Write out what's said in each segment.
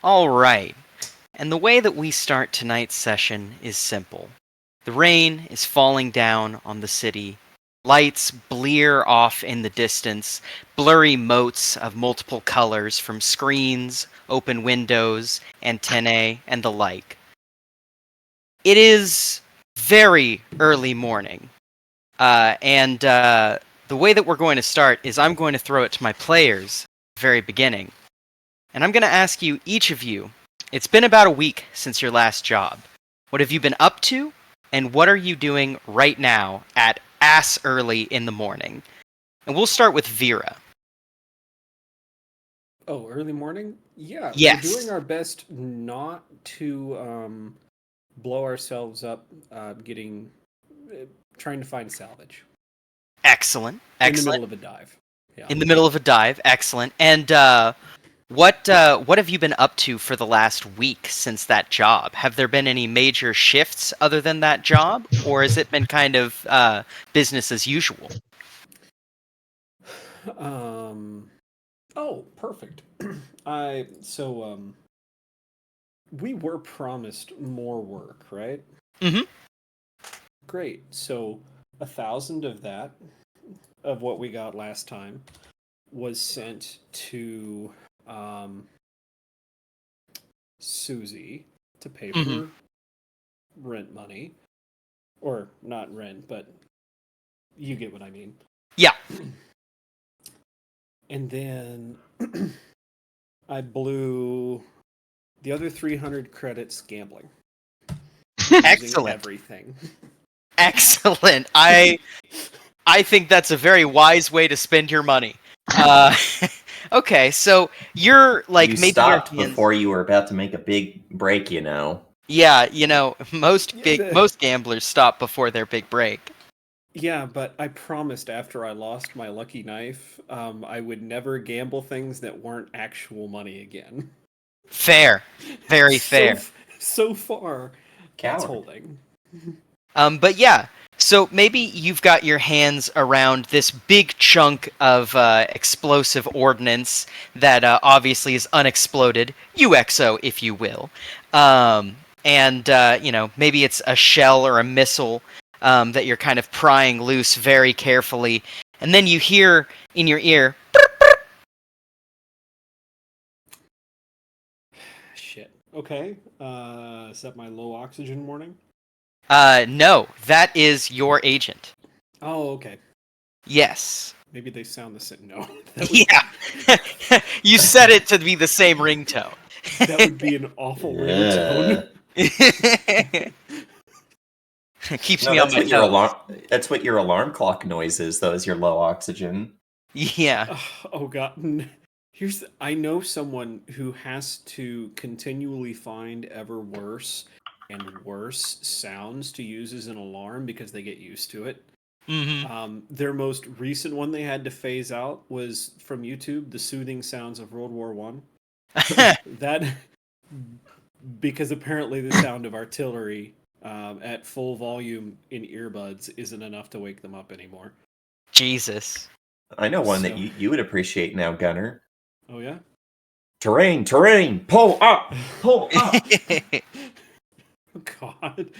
All right, and the way that we start tonight's session is simple. The rain is falling down on the city. Lights blear off in the distance, blurry motes of multiple colors from screens, open windows, antennae, and the like. It is very early morning, and the way that we're going to start is I'm going to throw it to my players at the very beginning. And I'm going to ask you, each of you, it's been about a week since your last job. What have you been up to? And what are you doing right now at ass early in the morning? And we'll start with Vera. Oh, early morning? Yeah, Yes. we're doing our best not to blow ourselves up trying to find salvage. Excellent. In the middle of a dive. Yeah. In the middle of a dive. Excellent. And what have you been up to for the last week since that job? Have there been any major shifts other than that job? Or has it been kind of business as usual? Oh, perfect. We were promised more work, right? Mm-hmm. Great. So 1,000 of what we got last time was sent to Susie to pay for rent money. Or not rent, but you get what I mean. Yeah. And then I blew the other 300 credits gambling. Excellent. Everything. Excellent. I think that's a very wise way to spend your money. Okay, so you're like you maybe stopped before you were about to make a big break, you know. Yeah, most gamblers stop before their big break. Yeah, but I promised after I lost my lucky knife, I would never gamble things that weren't actual money again. Fair. Very fair. So far, that's holding. But yeah, so maybe you've got your hands around this big chunk of explosive ordnance that obviously is unexploded, UXO, if you will. And maybe it's a shell or a missile that you're kind of prying loose very carefully. And then you hear in your ear, Shit. Okay. Is that my low oxygen warning? No, that is your agent. Oh, okay. Yes. Maybe they sound the same. No. Yeah. You set it to be the same ringtone. That would be an awful ringtone. Keeps me on my toes. That's what your alarm clock noise is, though, is your low oxygen. Yeah. Oh god. I know someone who has to continually find ever worse and worse sounds to use as an alarm because they get used to it. Mm-hmm. Their most recent one they had to phase out was from YouTube, the soothing sounds of World War One. That because apparently the sound of artillery at full volume in earbuds isn't enough to wake them up anymore. Jesus. I know one that you would appreciate now, Gunner. Oh yeah? Terrain, pull up! Oh, God.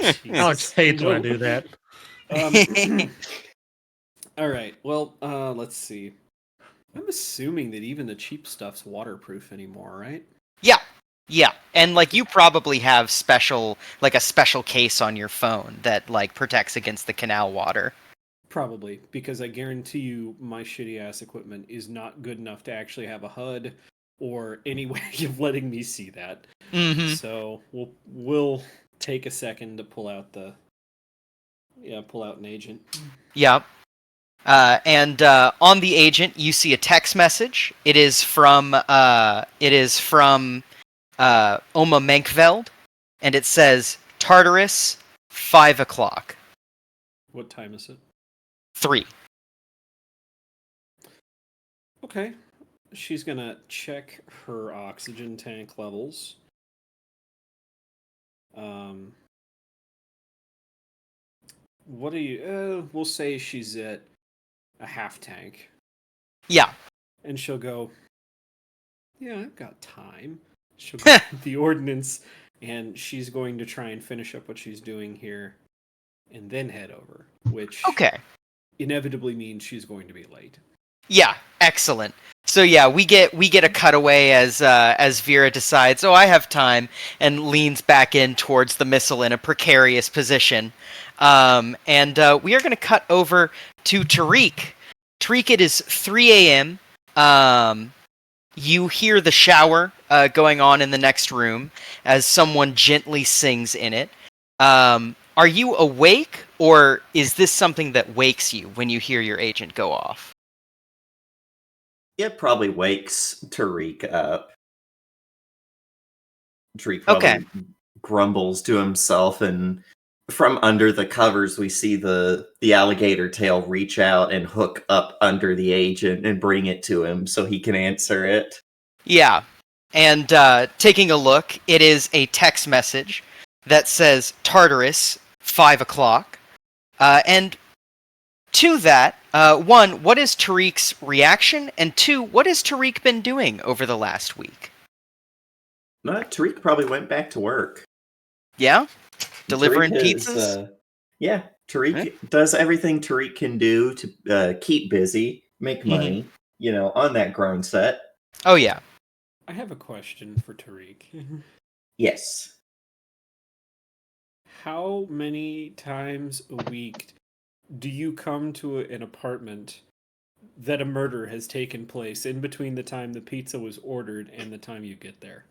Alex Jesus. hates when I No. do that. All right. Well, let's see. I'm assuming that even the cheap stuff's waterproof anymore, right? Yeah, and like you probably have a special case on your phone that like protects against the canal water. Probably, because I guarantee you my shitty ass equipment is not good enough to actually have a HUD or any way of letting me see that. Mm-hmm. So we'll take a second to pull out an agent. Yep. And on the agent, you see a text message. It is from Oma Menkveld, and it says Tartarus, 5 o'clock. What time is it? 3. Okay. She's gonna check her oxygen tank levels. What do you? We'll say she's at a half tank, Yeah. and she'll go. Yeah, I've got time. She'll go with the ordinance, and she's going to try and finish up what she's doing here, and then head over, which Okay. inevitably means she's going to be late. Yeah. Excellent. So yeah, we get a cutaway as Vera decides, oh, I have time, and leans back in towards the missile in a precarious position. And we are going to cut over to Tariq. Tariq, it is 3 a.m. You hear the shower going on in the next room as someone gently sings in it. Are you awake, or is this something that wakes you when you hear your agent go off? It probably wakes Tariq up. Tariq Okay. probably grumbles to himself, and from under the covers, we see the alligator tail reach out and hook up under the agent and bring it to him so he can answer it. Yeah. And taking a look, it is a text message that says Tartarus, 5 o'clock. And to that, one, what is Tariq's reaction? And two, what has Tariq been doing over the last week? Tariq probably went back to work. Yeah? Delivering Tariq is, pizzas? yeah, Tariq does everything Tariq can do to keep busy, make money, on that grown set. Oh, yeah. I have a question for Tariq. Yes. How many times a week do you come to an apartment that a murder has taken place in between the time the pizza was ordered and the time you get there?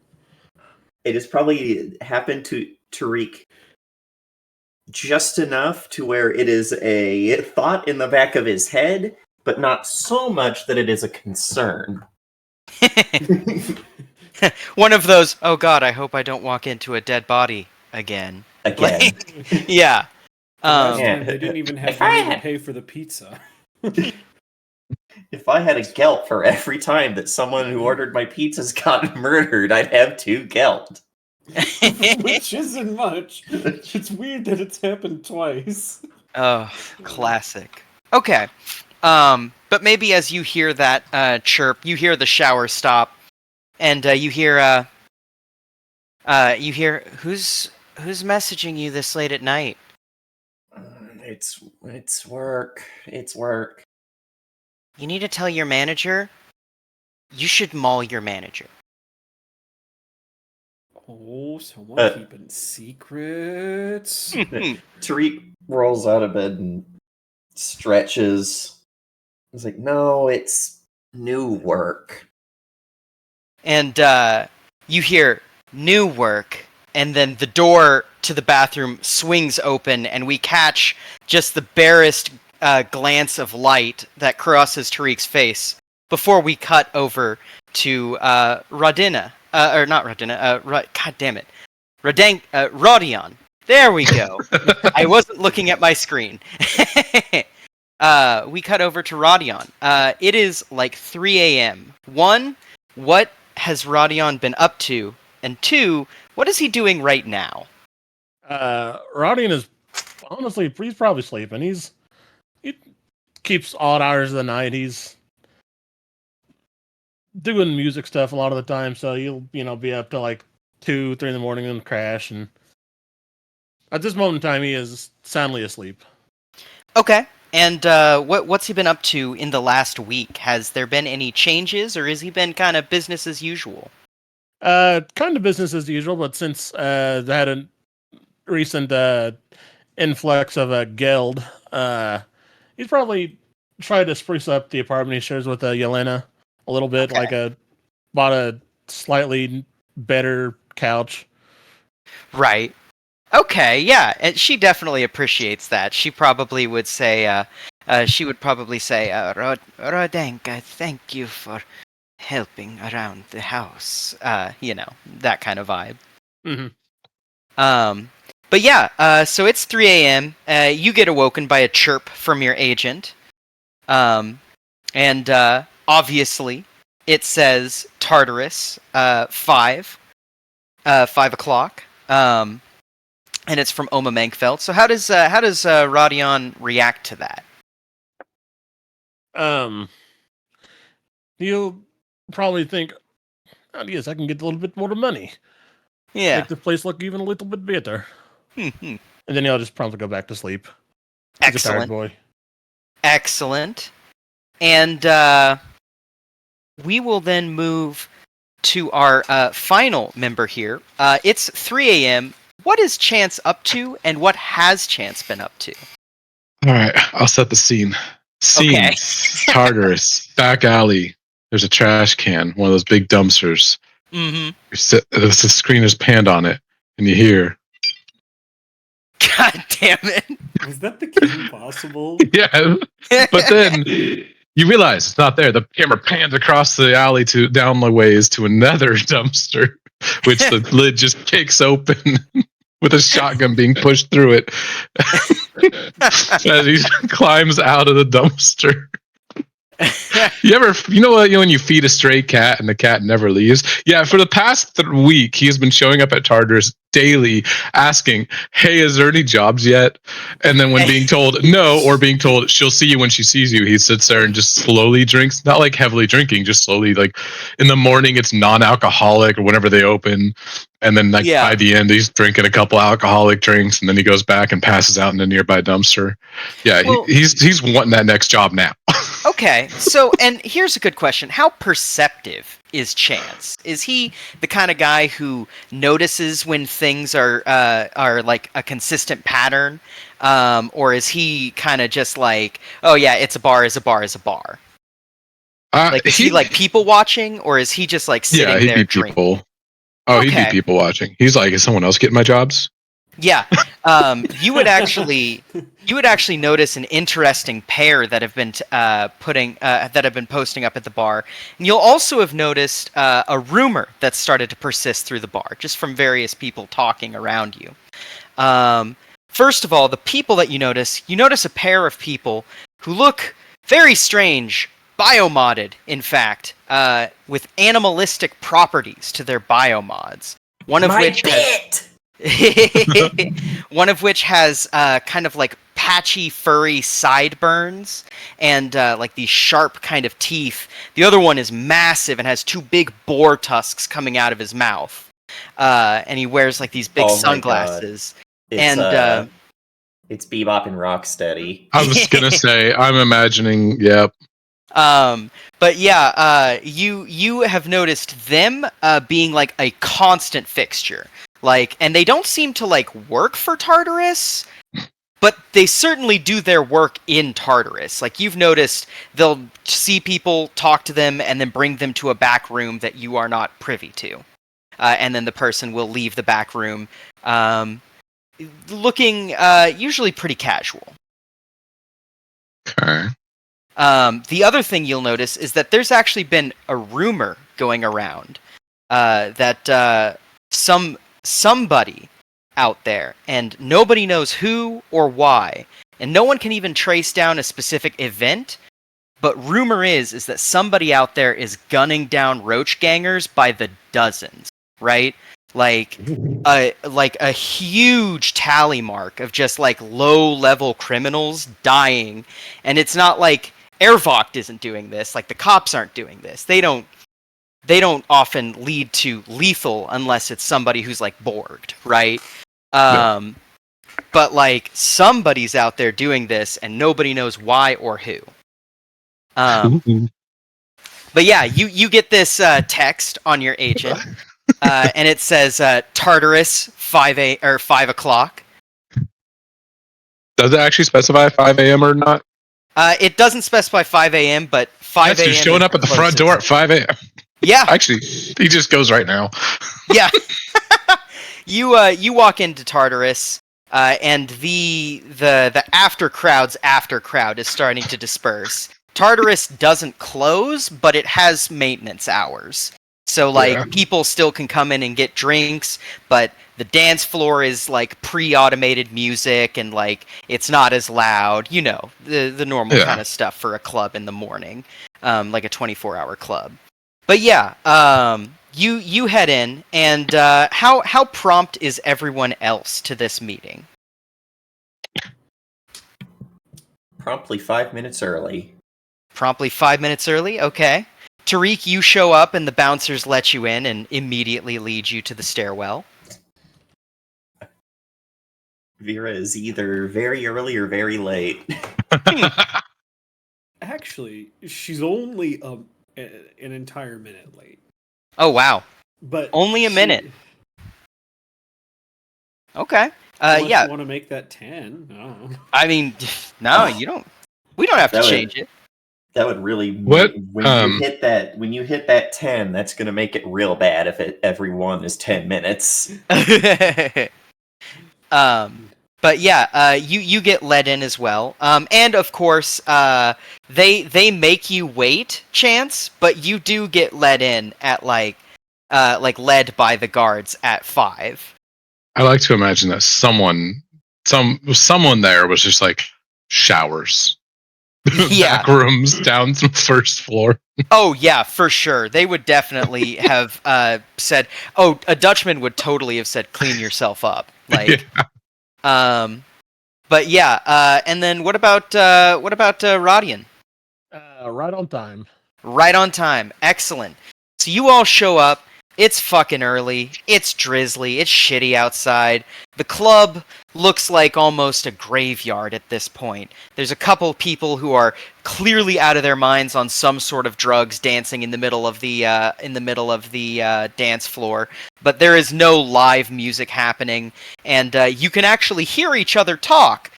It has probably happened to Tariq just enough to where it is a thought in the back of his head, but not so much that it is a concern. One of those, oh god, I hope I don't walk into a dead body again. Again. Yeah. Last Yeah. time they didn't even have If I money to had- pay for the pizza. If I had a gelt for every time that someone who ordered my pizzas got murdered, I'd have 2 gelt. Which isn't much. It's weird that it's happened twice. Oh, classic. Okay. But maybe as you hear that chirp, you hear the shower stop, and you hear who's messaging you this late at night? It's work. It's work. You need to tell your manager. You should maul your manager. Oh, someone keeping secrets. Tariq rolls out of bed and stretches. He's like, no, it's new work. And you hear new work, and then the door to the bathroom swings open, and we catch just the barest glance of light that crosses Tariq's face before we cut over to Rodina. Or not Rodina, god damn it. Rodion. There we go. I wasn't looking at my screen. We cut over to Rodion. It is like 3 a.m. 1, what has Rodion been up to? And 2, what is he doing right now? Rodian is honestly, he's probably sleeping. He keeps odd hours of the night. He's doing music stuff a lot of the time, so he'll be up to like 2, 3 in the morning and crash. And at this moment in time, he is soundly asleep. Okay. And what's he been up to in the last week? Has there been any changes, or has he been kind of business as usual? Kind of business as usual, but since they had a recent influx of a guild, he's probably tried to spruce up the apartment he shares with Yelena a little bit, Okay. bought a slightly better couch. Right. Okay, yeah, and she definitely appreciates that. She probably would say, Rodenka, thank you for helping around the house. That kind of vibe. Mm-hmm. But yeah, so it's 3 a.m. You get awoken by a chirp from your agent. And obviously, it says Tartarus, 5 o'clock. And it's from Oma Mankfeld. So how does Rodion react to that? He'll probably think, oh, yes, I can get a little bit more money. Yeah. Make the place look even a little bit better. Mm-hmm. And then he'll just promptly go back to sleep. He's a tired Excellent. boy. Excellent. And we will then move to our final member here. It's 3 a.m. What is Chance up to, and what has Chance been up to? All right, I'll set the scene. Okay. Tartarus, back alley. There's a trash can, one of those big dumpsters. Mm-hmm. The screen is panned on it, and you hear, God damn it. Was that the King Possible? yeah. But then you realize it's not there. The camera pans across the alley to down the ways to another dumpster, which the lid just kicks open with a shotgun being pushed through it as he climbs out of the dumpster. You know what? When you feed a stray cat and the cat never leaves? Yeah, for the past week, he has been showing up at Tartarus daily asking, hey, is there any jobs yet? And then when being told no, or being told she'll see you when she sees you, he sits there and just slowly drinks, not like heavily drinking, just slowly, like in the morning it's non-alcoholic or whenever they open. And then by the end, he's drinking a couple alcoholic drinks, and then he goes back and passes out in a nearby dumpster. Yeah, well, he's wanting that next job now. Okay, so, and here's a good question. How perceptive is Chance? Is he the kind of guy who notices when things are like a consistent pattern? Or is he kind of just like, oh yeah, it's a bar is a bar is a bar? Like, is he like people watching, or is he just like sitting there drinking? People. Oh, okay. He'd be people watching. He's like, is someone else getting my jobs? Yeah. You would actually notice an interesting pair that have been posting up at the bar, and you'll also have noticed a rumor that's started to persist through the bar, just from various people talking around you. First of all, the people that you notice a pair of people who look very strange, biomodded, in fact, with animalistic properties to their biomods. One of which has kind of like patchy, furry sideburns and like these sharp kind of teeth. The other one is massive and has two big boar tusks coming out of his mouth. And he wears like these big sunglasses. It's Bebop and Rocksteady. I was gonna say, I'm imagining, yep. But yeah, you have noticed them being like a constant fixture. Like, and they don't seem to like work for Tartarus, but they certainly do their work in Tartarus. Like, you've noticed they'll see people, talk to them, and then bring them to a back room that you are not privy to. And then the person will leave the back room, looking usually pretty casual. Okay. The other thing you'll notice is that there's actually been a rumor going around that somebody out there, and nobody knows who or why, and no one can even trace down a specific event, but rumor is that somebody out there is gunning down roach gangers by the dozens, right? Like a huge tally mark of just like low-level criminals dying, and it's not like Airvoct isn't doing this, like the cops aren't doing this. They don't they don't often lead to lethal unless it's somebody who's like borged, right? But like somebody's out there doing this and nobody knows why or who. Ooh. But yeah, you get this text on your agent, and it says Tartarus 5 o'clock. Does it actually specify 5 a.m. or not? It doesn't specify 5 a.m., but 5 Yes, a.m. you're showing is up at the closest. front door at 5 a.m. Yeah, Actually, he just goes right now. yeah. You walk into Tartarus, and the after crowd is starting to disperse. Tartarus doesn't close, but it has maintenance hours. So like Yeah. people still can come in and get drinks, but the dance floor is like pre-automated music and like it's not as loud, you know, the normal Yeah. kind of stuff for a club in the morning, like a 24-hour club. But yeah, you head in, and how prompt is everyone else to this meeting? Promptly 5 minutes early. Promptly 5 minutes early? Okay. Tariq, you show up and the bouncers let you in and immediately lead you to the stairwell. Vera is either very early or very late. Actually, she's only an entire minute late. Oh, wow. But Only a minute. Okay. Unless Yeah. you want to make that 10. No. I mean, no, you don't. We don't have to change it. That would really What, when you hit that 10, that's going to make it real bad if every one is 10 minutes. But yeah, you get let in as well. And of course, they make you wait, Chance, but you do get let in at like led by the guards at 5. I like to imagine that someone there was just like showers. Yeah. Back rooms down to the first floor. Oh yeah, for sure. They would definitely have said, "Oh, a Dutchman would totally have said, clean yourself up." Like, Yeah. But yeah, and then what about Rodian? Right on time. Right on time. Excellent. So you all show up. It's fucking early. It's drizzly. It's shitty outside. The club looks like almost a graveyard at this point. There's a couple people who are clearly out of their minds on some sort of drugs, dancing in the middle of the dance floor. But there is no live music happening, and you can actually hear each other talk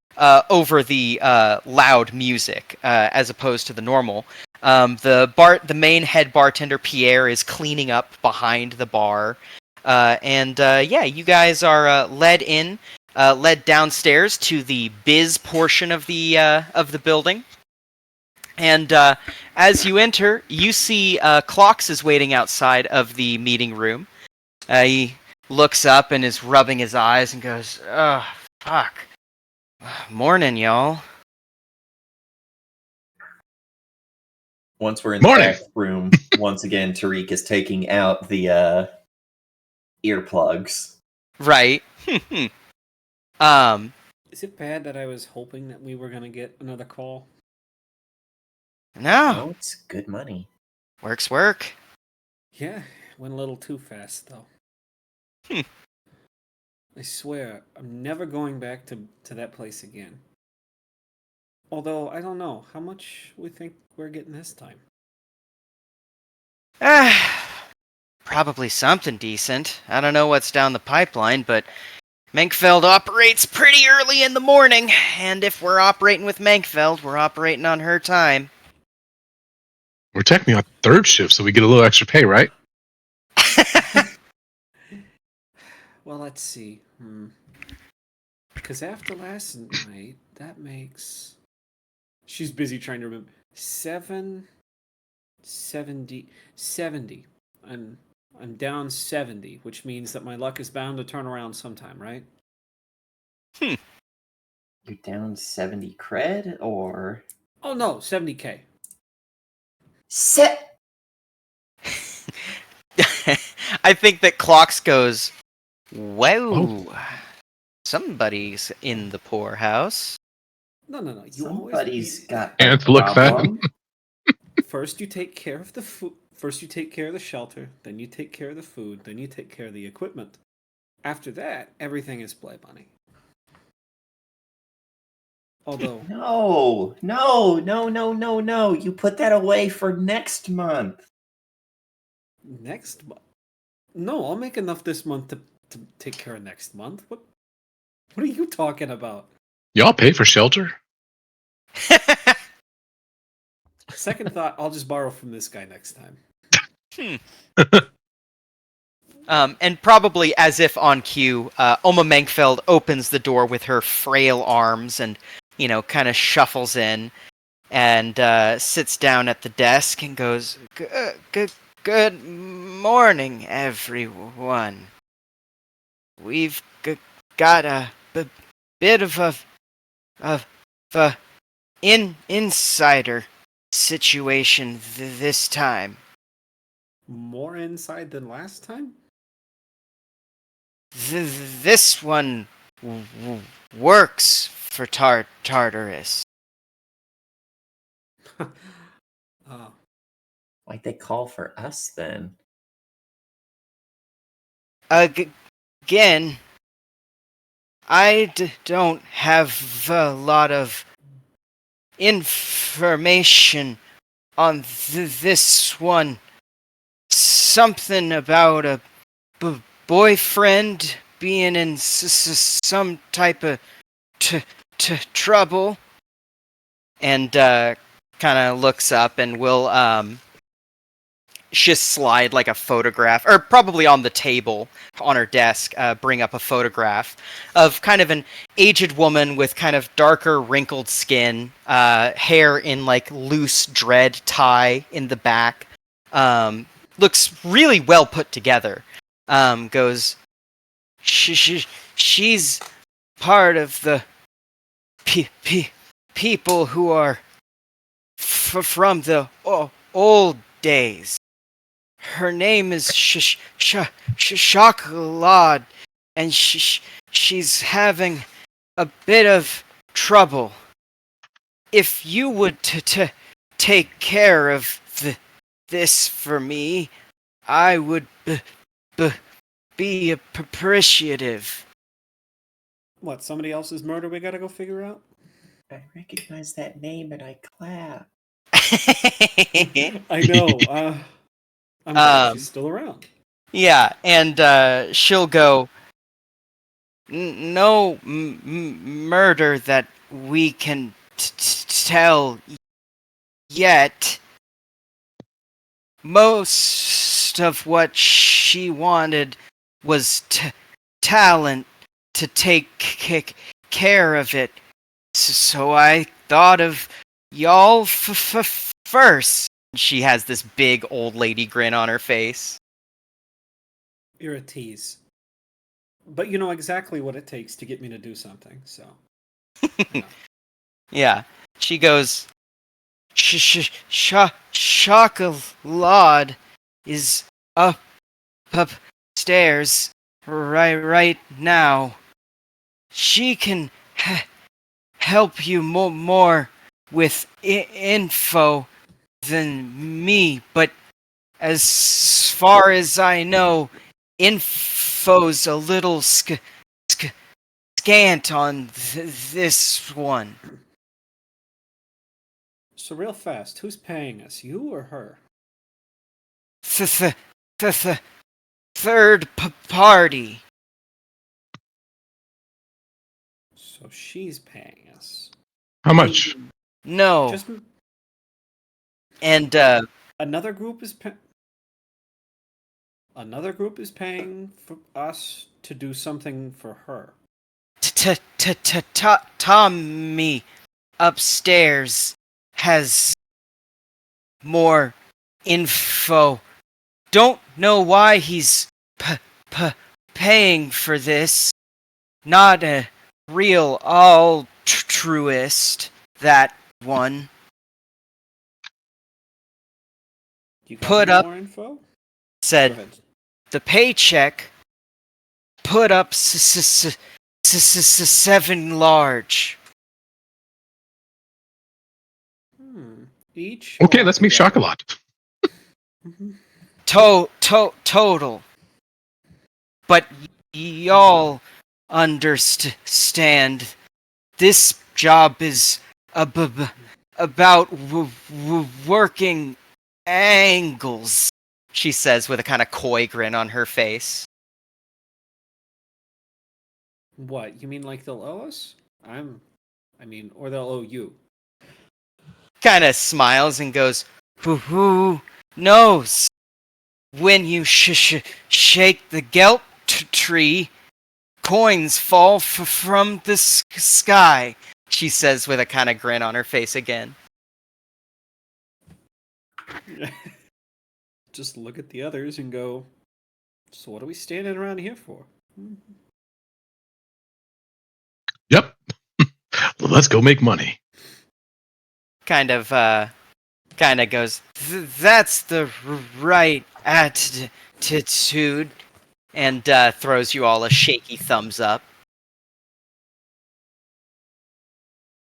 over the loud music as opposed to the normal. The main head bartender Pierre is cleaning up behind the bar, and yeah, you guys are led downstairs to the biz portion of the building. And as you enter, you see Clocks is waiting outside of the meeting room. He looks up and is rubbing his eyes and goes, "Oh, fuck. Morning, y'all." Once we're in the back room, once again, Tariq is taking out the earplugs. Right. Is it bad that I was hoping that we were going to get another call? No. No, it's good money. Work. Yeah, went a little too fast, though. I swear, I'm never going back to that place again. Although, I don't know. How much we think we're getting this time? Probably something decent. I don't know what's down the pipeline, but Menkfeld operates pretty early in the morning, and if we're operating with Menkfeld, we're operating on her time. We're technically on third shift, so we get a little extra pay, right? Well, let's see. Because after last night, that makes... She's busy trying to remember. 70. I'm down 70, which means that my luck is bound to turn around sometime, right? You're down 70 cred, or... Oh, no, 70k. Set! I think that Clocks goes, whoa, somebody's in the poorhouse. No. Somebody's got Ants a look fat. problem. First, you take care of the First you take care of the shelter, then you take care of the food, then you take care of the equipment. After that, everything is play money. Although, No, no, no, no, no, no. You put that away for next month. next month. No, I'll make enough this month to take care of next month. What are you talking about? Y'all pay for shelter? Second thought, I'll just borrow from this guy next time. And probably as if on cue, Oma Menkfeld opens the door with her frail arms and, kind of shuffles in and sits down at the desk and goes, Good morning, everyone. We've got a bit of a insider situation this time. More inside than last time? This one works for Tartarus. Oh, Why'd they call for us then? Again, I don't have a lot of information on this one. Something about a boyfriend being in some type of trouble. And kind of looks up and will just slide like a photograph, or probably on the table on her desk, bring up a photograph of kind of an aged woman with kind of darker wrinkled skin, hair in like loose dread tie in the back. Looks really well put together. Goes, she's part of the people who are from the old days. Her name is Chocolade, and she's having a bit of trouble. If you would take care of this for me, I would be appreciative. what? Somebody else's murder we gotta go figure out? I recognize that name and I clap. I know. I'm glad she's still around. Yeah, and she'll go, no murder that we can tell yet. Most of what she wanted was talent to take care of it. So I thought of y'all first. She has this big old lady grin on her face. You're a tease. But you know exactly what it takes to get me to do something, so. Yeah. Yeah. She goes, Chocolade is upstairs right now. She can help you more with info than me, but as far as I know, info's a little scant on this one. So real fast, who's paying us, you or her? The third party. So she's paying us. How much? No. Just And another group is another group is paying for us to do something for her. Tommy upstairs has more info. Don't know why he's paying for this. Not a real altruist, that one. You got Put any up- more info? Go Said ahead. the paycheck put up 7 large. Each. or Okay, let's meet altogether? Chocolat. Mhm. Total. But y'all understand this job is about working angles, she says with a kind of coy grin on her face. What? You mean like they'll owe us? Or they'll owe you. Kind of smiles and goes, who knows? When you shake the gelp tree, coins fall from the sky, she says with a kind of grin on her face again. Just look at the others and go, so what are we standing around here for? Yep. Let's go make money. Kind of goes, that's the right attitude, and throws you all a shaky thumbs up.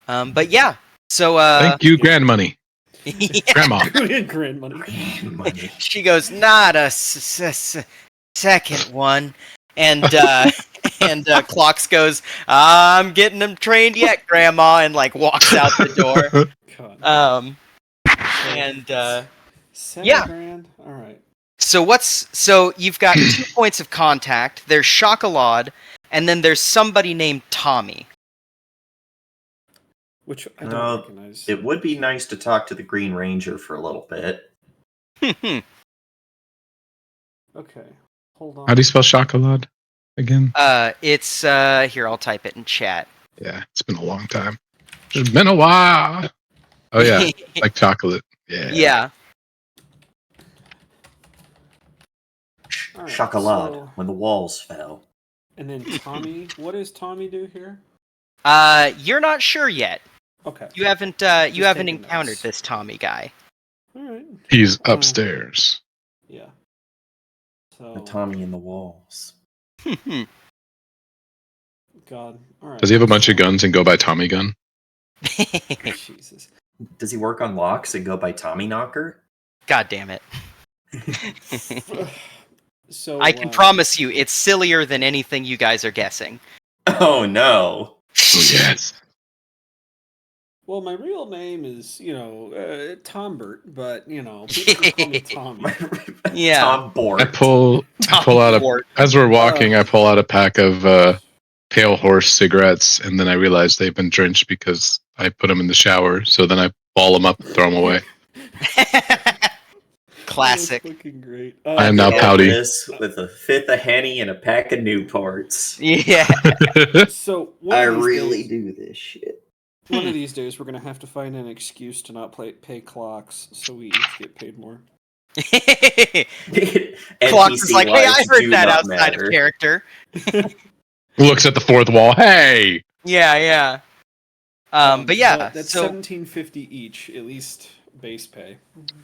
But yeah, so Thank you, Grand Money. yeah, Grandma. Grand money. Money. she goes, not a second one, and Clocks goes, I'm getting them trained yet, Grandma, and like walks out the door. God. And $7 yeah. grand? Alright. So you've got 2 points of contact. There's Chocolat, and then there's somebody named Tommy. Which I don't recognize. It would be nice to talk to the Green Ranger for a little bit. Okay. Hold on. How do you spell chocolate again? It's here, I'll type it in chat. Yeah, it's been a long time. It's been a while. Oh yeah, like chocolate. Yeah. Yeah. Alright, Chocolat, so- when the walls fell. And then Tommy, what does Tommy do here? You're not sure yet. Okay. You haven't taking encountered notes. this Tommy guy. Alright. He's upstairs. Yeah. The So Tommy in the walls. God. Alright. Does he have a bunch of so- guns and go by Tommy Gun? Jesus. Does he work on locks and go by Tommy Knocker? God damn it. So I can promise you it's sillier than anything you guys are guessing. Oh no. Oh yes. Well, my real name is, Tombert, but people just call me Tommy. Yeah. Tom Bort. I pull out as we're walking. I pull out a pack of Pale Horse cigarettes, and then I realize they've been drenched because I put them in the shower. So then I ball them up and throw them away. Classic. That's fucking great. I am now End pouty. This with a fifth of Henny and a pack of Newports. Yeah. So I really do this shit. One of these days, we're gonna have to find an excuse to not pay clocks, so we each get paid more. Clocks is like, hey, I NPC heard do that not outside matter. of character. Looks at the fourth wall. Hey. Yeah. But yeah, that's so $17.50 each, at least base pay.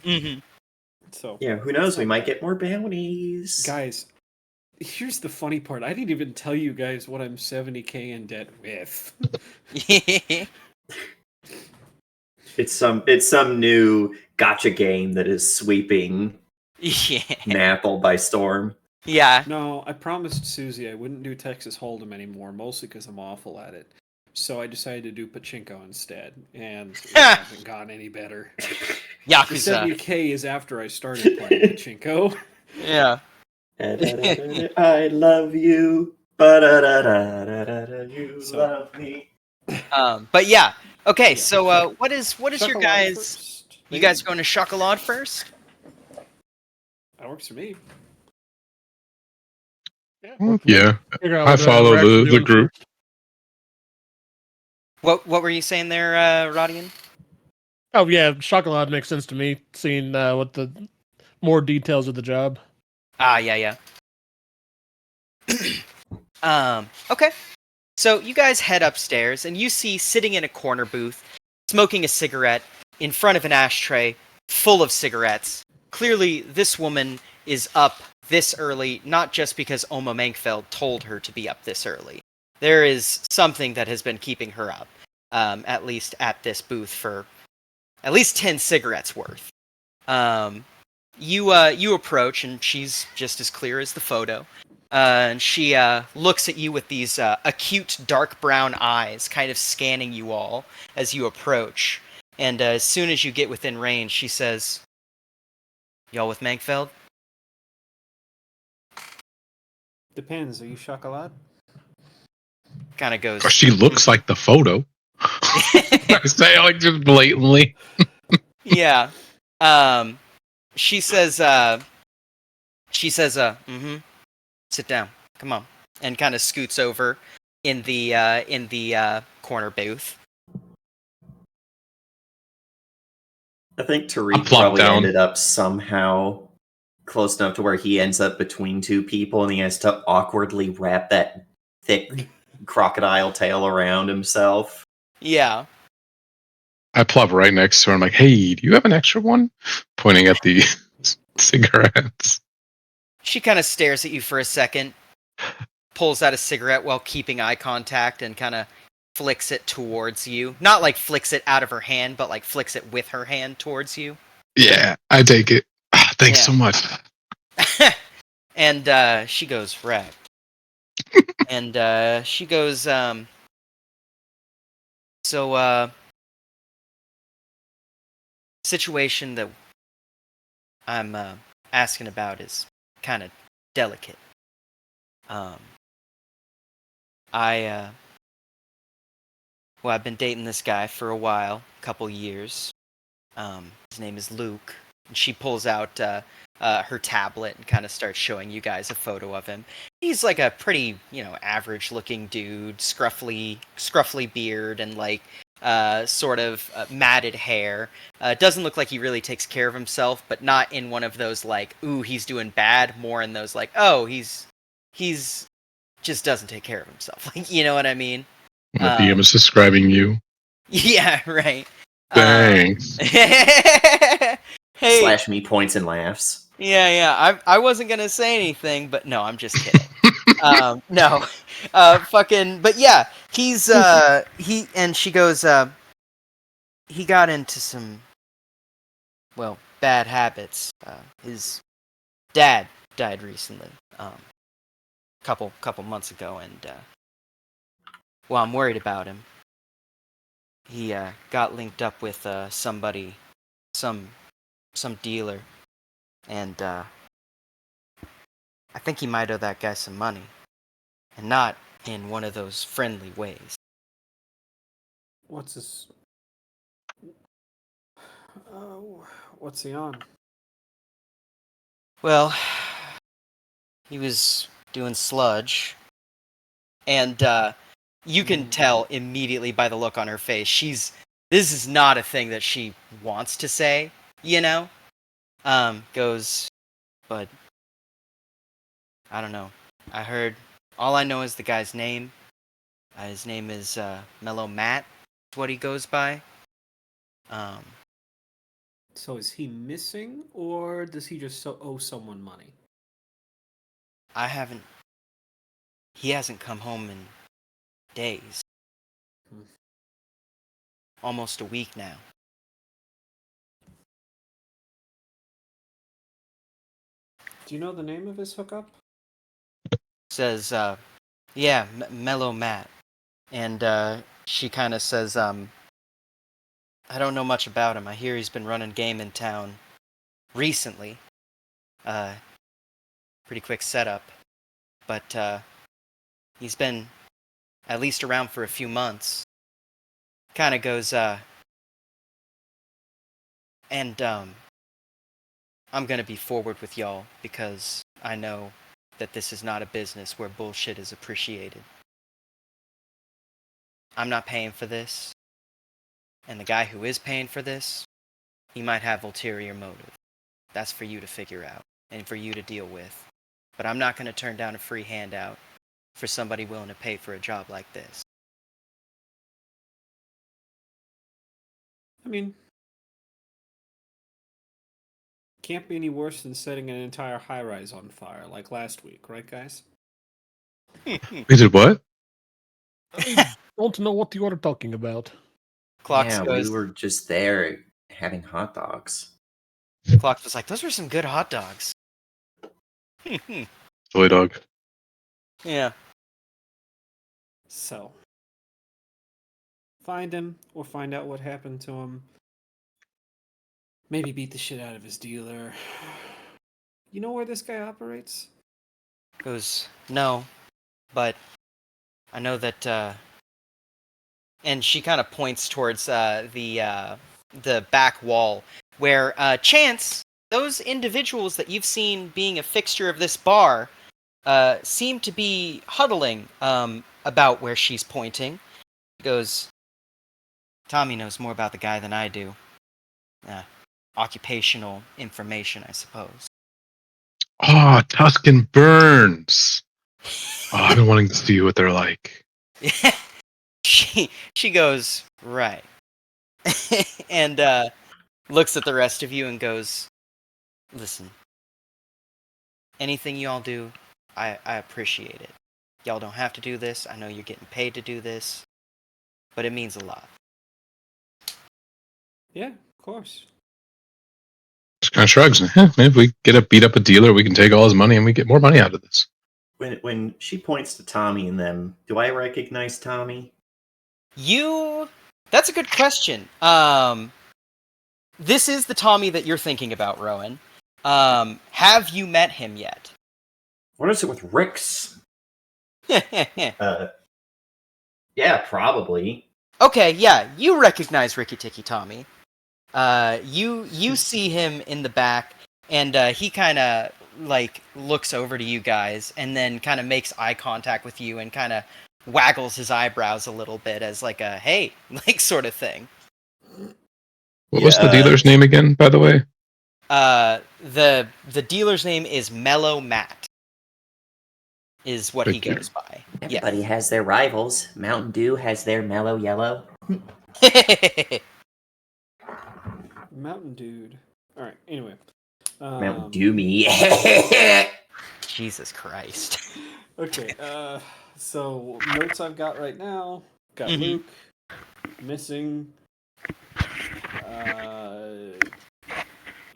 mhm. So Yeah, who knows? We might get more bounties. guys, here's the funny part. I didn't even tell you guys what I'm 70K in debt with. It's some new gotcha game that is sweeping Yeah. Napple by storm. Yeah. No, I promised Susie I wouldn't do Texas Hold'em anymore, mostly because I'm awful at it. So I decided to do Pachinko instead, and it hasn't gotten any better. The Yakuza. 70K is after I started playing Pachinko. Yeah. I love you. You So- love me. But yeah. Okay, Yeah. so what is your Chocolat guys? first. You guys going to Chocolat first? That works for me. Yeah, Figure out I what, follow we're actually the doing group. first. What were you saying there, Rodian? Oh yeah, chocolate makes sense to me. Seeing what the more details of the job. Yeah. Okay. So you guys head upstairs, and you see sitting in a corner booth, smoking a cigarette in front of an ashtray full of cigarettes. Clearly, this woman is up this early, not just because Oma Mankfeld told her to be up this early. There is something that has been keeping her up, at least at this booth for at least 10 cigarettes worth. You approach, and she's just as clear as the photo. And she looks at you with these acute dark brown eyes, kind of scanning you all as you approach. And as soon as you get within range, she says, "Y'all with Mankfeld?" Depends. Are you chocolate? Kind of goes. She looks like the photo. I say like just blatantly. Yeah. She says. Mm-hmm. Sit down. Come on. And kind of scoots over in the corner booth. I think I'll Tariq plop probably down. ended up somehow close enough to where he ends up between two people and he has to awkwardly wrap that thick crocodile tail around himself. Yeah. I plop right next to her. I'm like, "Hey, do you have an extra one?" Pointing at the cigarettes. She kind of stares at you for a second, pulls out a cigarette while keeping eye contact, and kind of flicks it towards you. Not like flicks it out of her hand, but like flicks it with her hand towards you. Yeah, I take it. Thanks Yeah. so much. And she goes, "Right." And she goes, so, situation that I'm asking about is kind of delicate. Um, I've been dating this guy for a while, a couple years. His name is Luke. And she pulls out her tablet and kind of starts showing you guys a photo of him. He's like a pretty, average-looking dude, scruffly beard, and like sort of matted hair. Doesn't look like he really takes care of himself, but not in one of those like, ooh, he's doing bad. More in those like, oh, he's just doesn't take care of himself. Like, you know what I mean? The DM is describing you. Yeah, right. Thanks. Hey. Slash me points and laughs. Yeah. I wasn't gonna say anything, but no, I'm just kidding. No. But yeah, he's and she goes, he got into some, well, bad habits. His dad died recently, couple months ago, and well, I'm worried about him. He got linked up with somebody, some dealer, and I think he might owe that guy some money, and not in one of those friendly ways. What's this? What's he on? Well, he was doing sludge, and you can tell immediately by the look on her face. This is not a thing that she wants to say, you know? Goes, but I don't know. All I know is the guy's name. His name is Mellow Matt. That's what he goes by. So is he missing, or does he just owe someone money? I haven't. He hasn't come home in days. Hmm. Almost a week now. Do you know the name of his hookup? Says, yeah, Mellow Matt. And she kind of says, I don't know much about him. I hear he's been running game in town recently. Pretty quick setup. But he's been at least around for a few months. Kind of goes, and I'm gonna be forward with y'all because I know that this is not a business where bullshit is appreciated. I'm not paying for this, and the guy who is paying for this, he might have ulterior motive. That's for you to figure out and for you to deal with. But I'm not gonna turn down a free handout for somebody willing to pay for a job like this. I mean, can't be any worse than setting an entire high-rise on fire like last week, right, guys? We did what? I don't know what you are talking about. Clocks Yeah, we goes, were just there having hot dogs. Clock was like, those were some good hot dogs. Toy dog. Yeah. So, find him or find out what happened to him. Maybe beat the shit out of his dealer. You know where this guy operates? Goes, no, but I know that, and she kind of points towards the back wall where Chance, those individuals that you've seen being a fixture of this bar, seem to be huddling about where she's pointing. He goes, Tommy knows more about the guy than I do. Occupational information, I suppose. Oh, Tuscan Burns. Oh, I've been wanting to see what they're like. she goes, right. And looks at the rest of you and goes, listen, anything y'all do, I appreciate it. Y'all don't have to do this. I know you're getting paid to do this, but it means a lot. Yeah, of course. Just kind of shrugs. Maybe if we get beat up a dealer, we can take all his money and we get more money out of this. When she points to Tommy and them, do I recognize Tommy? That's a good question. This is the Tommy that you're thinking about, Rowan. Have you met him yet? What is it with Rick's? Yeah, probably. Okay, yeah, you recognize Ricky Tikki Tommy. You see him in the back, and he kind of like looks over to you guys, and then kind of makes eye contact with you, and kind of waggles his eyebrows a little bit as like a hey, like sort of thing. What was the dealer's name again, by the way? The dealer's name is Mellow Matt. Is what Thank he you. goes by. Everybody has their rivals. Mountain Dew has their mellow yellow. Mountain Dude. All right. Anyway. Mountain Dew me. Jesus Christ. Okay. So notes I've got right now. Got Mhm. Luke missing.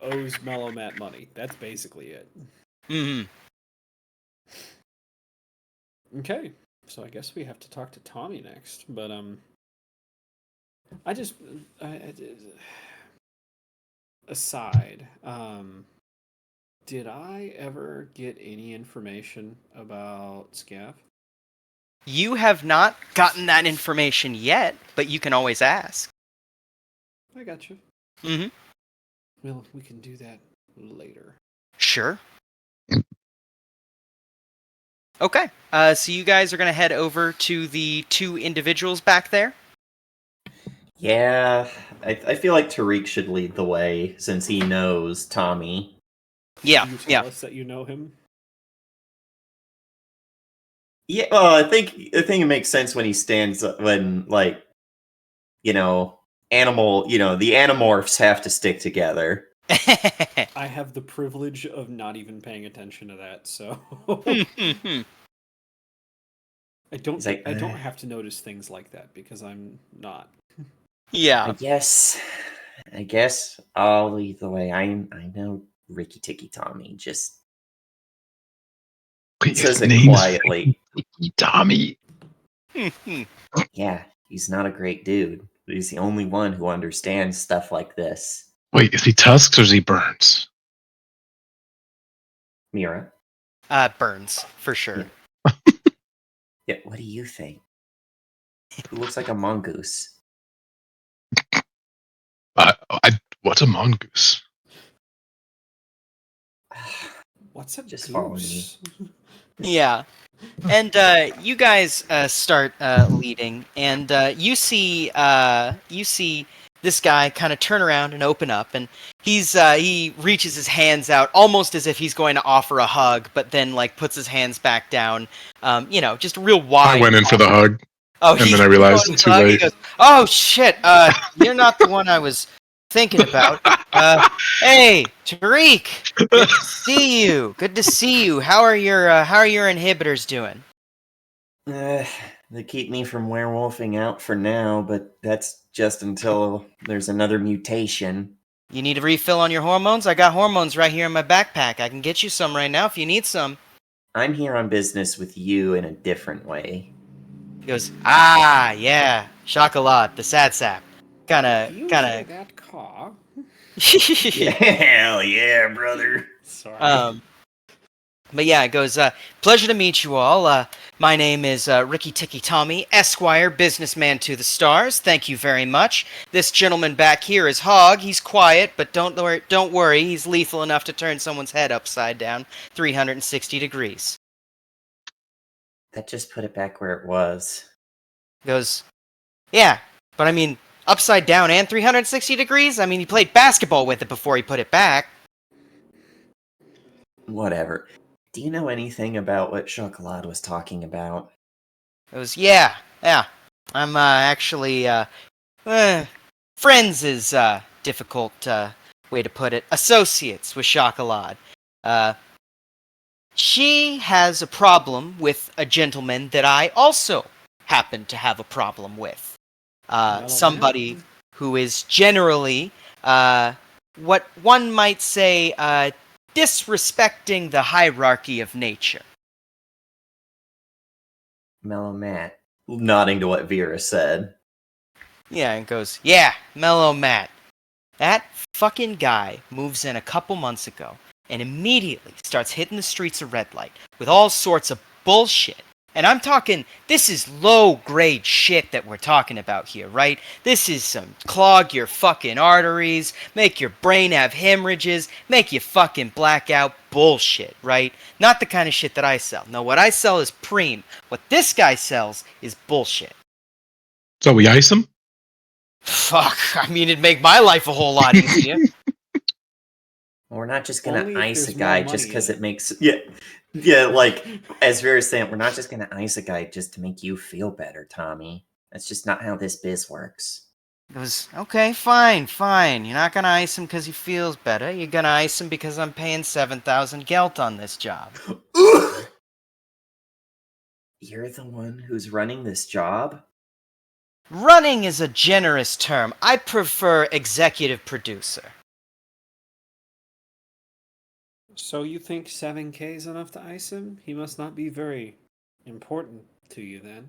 Owes Mellow Matt money. That's basically it. Hmm. Okay. So I guess we have to talk to Tommy next. But aside, did I ever get any information about Scav? You have not gotten that information yet, but you can always ask. I got you. Mm-hmm. Well, we can do that later. Sure. Okay. So you guys are gonna head over to the two individuals back there. Yeah, I feel like Tariq should lead the way since he knows Tommy. Yeah. Can you tell Yeah. us that you know him? Yeah, well, I think it makes sense when he stands up, when like, the animorphs have to stick together. I have the privilege of not even paying attention to that, so I don't. He's like, I don't have to notice things like that because I'm not. Yeah. I guess I'll lead the way. I know Ricky Tikki Tommy. Just Wait, says his it name's quietly. Ricky Tommy. Yeah, he's not a great dude, but he's the only one who understands stuff like this. Wait, is he Tusks or is he Burns? Mira? Burns for sure. Yeah, what do you think? Who looks like a mongoose? What's a mongoose? What's a Just follow goose? Yeah. And you guys start leading, and you see this guy kind of turn around and open up, and he reaches his hands out almost as if he's going to offer a hug, but then like puts his hands back down. Just real wide. I went in for the hug, Oh, and then I realized too He late. goes, "Oh shit! You're not the one I was thinking about. Hey, Tariq, good to see you. Good to see you. How are your inhibitors doing?" They keep me from werewolfing out for now, but that's just until there's another mutation. You need a refill on your hormones? I got hormones right here in my backpack. I can get you some right now if you need some. I'm here on business with you in a different way. He goes, ah, yeah, chocolat, the sad sap. Do you hear Kinda. that car? Yeah, hell yeah, brother. Sorry. But yeah, it goes, pleasure to meet you all. My name is Ricky Ticky Tommy, Esquire, businessman to the stars. Thank you very much. This gentleman back here is Hog. He's quiet, but don't worry. He's lethal enough to turn someone's head upside down 360 degrees. That just put it back where it was. He goes, yeah, but I mean, upside down and 360 degrees? I mean, he played basketball with it before he put it back. Whatever. Do you know anything about what Chocolat was talking about? It was, yeah. I'm actually, friends is difficult way to put it. Associates with Chocolat. She has a problem with a gentleman that I also happen to have a problem with. Somebody who is generally, what one might say, disrespecting the hierarchy of nature. Mellow Matt, nodding to what Vera said. Yeah, and goes, yeah, Mellow Matt. That fucking guy moves in a couple months ago and immediately starts hitting the streets of red light with all sorts of bullshit. And I'm talking, this is low-grade shit that we're talking about here, right? This is some clog your fucking arteries, make your brain have hemorrhages, make you fucking black out bullshit, right? Not the kind of shit that I sell. No, what I sell is preem. What this guy sells is bullshit. So we ice him? Fuck, I mean, it'd make my life a whole lot easier. We're not just Only gonna if ice a there's guy more just money because in it makes yeah, like as Vera's saying, we're not just gonna ice a guy just to make you feel better, Tommy. That's just not how this biz works. It was, okay, fine. You're not gonna ice him because he feels better. You're gonna ice him because I'm paying 7,000 gelt on this job. You're the one who's running this job? Running is a generous term. I prefer executive producer. So you think 7K is enough to ice him? He must not be very important to you then.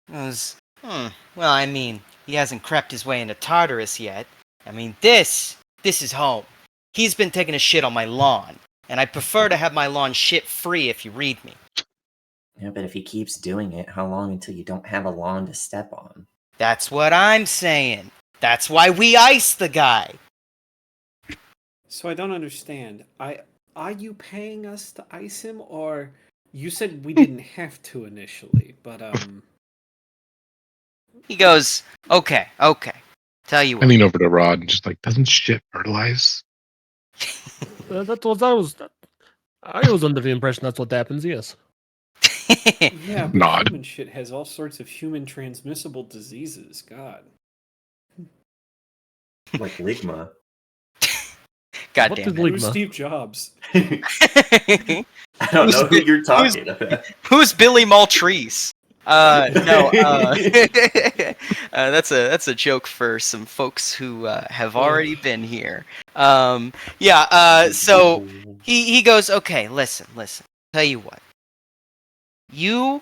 It was, well, I mean, he hasn't crept his way into Tartarus yet. I mean, this is home. He's been taking a shit on my lawn, and I prefer to have my lawn shit-free if you read me. Yeah, but if he keeps doing it, how long until you don't have a lawn to step on? That's what I'm saying. That's why we ice the guy. So I don't understand. Are you paying us to ice him, or you said we didn't have to initially? But He goes, okay. Tell you I what. lean over to Rod and just like, doesn't shit fertilize? I was under the impression that's what happens. Yes. yeah, but Nod. human shit has all sorts of human transmissible diseases. God. Like Ligma. God What damn did it. Who's Ligma? Steve Jobs? I don't know who you're talking about. Who's Billy Maltreese? No. That's a joke for some folks who have already been here. So he goes, okay, listen. Tell you what. You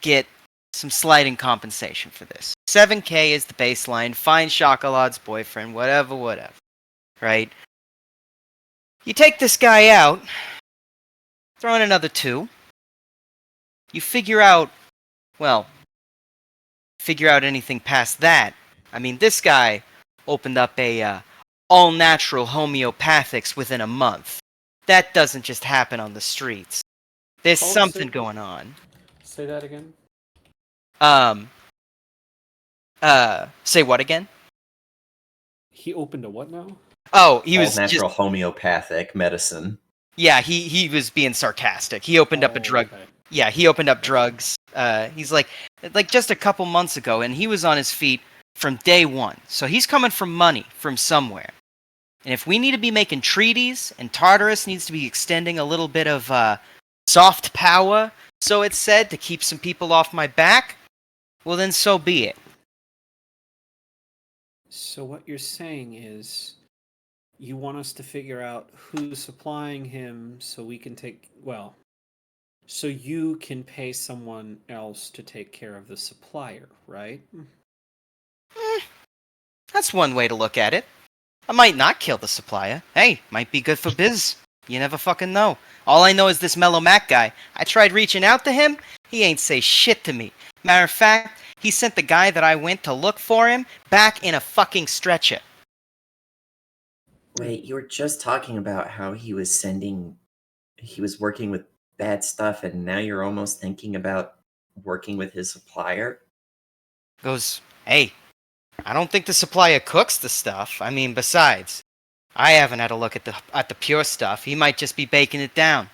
get some slighting compensation for this. 7K is the baseline. Find Chocolat's boyfriend, whatever. Right? You take this guy out, throw in another 2. You figure out anything past that. I mean, this guy opened up a all-natural homeopathics within a month. That doesn't just happen on the streets. There's Hold something it. going on. Say that again. Say what again? He opened a what now? Oh, he All was natural just, homeopathic medicine. yeah, he was being sarcastic. He opened up a drug. Okay. Yeah, he opened up drugs. He's like just a couple months ago, and he was on his feet from day one. So he's coming from money from somewhere. And if we need to be making treaties, and Tartarus needs to be extending a little bit of soft power, so it's said, to keep some people off my back, well then so be it. So what you're saying is you want us to figure out who's supplying him so we can so you can pay someone else to take care of the supplier, right? That's one way to look at it. I might not kill the supplier. Hey, might be good for biz. You never fucking know. All I know is this Mellow Mac guy. I tried reaching out to him. He ain't say shit to me. Matter of fact, he sent the guy that I went to look for him back in a fucking stretcher. Wait, you were just talking about how he was working with bad stuff, and now you're almost thinking about working with his supplier? Goes, hey, I don't think the supplier cooks the stuff. I mean, besides, I haven't had a look at the pure stuff. He might just be baking it down.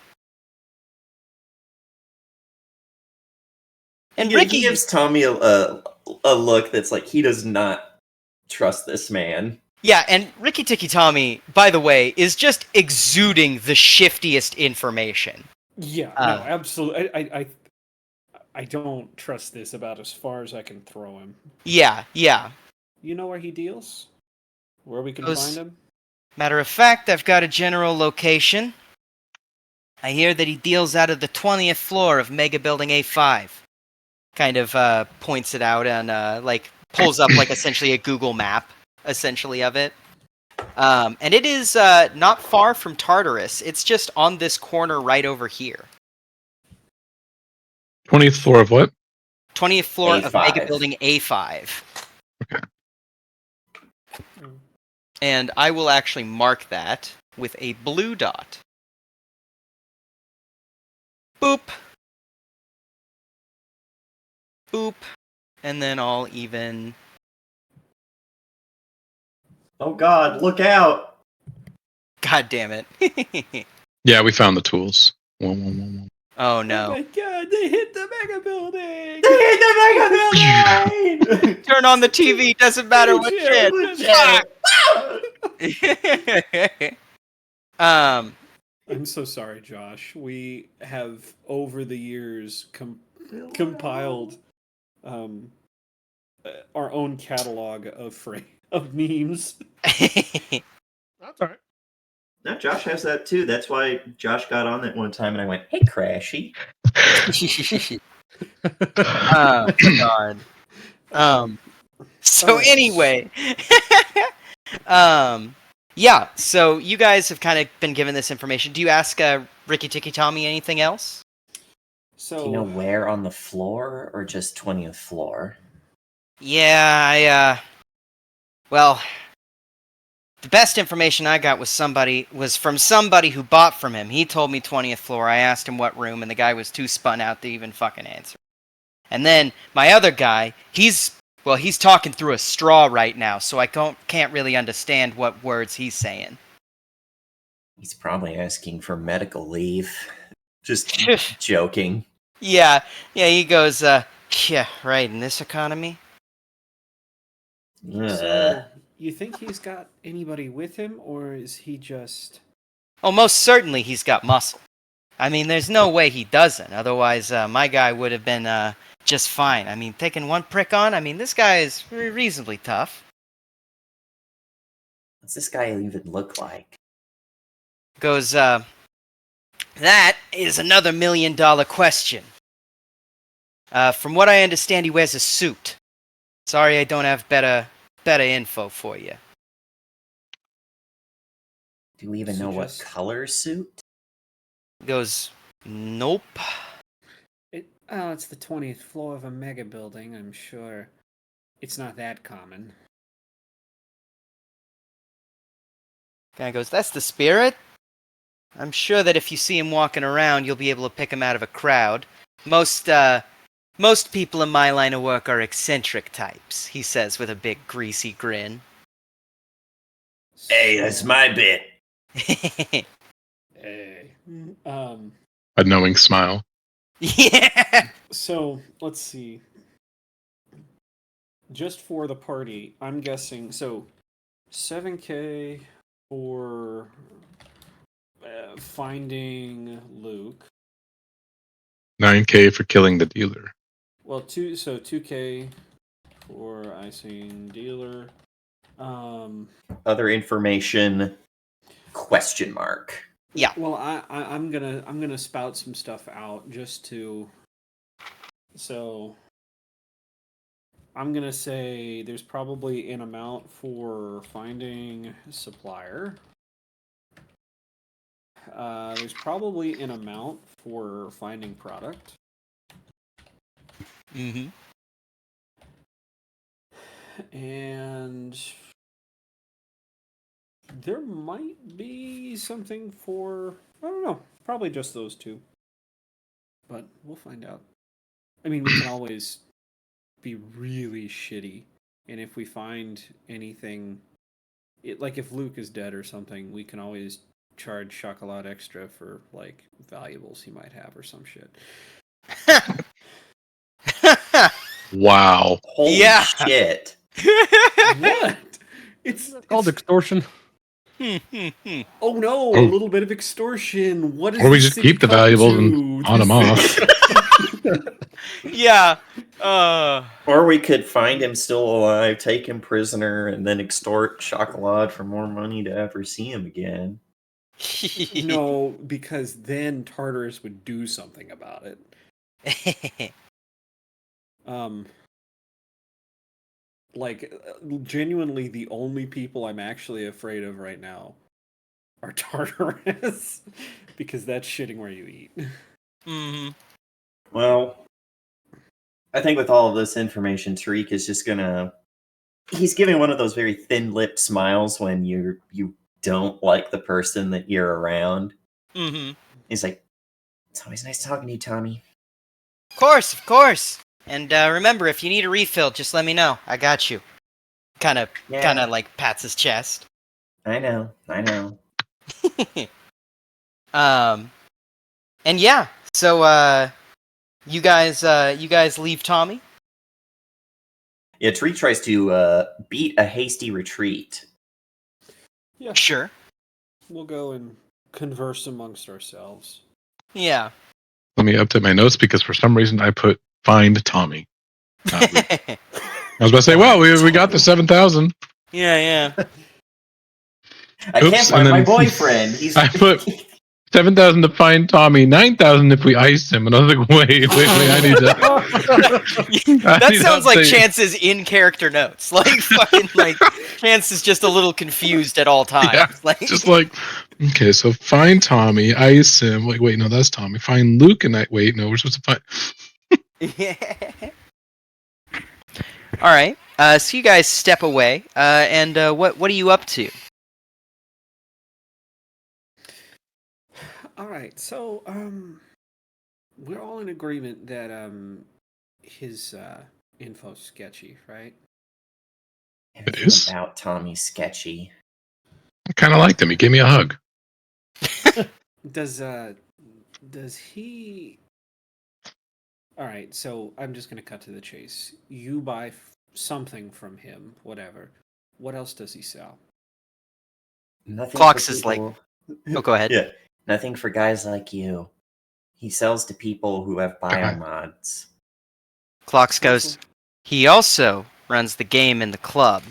And He Ricky gives Tommy a look that's like he does not trust this man. Yeah, and Ricky Tikki Tommy, by the way, is just exuding the shiftiest information. Yeah, no, absolutely. I don't trust this about as far as I can throw him. Yeah. You know where he deals? Where we can Those- find him? Matter of fact, I've got a general location. I hear that he deals out of the 20th floor of Mega Building A5. Kind of points it out and pulls up essentially a Google map, essentially of it. And it is not far from Tartarus. It's just on this corner right over here. 20th floor of what? 20th floor of A5. Mega Building A5. Okay. And I will actually mark that with a blue dot. Boop. Boop. And then I'll even... Oh God, look out! God damn it. Yeah, we found the tools. Whoa. Oh no. Oh my god, they hit the Mega Building! They hit the Mega Building! Turn on the TV, doesn't matter what shit. Legit. I'm so sorry, Josh. We have over the years compiled our own catalog of memes. That's all right. No, Josh has that too. That's why Josh got on that one time and I went, "Hey, Crashy." Oh god. So Alright. anyway, yeah. So you guys have kind of been given this information. Do you ask Ricky Tikki Tommy anything else? So Do you know where on the floor or just 20th floor? Yeah, well, the best information I got was from somebody who bought from him. He told me 20th floor. I asked him what room, and the guy was too spun out to even fucking answer. And then my other guy, he's talking through a straw right now, so I can't really understand what words he's saying. He's probably asking for medical leave. Just joking. Yeah, he goes, yeah, right, in this economy? So, you think he's got anybody with him, or is he just... Oh, most certainly he's got muscle. I mean, there's no way he doesn't. Otherwise, my guy would have been just fine. I mean, taking one prick on, I mean, this guy is reasonably tough. What's this guy even look like? Goes, that is another $1 million question. From what I understand, he wears a suit. Sorry, I don't have better info for you. Do we even know what color suit? Goes, nope. It's the 20th floor of a mega building. I'm sure it's not that common. Guy goes, that's the spirit. I'm sure that if you see him walking around, you'll be able to pick him out of a crowd. Most people in my line of work are eccentric types, he says with a big greasy grin. Hey, that's my bit. Hey. A knowing smile. Yeah. So, let's see. Just for the party, I'm guessing, so 7K for finding Luke. 9K for killing the dealer. Well, 2K for icing dealer. Other information? Question mark. Yeah. Well, I'm gonna spout some stuff out just to. So I'm gonna say there's probably an amount for finding a supplier. There's probably an amount for finding product. Mm-hmm. And there might be something for, I don't know, probably just those two. But we'll find out. I mean, we can always be really shitty. And if we find anything, like if Luke is dead or something, we can always charge Chocolat extra for like valuables he might have or some shit. Wow. Holy Yeah. shit. What? It's Called extortion. oh no, a Oh. little bit of extortion. What is Or we the just city keep the come valuables to? and pawn them off. Yeah. Or we could find him still alive, take him prisoner, and then extort Chocolat for more money to ever see him again. No, because then Tartarus would do something about it. Like genuinely, the only people I'm actually afraid of right now are Tartarus, because that's shitting where you eat. Mm-hmm. Well, I think with all of this information, Tariq is just gonna. He's giving one of those very thin-lipped smiles when you don't like the person that you're around. Mm-hmm. He's like, "It's always nice talking to you, Tommy." Of course. And remember, if you need a refill, just let me know. I got you. Kind of like pats his chest. I know. And yeah, so you guys leave Tommy. Yeah, Tariq tries to beat a hasty retreat. Yeah, Sure. we'll go and converse amongst ourselves. Yeah. Let me update my notes because for some reason I put find Tommy. Not Luke. I was about to say, well, we got the 7,000. Yeah. I Oops, can't find and my then boyfriend. He's I put 7,000 to find Tommy, 9,000 if we ice him. And I was like, wait, I need to. That sounds like Chance's in-character notes. Like fucking like Chance is just a little confused at all times. Yeah, Like just like, okay, so find Tommy, ice him. Like, wait, no, that's Tommy. Find Luke and wait, no, we're supposed to find. Yeah. All right. So you guys step away. And what are you up to? All right, so we're all in agreement that his info's sketchy, right? everything is. about Tommy's sketchy. I kind of liked him. He gave me a hug. Does he? All right, so I'm just gonna cut to the chase. You buy something from him, whatever. What else does he sell? Nothing Clocks for is like, people. oh, go ahead. Yeah, nothing for guys like you. He sells to people who have biomods. Clocks goes. He also runs the game in the club,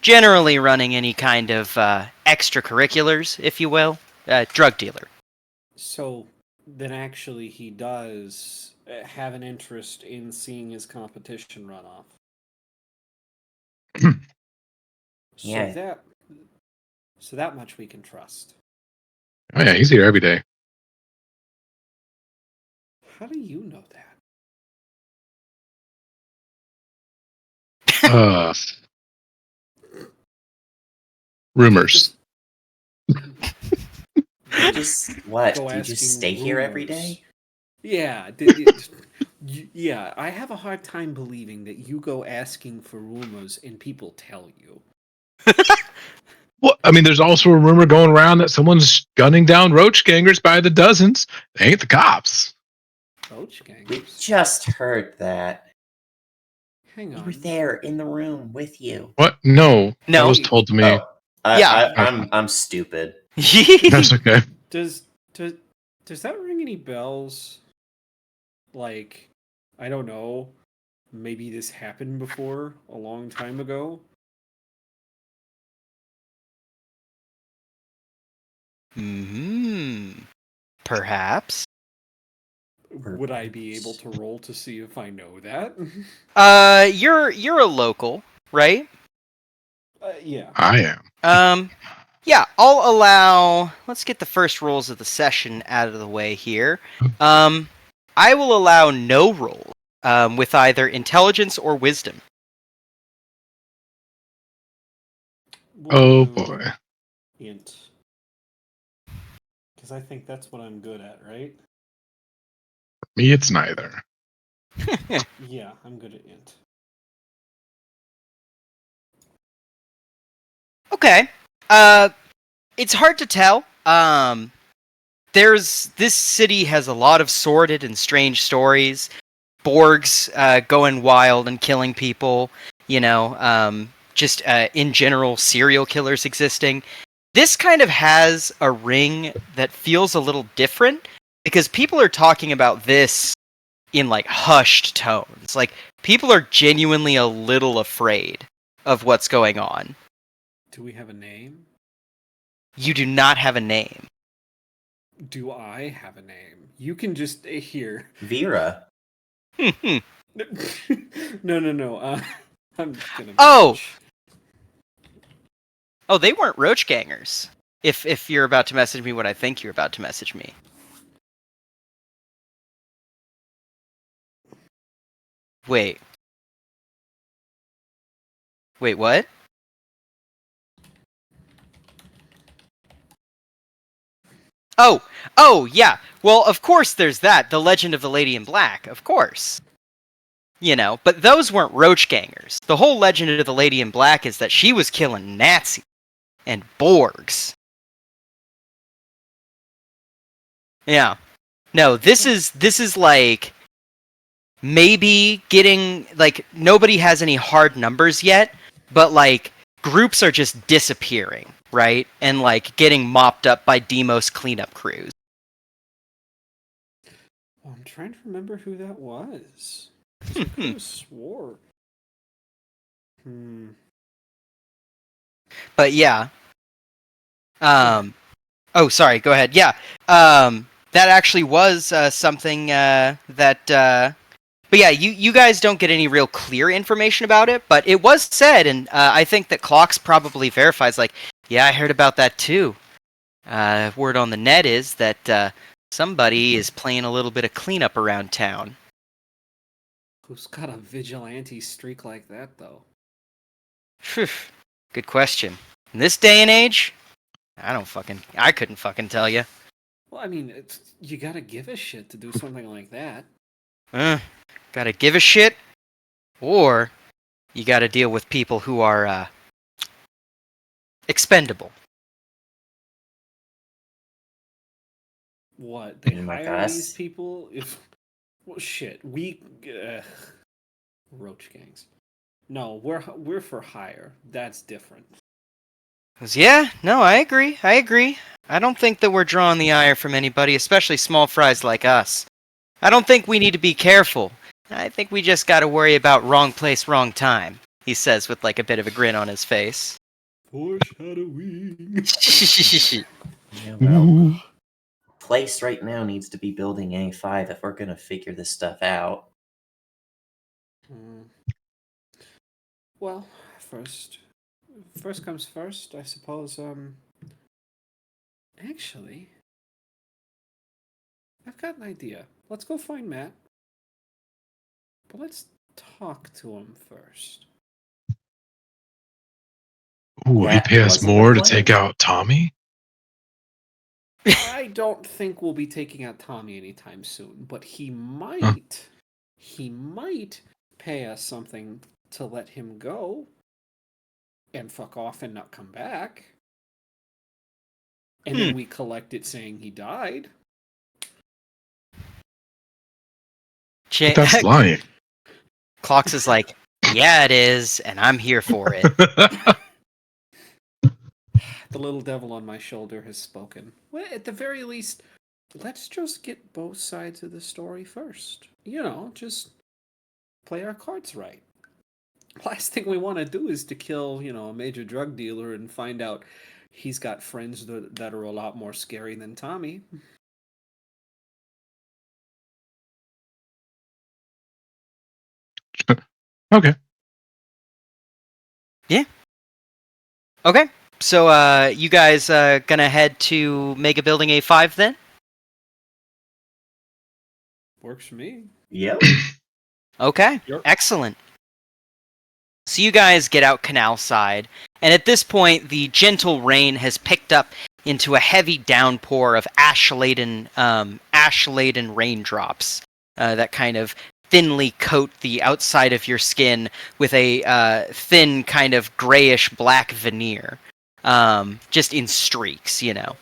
generally running any kind of extracurriculars, if you will. Drug dealer. So then, actually, he does have an interest in seeing his competition run off. Yeah. So that much we can trust. Oh, yeah, he's here every day. How do you know that? Rumors. Just what? Go Do you just asking stay here every rumors. day? Yeah, yeah. I have a hard time believing that you go asking for rumors and people tell you. Well, I mean, there's also a rumor going around that someone's gunning down roach gangers by the dozens. They ain't the cops. Roach We gangers. just heard that. Hang We on. were there in the room with you. What? No. No. That was told to me. Oh, Yeah. I'm stupid. That's okay. Does that ring any bells? Like, I don't know. Maybe this happened before a long time ago. Perhaps. Would I be able to roll to see if I know that? You're a local, right? Yeah. I am. Yeah, I'll allow. Let's get the first rolls of the session out of the way here. I will allow no roll, with either intelligence or wisdom. We'll Oh do boy. int. Because I think that's what I'm good at, right? Me, it's neither. Yeah, I'm good at int. Okay. It's hard to tell. This city has a lot of sordid and strange stories. Borgs going wild and killing people. Just in general, serial killers existing. This kind of has a ring that feels a little different because people are talking about this in like hushed tones. Like people are genuinely a little afraid of what's going on. Do we have a name? You do not have a name. Do I have a name? You can just here. Vera. No, no. I'm just gonna. Oh! Oh, they weren't roach gangers. If you're about to message me what I think you're about to message me. Wait, what? Oh, yeah. Well, of course there's that. The Legend of the Lady in Black, of course. But those weren't roach gangers. The whole Legend of the Lady in Black is that she was killing Nazis and Borgs. Yeah. No, this is like maybe getting like nobody has any hard numbers yet, but like groups are just disappearing, right? And like getting mopped up by Demos cleanup crews. Well, I'm trying to remember who that was. 'Cause I could have swore. But yeah. Oh, sorry. Go ahead. Yeah. That actually was something that. But yeah, you guys don't get any real clear information about it, but it was said, and I think that Clocks probably verifies. Like, yeah, I heard about that too. Word on the net is that somebody is playing a little bit of cleanup around town. Who's got a vigilante streak like that, though? Phew. Good question. In this day and age, I couldn't fucking tell you. Well, I mean, you gotta give a shit to do something like that. Gotta give a shit, or you gotta deal with people who are expendable. What? They Like hire us? these people? Well, shit. Roach gangs. No, we're for hire. That's different. 'Cause, yeah, no, I agree. I don't think that we're drawing the ire from anybody, especially small fries like us. I don't think we need to be careful. I think we just gotta worry about wrong place, wrong time, he says with like a bit of a grin on his face. Foreshadowing. Yeah, well, place right now needs to be building A5 if we're gonna figure this stuff out. Well, first comes first, I suppose. Actually, I've got an idea. Let's go find Matt. But let's talk to him first. Ooh, will he That pay us wasn't the more to plan. take out Tommy? I don't think we'll be taking out Tommy anytime soon, but he might pay us something to let him go and fuck off and not come back. And then we collect it saying he died. But that's lying. Clocks is like, yeah, it is, and I'm here for it. The little devil on my shoulder has spoken. Well, at the very least, let's just get both sides of the story first. Just play our cards right. Last thing we want to do is to kill, a major drug dealer and find out he's got friends that are a lot more scary than Tommy. Okay. Okay. So you guys gonna head to Mega Building A5 then? Works for me. Yep. Okay. Yep. Excellent. So you guys get out canal side, and at this point, the gentle rain has picked up into a heavy downpour of ash-laden raindrops that kind of thinly coat the outside of your skin with a thin kind of grayish-black veneer, just in streaks, you know.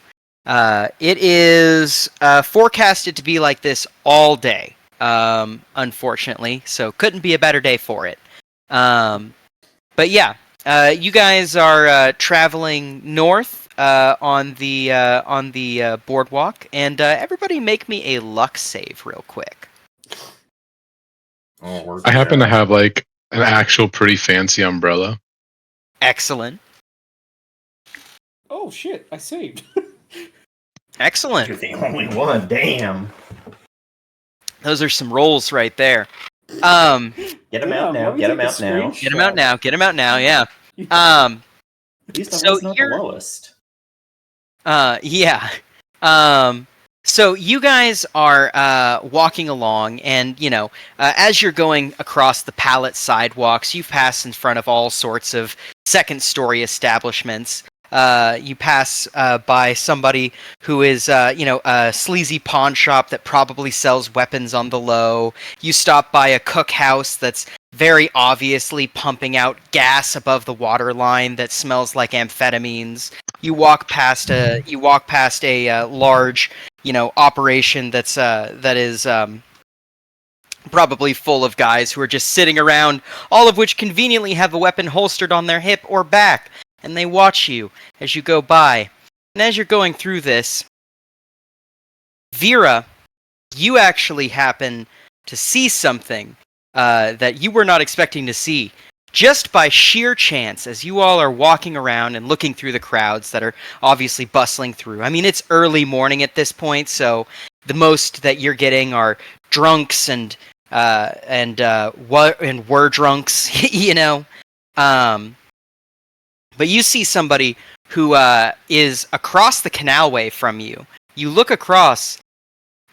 It is forecasted to be like this all day, unfortunately, so couldn't be a better day for it. But yeah, you guys are traveling north on the boardwalk, and everybody make me a luck save real quick. Oh, we're I happen to gonna- have like an actual pretty fancy umbrella. Excellent, Oh shit! I saved. excellent. You're the only one. Damn. Those are some rolls right there. Get him Damn, out now. let me Get him take a out now. Get them out now. Get them out now. Yeah. At least that So was not the you're- lowest. Yeah. So you guys are walking along, and you know, as you're going across the pallet sidewalks, you pass in front of all sorts of second-story establishments. You pass by somebody who is, a sleazy pawn shop that probably sells weapons on the low. You stop by a cookhouse that's very obviously pumping out gas above the water line that smells like amphetamines. You walk past a large, operation that is probably full of guys who are just sitting around, all of which conveniently have a weapon holstered on their hip or back, and they watch you as you go by. And as you're going through this, Vera, you actually happen to see something that you were not expecting to see. Just by sheer chance, as you all are walking around and looking through the crowds that are obviously bustling through. I mean, it's early morning at this point, so the most that you're getting are drunks and were drunks, you know. But you see somebody who is across the canalway from you. You look across,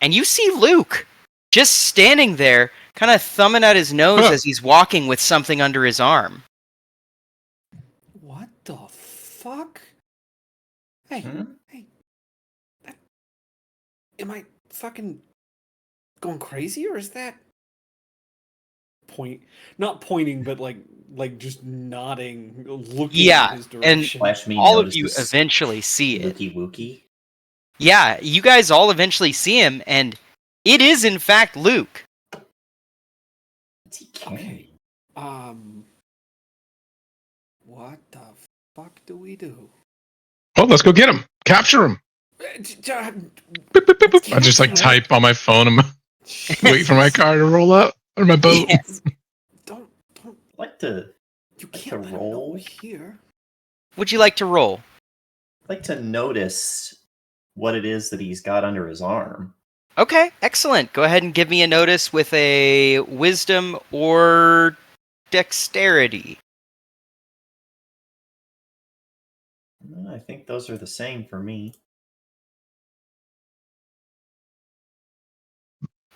and you see Luke just standing there, kind of thumbing at his nose Huh. as he's walking with something under his arm. What the fuck? Hey, Hmm? hey. Am I fucking going crazy, or is that not pointing, but like just nodding, looking Yeah, in his and direction? Flash me all of you notices eventually see it. Wookie Wookie. Yeah, you guys all eventually see him, and it is in fact Luke. What's he carrying? What the fuck do we do? Oh, let's go get him. Capture him. Beep, beep, beep, beep. I just like type on my phone and wait for my car to roll up or my boat. Yeah. Don't. I'd like to You Like can't to let him know roll? we're here. Would you like to roll? notice what it is that he's got under his arm. Okay, excellent. Go ahead and give me a notice with a wisdom or dexterity. I think those are the same for me.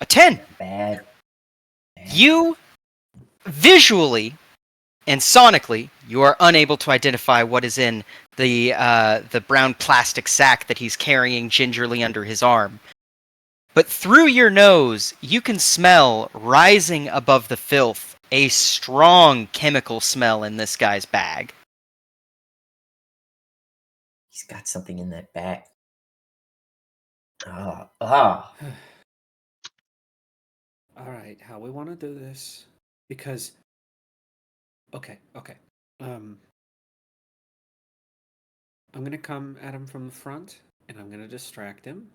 A 10. Bad. You visually and sonically, you are unable to identify what is in the brown plastic sack that he's carrying gingerly under his arm. But through your nose, you can smell, rising above the filth, a strong chemical smell in this guy's bag. He's got something in that bag. Ah. All right, how we want to do this? Because, okay. I'm gonna come at him from the front, and I'm gonna distract him.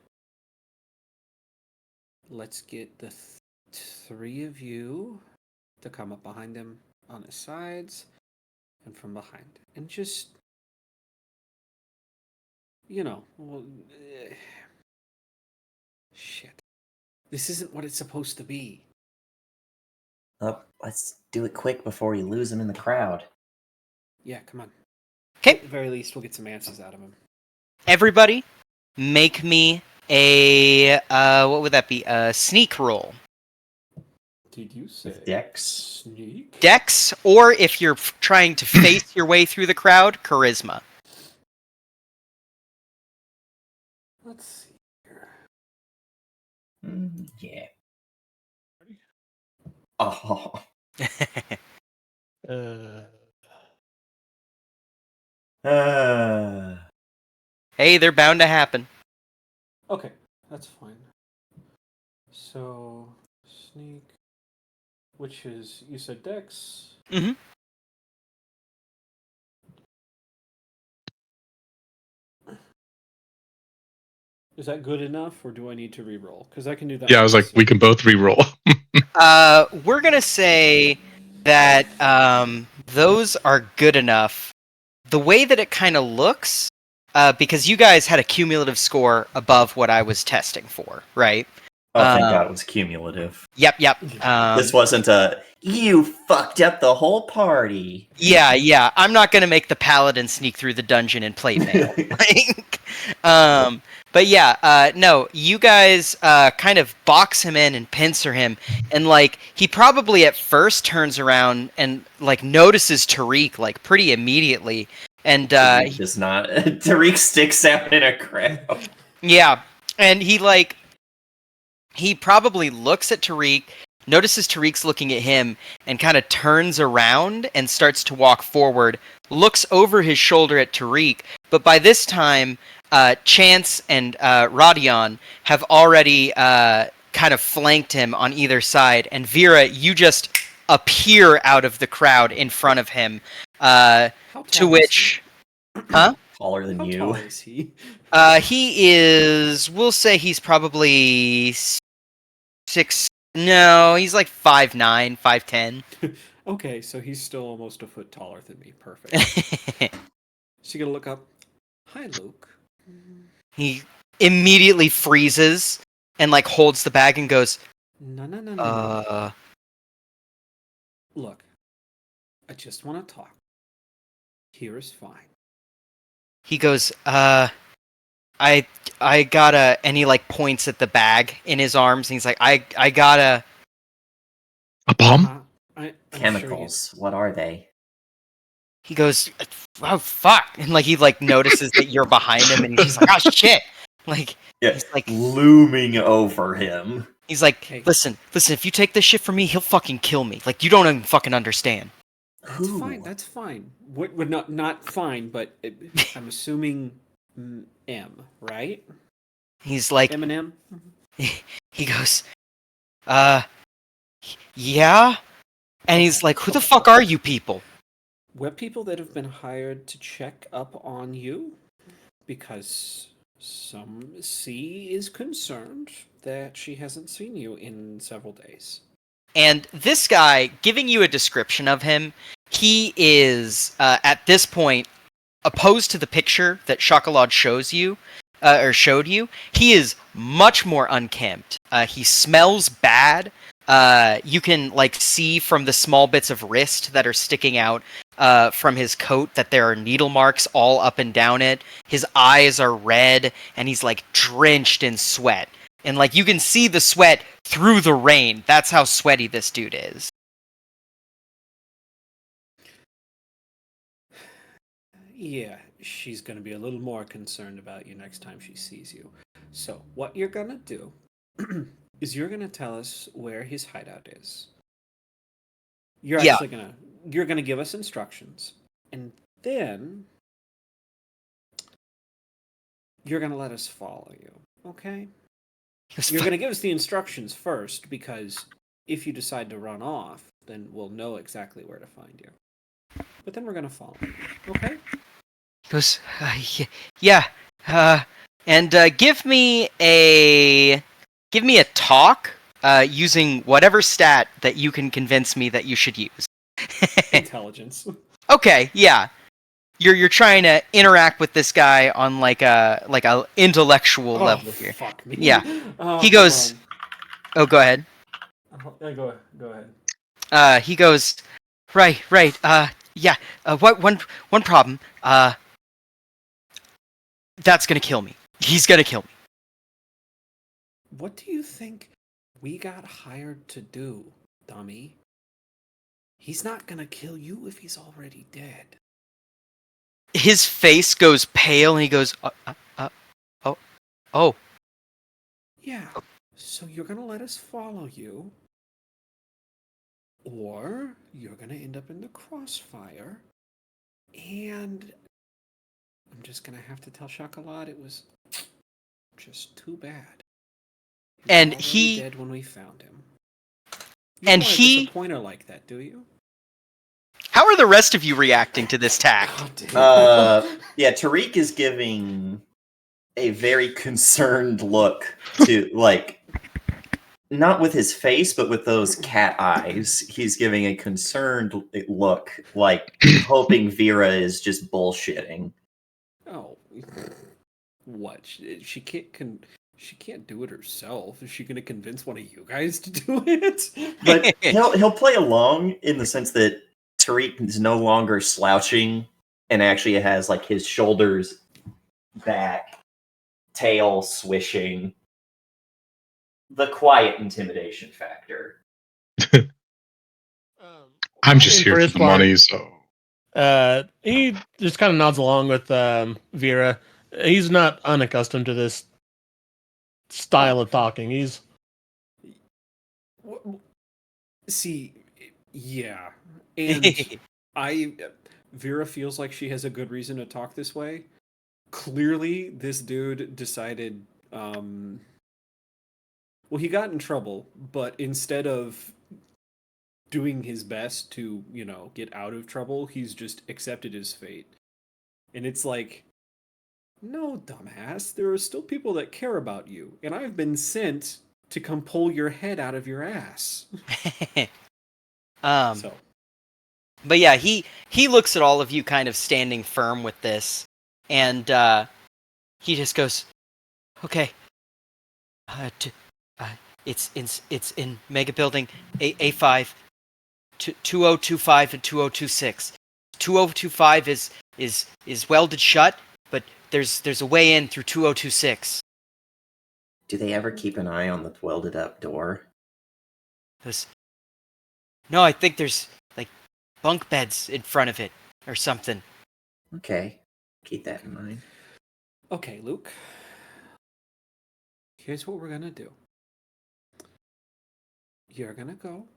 Let's get the three of you to come up behind him on his sides and from behind, and just Well, shit. This isn't what it's supposed to be. Let's do it quick before we lose him in the crowd. Yeah, come on. Okay. At the very least, we'll get some answers out of him. Everybody, make me a what would that be? A sneak roll. Did you say Dex? sneak? Dex, or if you're trying to face your way through the crowd, charisma. Let's see here. Yeah. Oh. Hey, they're bound to happen. Okay, that's fine. So, sneak, which is, you said Dex? Mm-hmm. Is that good enough, or do I need to re-roll? Because I can do that. Yeah, I was like, we can both re-roll. We're gonna say that those are good enough. The way that it kind of looks, because you guys had a cumulative score above what I was testing for, right? Oh, thank God it was cumulative. Yep. This wasn't you fucked up the whole party. Yeah. I'm not gonna make the paladin sneak through the dungeon and play mail. But yeah, no, you guys kind of box him in and pincer him, and like he probably at first turns around and like notices Tariq like pretty immediately, and Tariq does not. Tariq sticks out in a crowd. yeah, and he probably looks at Tariq, notices Tariq's looking at him, and kind of turns around and starts to walk forward, looks over his shoulder at Tariq, but by this time, Chance and Rodion have already kind of flanked him on either side, and Vera, you just appear out of the crowd in front of him, to which... Huh? Taller than How you. tall is he? He is... We'll say he's probably... he's like 5'9", 5'10". Okay, so he's still almost a foot taller than me. Perfect. So you gotta look up. Hi, Luke. He immediately freezes and like holds the bag and goes, No. Look, I just want to talk. Here is fine. He goes, I gotta, and he like points at the bag in his arms, and he's like, I gotta. A bomb? I'm Chemicals. What are they? He goes, oh fuck, and like he like notices that you're behind him, and he's like, oh shit, like Yeah, he's like looming over him. He's like, Hey. listen, if you take this shit from me, he'll fucking kill me. Like you don't even fucking understand. That's fine. That's fine. What not fine, but I'm assuming M, right? He's like, Eminem. he goes, yeah, and he's like, who the fuck are you people? We're people that have been hired to check up on you because some C is concerned that she hasn't seen you in several days. And this guy, giving you a description of him, he is at this point opposed to the picture that Chocolat shows you. Or showed you, he is much more unkempt. He smells bad. You can like see from the small bits of wrist that are sticking out from his coat that there are needle marks all up and down it. His eyes are red, and he's like drenched in sweat. And like you can see the sweat through the rain. That's how sweaty this dude is. Yeah, she's going to be a little more concerned about you next time she sees you. So, what you're going to do is you're going to tell us where his hideout is. You're actually going to give us instructions, and then you're going to let us follow you, okay? You're going to give us the instructions first, because if you decide to run off, then we'll know exactly where to find you. But then we're going to follow you, okay? He goes, yeah, and give me a talk using whatever stat that you can convince me that you should use. Intelligence. Okay, yeah. you're trying to interact with this guy on like a intellectual level here. Fuck me. Yeah. Oh, He hold goes, on. "Oh, go ahead." Yeah, go ahead. He goes, right. Yeah. One problem. That's gonna kill me. He's gonna kill me. What do you think we got hired to do, dummy? He's not gonna kill you if he's already dead. His face goes pale, and he goes, oh. Yeah. So you're gonna let us follow you, or you're gonna end up in the crossfire, and I'm just gonna have to tell Chocolat it was just too bad. He was And already he- dead when we found him. You and don't want he- to disappoint her like that, do you? How are the rest of you reacting to this tact? God damn. Yeah, Tariq is giving a very concerned look to, like, not with his face, but with those cat eyes. He's giving a concerned look, like hoping Vera is just bullshitting. Oh, what? She can't. She can't do it herself. Is she going to convince one of you guys to do it? But he'll play along in the sense that Tariq is no longer slouching and actually has like his shoulders back, tail swishing. The quiet intimidation factor. I'm just And here for for his the part, money, so he just kind of nods along with Vera. He's not unaccustomed to this style of talking. He's See, yeah, and Vera feels like she has a good reason to talk this way. Clearly, this dude decided. Well, he got in trouble, but instead of doing his best to, get out of trouble, he's just accepted his fate. And it's like, no, dumbass, there are still people that care about you, and I've been sent to come pull your head out of your ass. um, So, But yeah, he looks at all of you kind of standing firm with this, and he just goes, "Okay, it's in Mega Building A5, 2025 and 2026. 2025 is welded shut, but there's a way in through 2026." Do they ever keep an eye on the welded up door? Goes, "No, I think there's like bunk beds in front of it or something." Okay, keep that in mind. okay, Luke. Here's what we're gonna do. You're gonna go.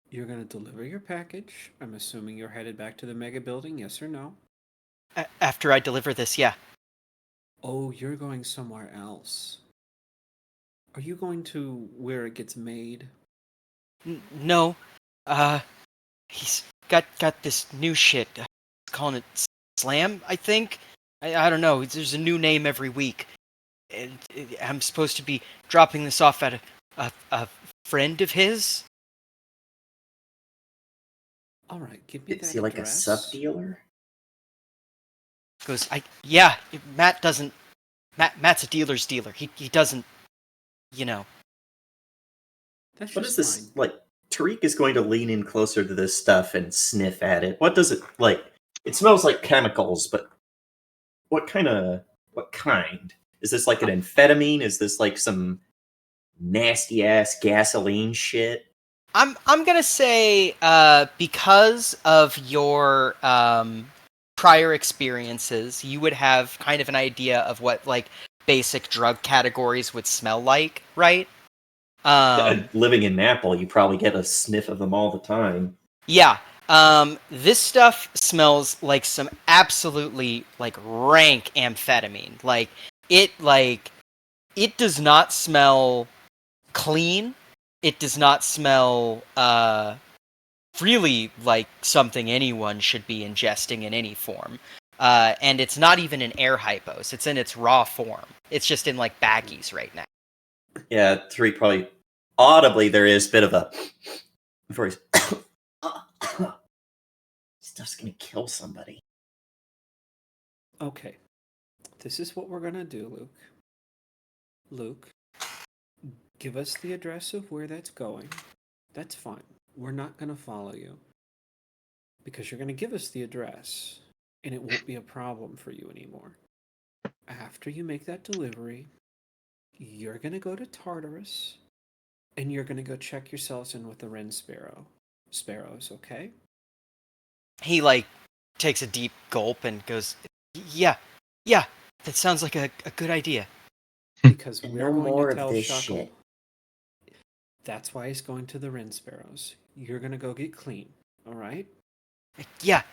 You're gonna deliver your package. I'm assuming you're headed back to the Mega Building, yes or no? After I deliver this, yeah. Oh, you're going somewhere else. Are you going to where it gets made? No, he's got this new shit. Calling it Slam, I think. I don't know. There's a new name every week. And I'm supposed to be dropping this off at a friend of his. All right, give me Is that he like a address. sub dealer? Goes, Matt's a dealer's dealer. He doesn't, you know. That's What just is this? fine. Like, Tariq is going to lean in closer to this stuff and sniff at it. What does it like? It smells like chemicals, but what kind? Is this like an amphetamine? Is this like some nasty ass gasoline shit? I'm gonna say because of your prior experiences, you would have kind of an idea of what like basic drug categories would smell like, right? Living in Napple, you probably get a sniff of them all the time. Yeah. This stuff smells like some absolutely like rank amphetamine. It does not smell clean. It does not smell really like something anyone should be ingesting in any form. And it's not even in air hypos. It's in its raw form. It's just in like baggies right now. Yeah, Tariq probably audibly there is a bit of a before he's stuff's gonna kill somebody. Okay. This is what we're gonna do, Luke. Luke, give us the address of where that's going. That's fine. We're not gonna follow you. Because you're gonna give us the address, and it won't be a problem for you anymore. After you make that delivery, you're gonna go to Tartarus, and you're gonna go check yourselves in with the Wren Sparrows, okay? He takes a deep gulp and goes, yeah, that sounds like a good idea. Because And we're no going more to of tell this Shuckle. shit. That's why he's going to the Wren Sparrows. You're gonna go get clean, all right? Yeah.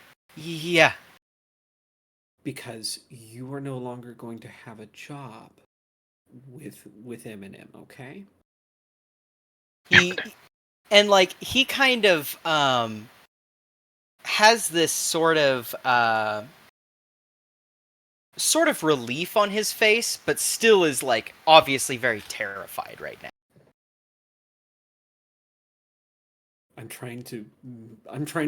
Because you are no longer going to have a job with Eminem, okay? He he kind of has this sort of relief on his face, but still is obviously very terrified right now. I'm trying to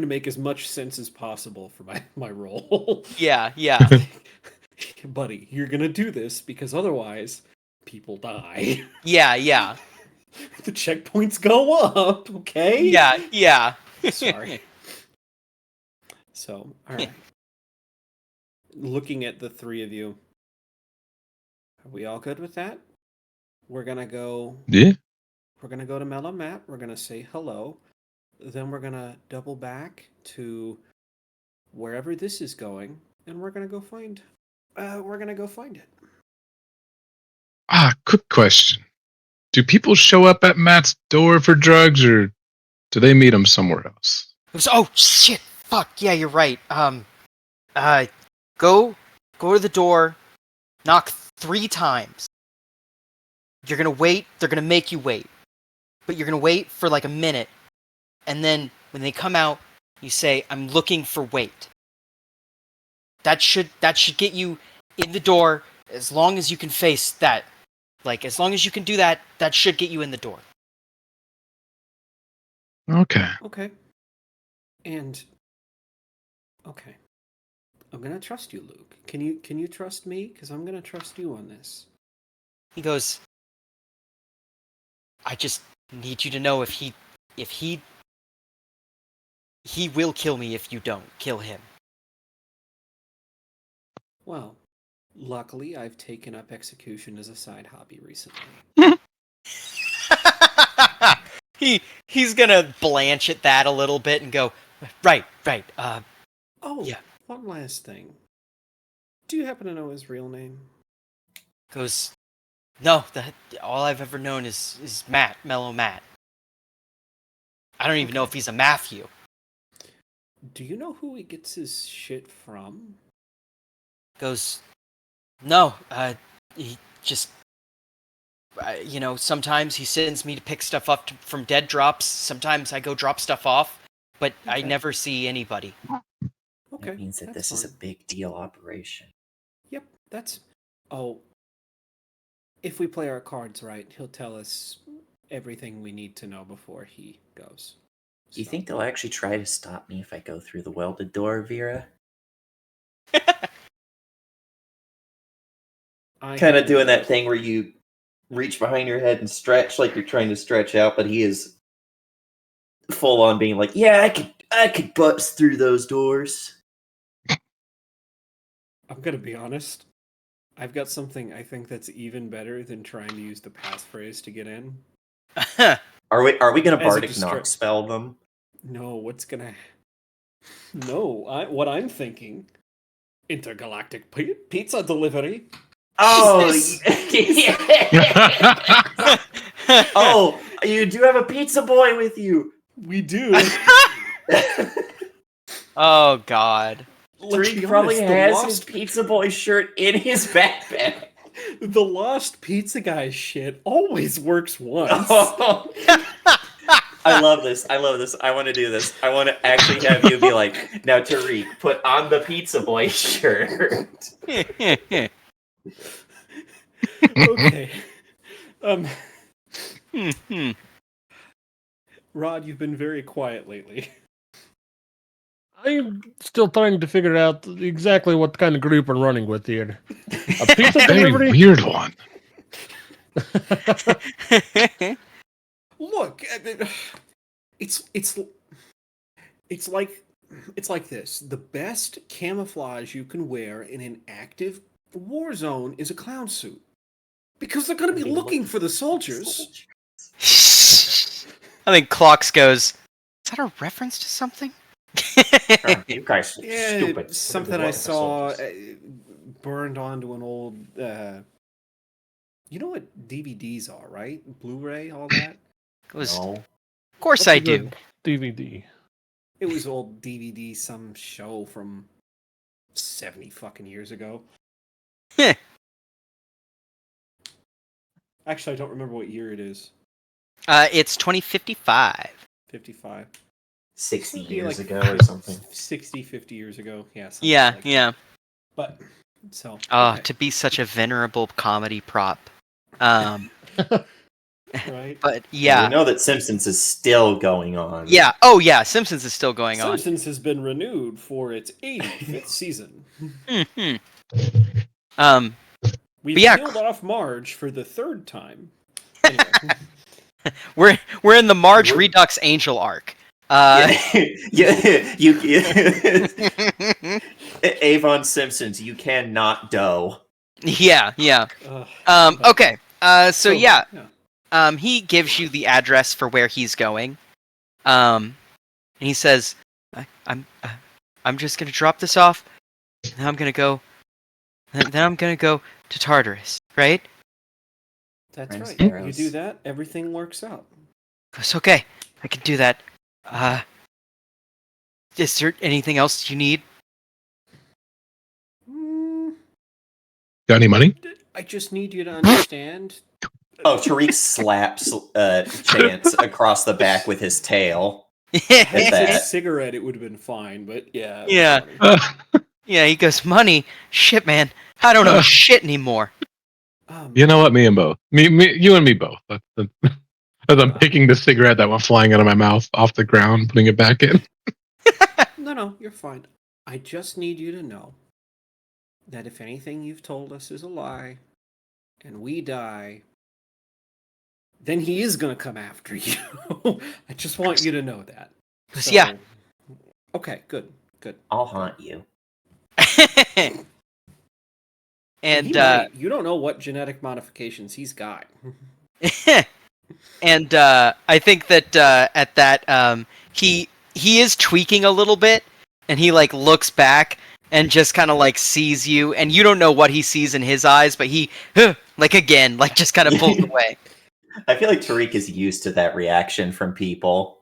make as much sense as possible for my role. Yeah. Buddy, you're gonna do this because otherwise people die. Yeah. The checkpoints go up, okay? Yeah. Sorry. So, all right. Looking at the three of you, are we all good with that? We're gonna go. Yeah. We're gonna go to Mellow Matt. We're gonna say hello. Then we're gonna double back to wherever this is going, and we're gonna go find. We're gonna go find it. Quick question. Do people show up at Matt's door for drugs, or do they meet him somewhere else? Oh shit! Fuck yeah, you're right. Go to the door, knock 3 times. You're gonna wait. They're gonna make you wait, but you're gonna wait for a minute, and then when they come out, you say, "I'm looking for Wait." That should get you in the door. As long as you can face that, as long as you can do that, that should get you in the door. Okay. Okay. And okay. I'm gonna trust you, Luke. Can you trust me? Because I'm gonna trust you on this. He goes, "I just need you to know if he will kill me if you don't kill him." Well, luckily I've taken up execution as a side hobby recently. He's gonna blanch at that a little bit and go, right. Oh, yeah. One last thing. Do you happen to know his real name? Goes, no. All I've ever known is Matt, Mellow Matt. I don't even know if he's a Matthew. Do you know who he gets his shit from? Goes, no. He just, sometimes he sends me to pick stuff up from dead drops. Sometimes I go drop stuff off, but I never see anybody. Okay. That means that this is a big deal operation. Yep, that's. Oh. If we play our cards right, he'll tell us everything we need to know before he goes. Do you think they'll actually try to stop me if I go through the welded door, Vera? Kind of doing that thing where you reach behind your head and stretch like you're trying to stretch out, but he is full on being like, "Yeah, I could bust through those doors." I'm gonna be honest. I've got something I think that's even better than trying to use the passphrase to get in. Are we gonna As a bardic knock spell them? No, what I'm thinking. Intergalactic pizza delivery. Oh, oh, you do have a pizza boy with you. We do. Oh God. Tariq probably has his pizza boy shirt in his backpack. The lost pizza guy shit always works once. I love this. I want to do this. I want to actually have you be like, now Tariq, put on the pizza boy shirt. Okay. Rod, you've been very quiet lately. I'm still trying to figure out exactly what kind of group I'm running with here. A pizza Very delivery? weird one. Look, it's it's like it's like this. The best camouflage you can wear in an active war zone is a clown suit. Because they're going to be looking for the soldiers. I think Clocks goes, is that a reference to something? You guys are stupid. Something I saw burned onto an old. You know what DVDs are, right? Blu-ray, all that. No. Of course What's I a do. good DVD. It was old DVD, some show from 70 fucking years ago. Heh. Actually, I don't remember what year it is. It's 2055. 55. 60 It'd be years like ago or something. 60, 50 years ago. Yeah. Something Yeah, like yeah. That. But, so. Oh, okay. to be such a venerable comedy prop. Right? But We yeah. know that Simpsons is still going on. Yeah. Oh, yeah. Simpsons is still going on. Simpsons has been renewed for its 85th season. Mhm. Um, We've But yeah, killed off Marge for the third time. Anyway. we're in the Marge We're- Redux Angel arc. yeah, Avon Simpsons, you cannot dough. Yeah, yeah. But- Okay. So yeah. He gives you the address for where he's going. And he says, I'm just gonna drop this off. Then I'm gonna go. Then I'm gonna go to Tartarus, right?" That's Friends right. heroes. You do that, everything works out. Goes, "Okay, I can do that. Is there anything else you need?" Got any money? I just need you to understand. Oh, Tariq slaps Chance across the back with his tail. Had it been a that. cigarette, it would have been fine, but yeah. it was Yeah. funny. Yeah, he goes, "Money? Shit, man. I don't know shit anymore." You know what? Me and both. You and me both. As I'm picking the cigarette that went flying out of my mouth off the ground, putting it back in. No, you're fine. I just need you to know that if anything you've told us is a lie and we die, then he is going to come after you. I just want you to know that. Goes, "Yeah." Okay, good. I'll haunt you. And He might. You don't know what genetic modifications he's got. and I think that at that he is tweaking a little bit, and he like looks back and just kind of like sees you, and you don't know what he sees in his eyes, but he like again like just kind of pulls away. I feel like Tariq is used to that reaction from people.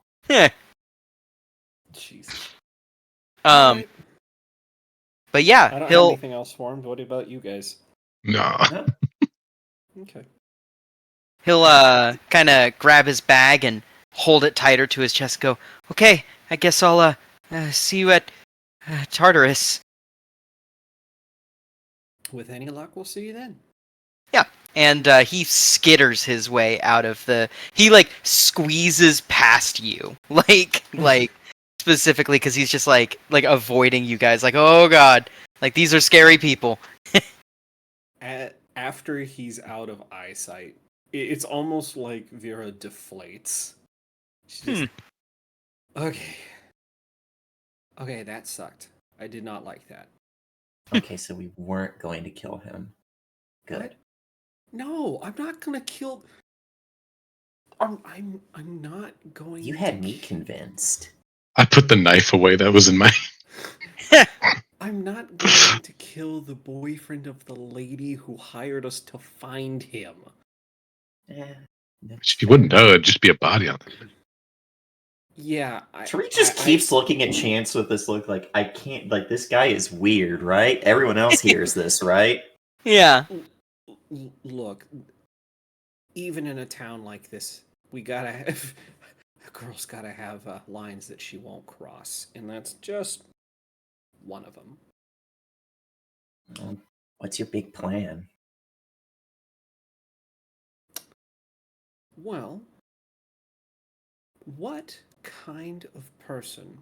Jeez. But I yeah, don't have he'll anything else for him. What about you guys? No. Okay. he'll kind of grab his bag and hold it tighter to his chest. Go, "Okay, I guess I'll see you at Tartarus." With any luck, we'll see you then. And he skitters his way out of the. He like squeezes past you, like specifically because he's just like avoiding you guys. Like, oh god, like these are scary people. After he's out of eyesight, it's almost like Vera deflates. She just, okay. Okay, that sucked. I did not like that. Okay, so we weren't going to kill him. Good. What? No, I'm not gonna kill. I'm not going. You had me convinced. I put the knife away that was in my. I'm not going to kill the boyfriend of the lady who hired us to find him. She wouldn't know. It'd just be a body on it. Yeah, Tariq just keeps looking at Chance with this look like, I can't, like, this guy is weird, right? Everyone else hears this, right? Yeah. Look, even in a town like this, we gotta have a girl's gotta have lines that she won't cross, and that's just one of them. What's your big plan? Well, what kind of person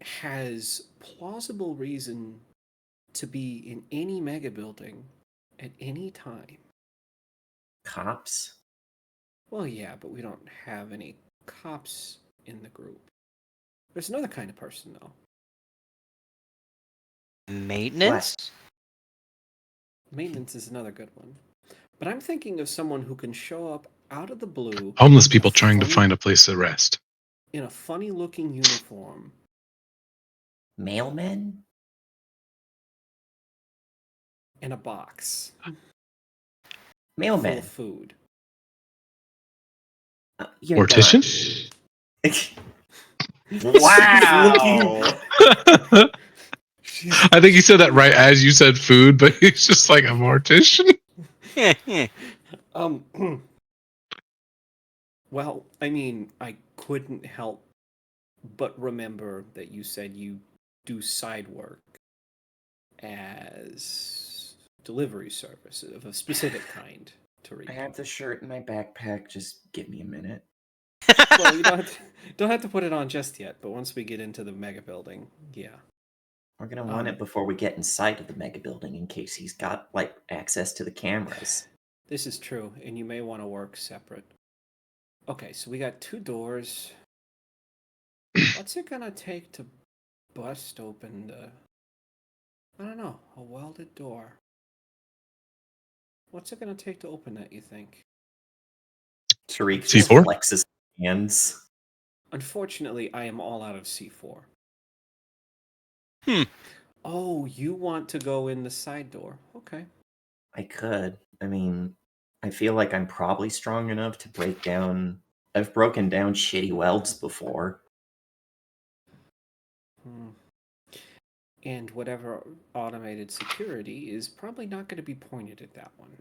has plausible reason to be in any mega building at any time. Cops? Well, yeah, but we don't have any cops in the group. There's another kind of person, though. Maintenance? Maintenance is another good one. But I'm thinking of someone who can show up out of the blue. Homeless in a people trying to funny- find a place to rest. in a funny-looking uniform. Mailmen? And a box full Mailmen. of food. You're Mortician? done. Wow! I think he said that right as you said food, but he's just like a mortician. Well, I mean, I couldn't help but remember that you said you do side work as delivery service of a specific kind, Tariq. I have the shirt in my backpack. Just give me a minute. Well, you don't have to put it on just yet, but once we get into the mega building, yeah. We're gonna want it before we get inside of the mega building in case he's got like access to the cameras. This is true, and you may want to work separate. Okay, so we got 2 doors. What's it gonna take to bust open I don't know, a welded door? What's it gonna take to open that, you think? Tariq C4? just flexes hands. Unfortunately, I am all out of C4. Oh, you want to go in the side door. Okay. I could. I mean, I feel like I'm probably strong enough to break down. I've broken down shitty welds before. And whatever automated security is probably not going to be pointed at that one.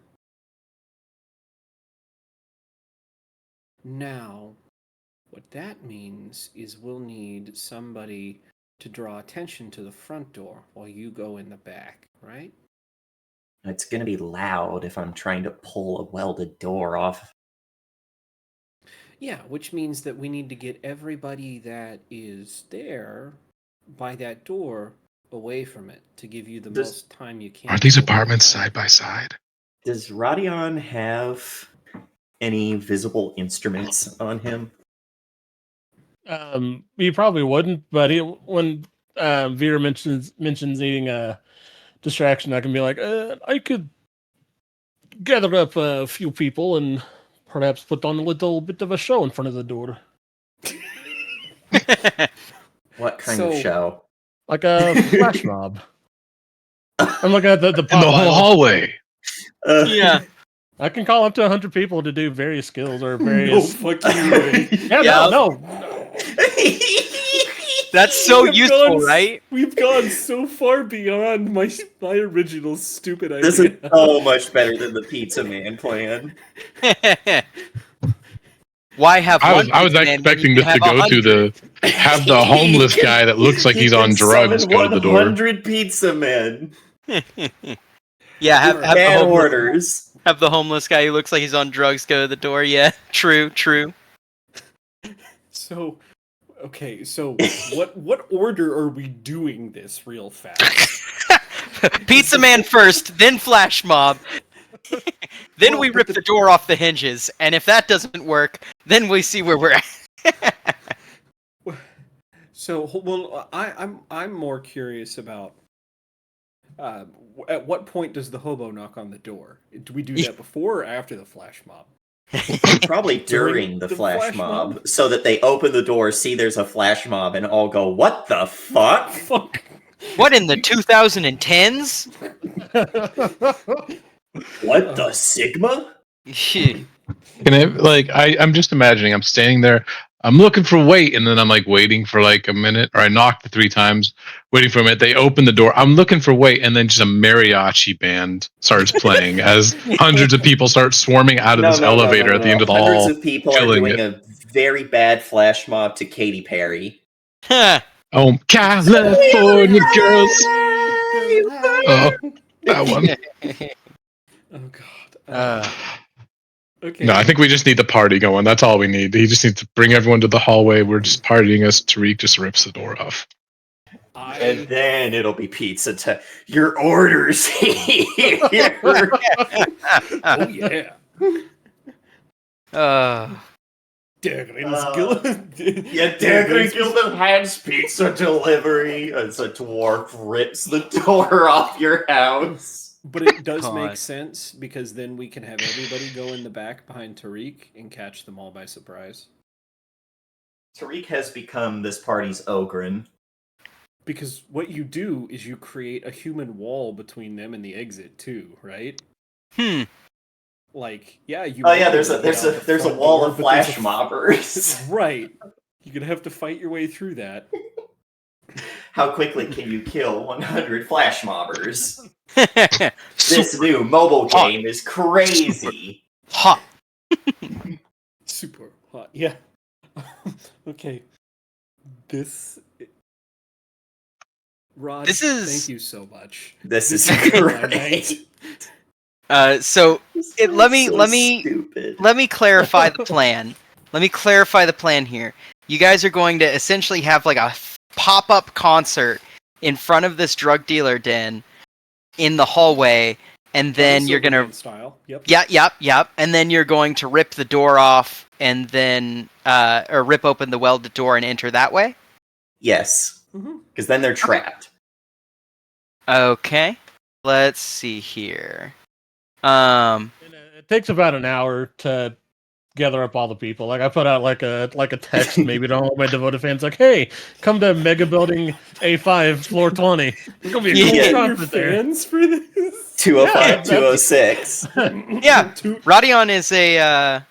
Now, what that means is we'll need somebody to draw attention to the front door while you go in the back, right? It's gonna be loud if I'm trying to pull a welded door off. Yeah, which means that we need to get everybody that is there by that door away from it to give you the most time you can. Are these to open it, apartments right? side by side? Does Radion have any visible instruments on him? He probably wouldn't, but when Vera mentions needing a distraction, I can be like, I could gather up a few people and perhaps put on a little bit of a show in front of the door, What kind of So- show? like a flash mob. I'm looking at the In the pop whole vinyl. hallway. Yeah. I can call up to 100 people to do various skills or No various. fucking way. Yeah, Yeah. no. That's so We've useful, gone- right? We've gone so far beyond my original stupid idea. This is so much better than the Pizza Man plan. Why have I was one I was pizza man when expecting you this can to have go to 100? the have the homeless guy that looks like he's on drugs go to the door. 100 pizza men. Yeah, have the Bad homeless, orders. have the homeless guy who looks like he's on drugs go to the door. Yeah, true. So, okay, so what order are we doing this real fast? Pizza man first, then flash mob. Then Well, we but rip the door off the hinges, and if that doesn't work, then we see where we're at. So, well, I'm more curious about at what point does the hobo knock on the door? Do we do that before or after the flash mob? Probably during the the flash flash mob, mob? so that they open the door, see there's a flash mob, and all go, "What the fuck? Fuck. What in the 2010s? What the Sigma?" Can I'm just imagining I'm standing there, I'm looking for weight, and then I'm like waiting for like a minute, or I knock 3 times, waiting for a minute. They open the door. I'm looking for weight, and then just a mariachi band starts playing as hundreds of people start swarming out of this elevator at the end of the Hundreds hall. of people are filling doing a very bad flash mob to Katy Perry. Huh. Oh, California girls. Oh, that one. Oh god. Okay. No, I think we just need the party going. That's all we need. He just needs to bring everyone to the hallway. We're just partying as Tariq just rips the door off. And then it'll be pizza time. Your orders here. Oh yeah. Dagger Gildan hands pizza delivery as a dwarf rips the door off your house. But it does God. make sense because then we can have everybody go in the back behind Tariq and catch them all by surprise. Tariq has become this party's Ogren. Because what you do is you create a human wall between them and the exit too, right? Like, yeah, you. Oh yeah, there's a wall of flash mobbers. Right. You're gonna have to fight your way through that. How quickly can you kill 100 flash mobbers? This new mobile game is crazy. Hot. Super hot. Yeah. Okay. Rod, thank you so much. This is great. So let me stupid. let me clarify the plan. Let me clarify the plan here. You guys are going to essentially have like a pop-up concert in front of this drug dealer den in the hallway, and then you're gonna style. Yep. Yep. And then you're going to rip the door off, and then or rip open the welded door and enter that way. Yes, because then they're trapped. Okay. Let's see here. It takes about an hour to gather up all the people. Like I put out like a text maybe to all my devoted fans, like, "Hey, come to Mega Building A5, floor 20. It's gonna be a cool conference there." Fans for this? 205, 206. Yeah, Rodion is a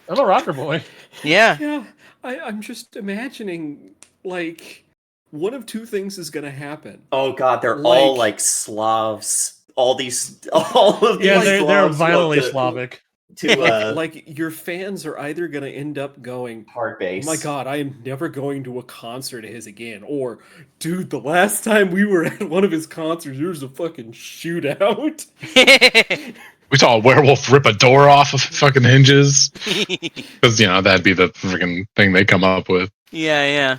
I'm a rocker boy. yeah. Yeah, I'm just imagining like one of two things is gonna happen. Oh god, they're all like Slavs. All of these Yeah, they're Slavs violently go to- Slavic. To like your fans are either gonna end up going, hard base. "Oh my god, I am never going to a concert of his again," or, "Dude, the last time we were at one of his concerts, there was a fucking shootout." We saw a werewolf rip a door off of fucking hinges. Because, that'd be the freaking thing they come up with. Yeah.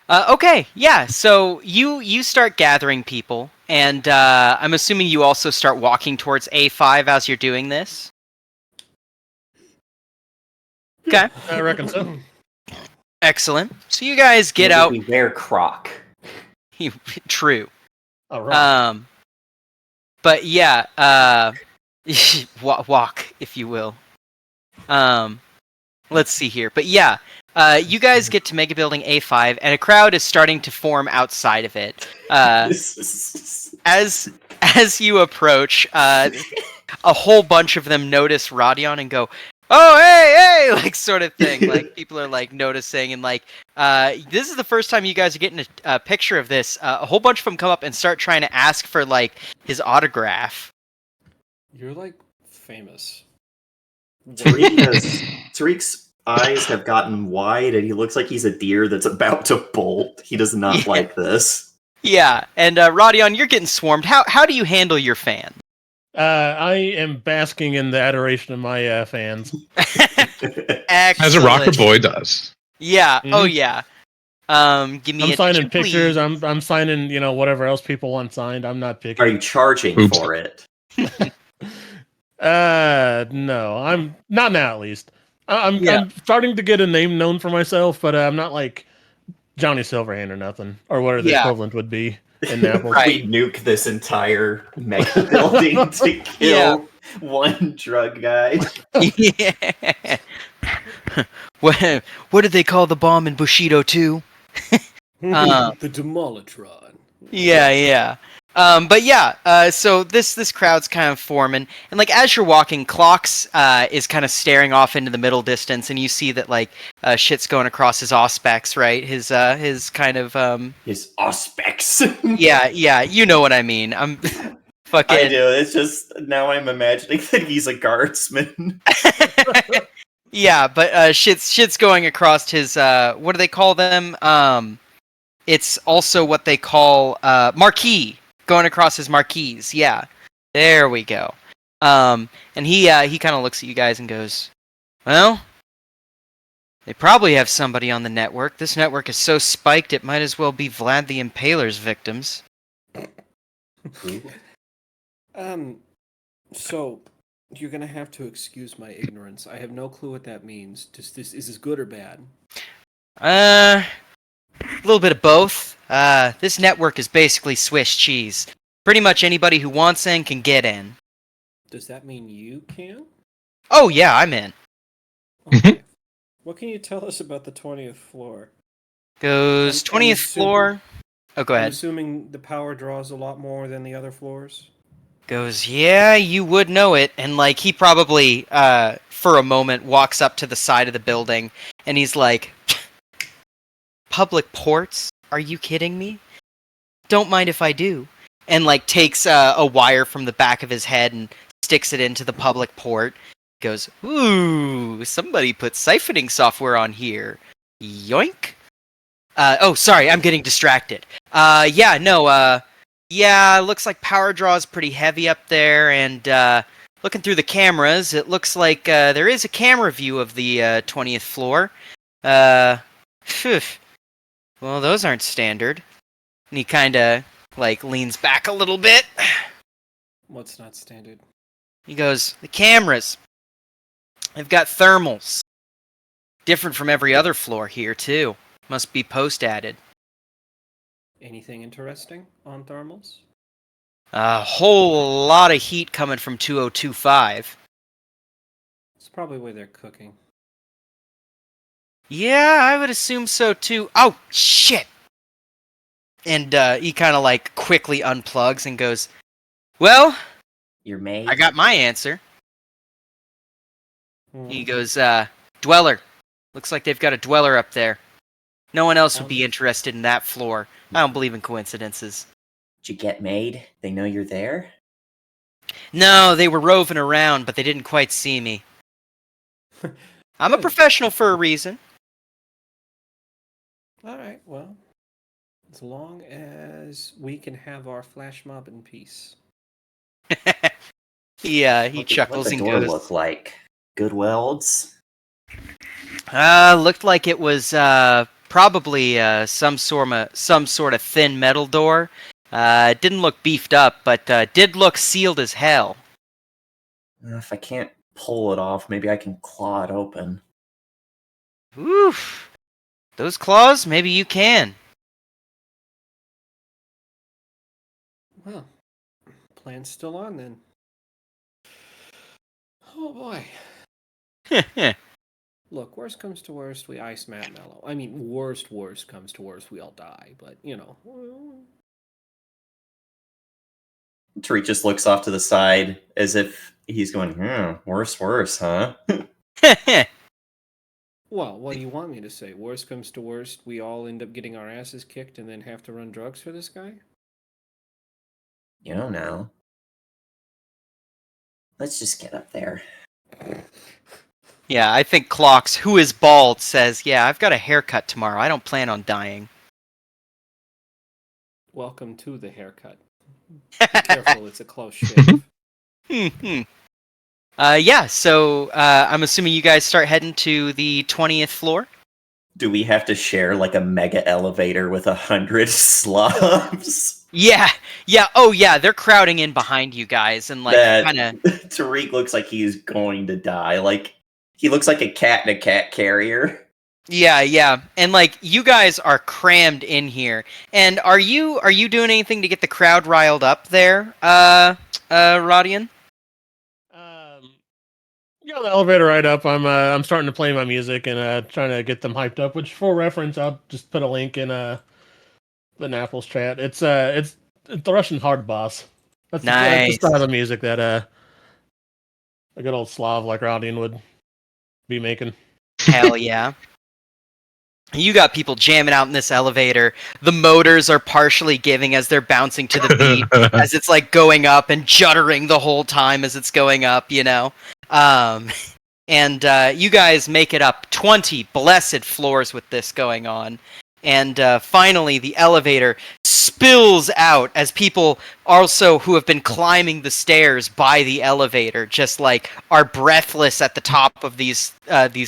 Okay, yeah. So you start gathering people, and I'm assuming you also start walking towards A5 as you're doing this. Okay, I reckon so. excellent. So you guys get Maybe out. we wear croc. True. All right. But yeah, walk, if you will. Let's see here. But yeah, you guys get to Mega Building A5, and a crowd is starting to form outside of it. As you approach, a whole bunch of them notice Rodion and go, "Oh, hey," like sort of thing. Like people are like noticing, and like this is the first time you guys are getting a picture of this. A whole bunch of them come up and start trying to ask for like his autograph. You're like famous. Tariq's eyes have gotten wide, and he looks like he's a deer that's about to bolt. He does not like this. Yeah, and Rodion, you're getting swarmed. How do you handle your fan? I am basking in the adoration of my fans. Excellent. As a rocker boy does. Yeah. Mhm. Oh yeah. Give me. I'm signing attention, pictures. please. I'm signing, whatever else people want signed. I'm not picking. Are you charging Oops. for it? No, I'm not now. At least I'm starting to get a name known for myself, but I'm not like Johnny Silverhand or nothing, or whatever the equivalent would be in Napple. Right. We nuke this entire mega building to kill one drug guy. Yeah. What did they call the bomb in Bushido 2? The Demolitron. Yeah. But yeah, so this crowd's kind of forming, and like as you're walking, Clocks is kind of staring off into the middle distance, and you see that like shit's going across his auspex, right? His kind of His auspex. yeah, you know what I mean. I'm fucking. I do. It's just now I'm imagining that he's a guardsman. Yeah, but shit's going across his what do they call them? It's also what they call marquee. Going across his marquees. Yeah. There we go. And he kind of looks at you guys and goes, "Well, They probably have somebody on the network. This network is so spiked it might as well be Vlad the Impaler's victims. So you're gonna have to excuse my ignorance. I have no clue what that means. Is this good or bad? A little bit of both. This network is basically Swiss cheese. Pretty much anybody who wants in can get in. Does that mean you can? Oh yeah, I'm in. Okay. What can you tell us about the 20th floor? Goes I'm 20th floor. Oh, go I'm ahead. assuming the power draws a lot more than the other floors. Goes, yeah, you would know it. And, like, he probably, for a moment, walks up to the side of the building, and he's like, public ports? Are you kidding me? Don't mind if I do. And, like, takes a wire from the back of his head and sticks it into the public port. Goes, ooh, somebody put siphoning software on here. Yoink. Oh, sorry, I'm getting distracted. Yeah, looks like power draw is pretty heavy up there, and looking through the cameras, it looks like there is a camera view of the 20th floor. Phew. Well, those aren't standard. And he kind of, like, leans back a little bit. What's not standard? He goes, the cameras. They've got thermals. Different from every other floor here, too. Must be post-added. Anything interesting on thermals? A whole lot of heat coming from 2025. It's probably where they're cooking. Yeah, I would assume so too. Oh, shit! And he kind of like quickly unplugs and goes, well, Your maid? I got my answer. Hmm. He goes, Dweller. Looks like they've got a Dweller up there. No one else would be interested in that floor. I don't believe in coincidences. Did you get maid? They know you're there? No, they were roving around, but they didn't quite see me. I'm a Good. professional for a reason. All right, well, as long as we can have our flash mob in peace. He chuckles What'd and the door goes, look like? Good welds? looked like it was probably some sort of thin metal door. Didn't look beefed up, but did look sealed as hell. If I can't pull it off, maybe I can claw it open. Oof. Those claws, maybe you can. Well, plan's still on then. Oh boy. Look, worst comes to worst, we ice Matt Mello. I mean, worst comes to worst, we all die. But, you know. Tariq just looks off to the side as if he's going, worse, huh? Well, what do you want me to say? Worst comes to worst, we all end up getting our asses kicked and then have to run drugs for this guy? You don't know. Let's just get up there. Yeah, I think Clocks, who is bald, says, yeah, I've got a haircut tomorrow. I don't plan on dying. Welcome to the haircut. Be careful, it's a close shave. So I'm assuming you guys start heading to the 20th floor? Do we have to share like a mega elevator with 100 slobs? Yeah, they're crowding in behind you guys and like kind of. Tariq looks like he's going to die. Like he looks like a cat in a cat carrier. Yeah, and like you guys are crammed in here. And are you doing anything to get the crowd riled up there, Rodian? Yeah, the elevator ride up. I'm starting to play my music and trying to get them hyped up. Which, for reference, I'll just put a link in the Napple's chat. It's the Russian hard boss. That's Nice. the style of music that a good old Slav like Rodian would be making. Hell yeah. You got people jamming out in this elevator. The motors are partially giving as they're bouncing to the beat as it's like going up and juddering the whole time as it's going up, you know. And you guys make it up 20 blessed floors with this going on. And finally, the elevator spills out as people also who have been climbing the stairs by the elevator just like are breathless at the top of these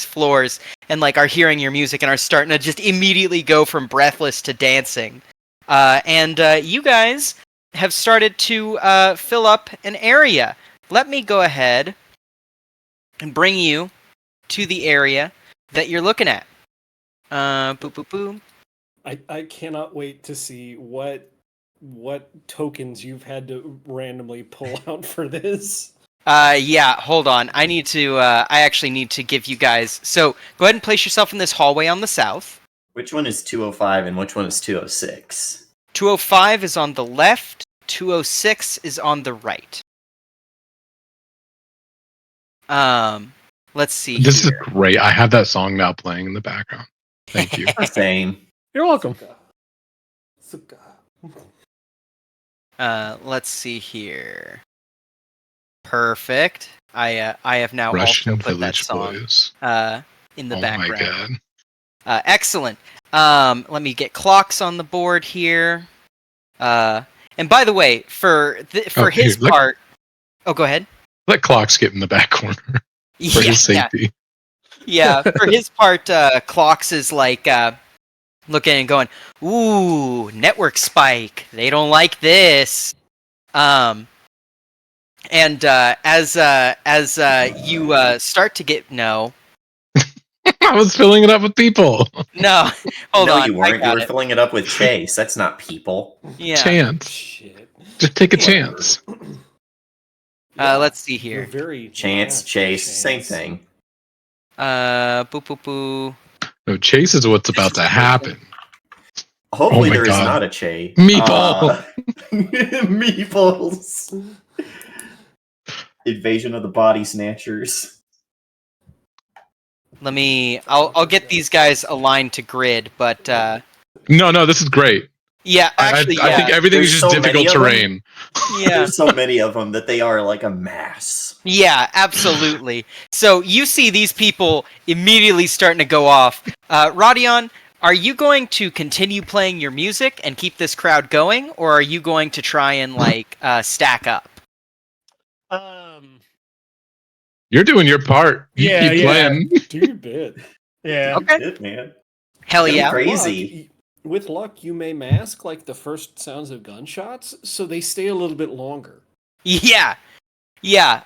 floors. and like are hearing your music and are starting to just immediately go from breathless to dancing. And you guys have started to fill up an area. Let me go ahead and bring you to the area that you're looking at. Boop, boop, boop. I cannot wait to see what tokens you've had to randomly pull out for this. Yeah, hold on. I actually need to give you guys... So, go ahead and place yourself in this hallway on the south. Which one is 205 and which one is 206? 205 is on the left. 206 is on the right. Let's see This here. is great. I have that song now playing in the background. Thank you. Same. You're welcome. Suka. Let's see here. Perfect. I have now Russian also put that Village song Boys. in the Oh my background. god. Excellent. Let me get clocks on the board here. And by the way, for his here, part... Oh, go ahead. Let Clocks get in the back corner for his safety. Yeah, for his part, Clocks is like looking and going, "Ooh, network spike. They don't like this." And as you start to get I was filling it up with people. no, hold no, on, you I weren't. You got were it. filling it up with Chase. That's not people. Yeah. Chance. Shit. Just take a chance. Let's see You're here. very Chance, Chase, same thing. Boo boo boo. No, Chase is what's about to happen. Hopefully my there is God. not a Chase. Meatball. Meatballs. Invasion of the Body Snatchers. I'll get these guys aligned to grid, but No, this is great. yeah, actually, I think everything is There's just so many difficult of them. terrain. yeah. There's so many of them that they are like a mass. Yeah, absolutely. So you see these people immediately starting to go off. Rodion, are you going to continue playing your music and keep this crowd going, or are you going to try and stack up? You're doing your part. You keep playing. Do your bit. Yeah. Okay. Good, man. Hell Getting yeah. crazy. With luck, you may mask like the first sounds of gunshots, so they stay a little bit longer. Yeah. Yeah,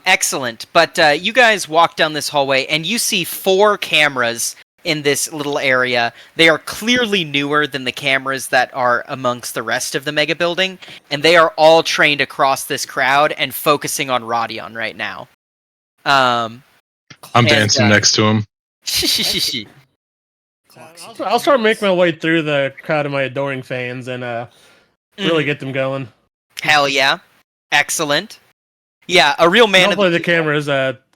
excellent. But you guys walk down this hallway and you see 4 cameras in this little area. They are clearly newer than the cameras that are amongst the rest of the mega building, and they are all trained across this crowd and focusing on Rodion right now. I'm dancing next to him. I'll start making my way through the crowd of my adoring fans and really get them going. Hell yeah. Excellent. Yeah, a real man. Hopefully the camera's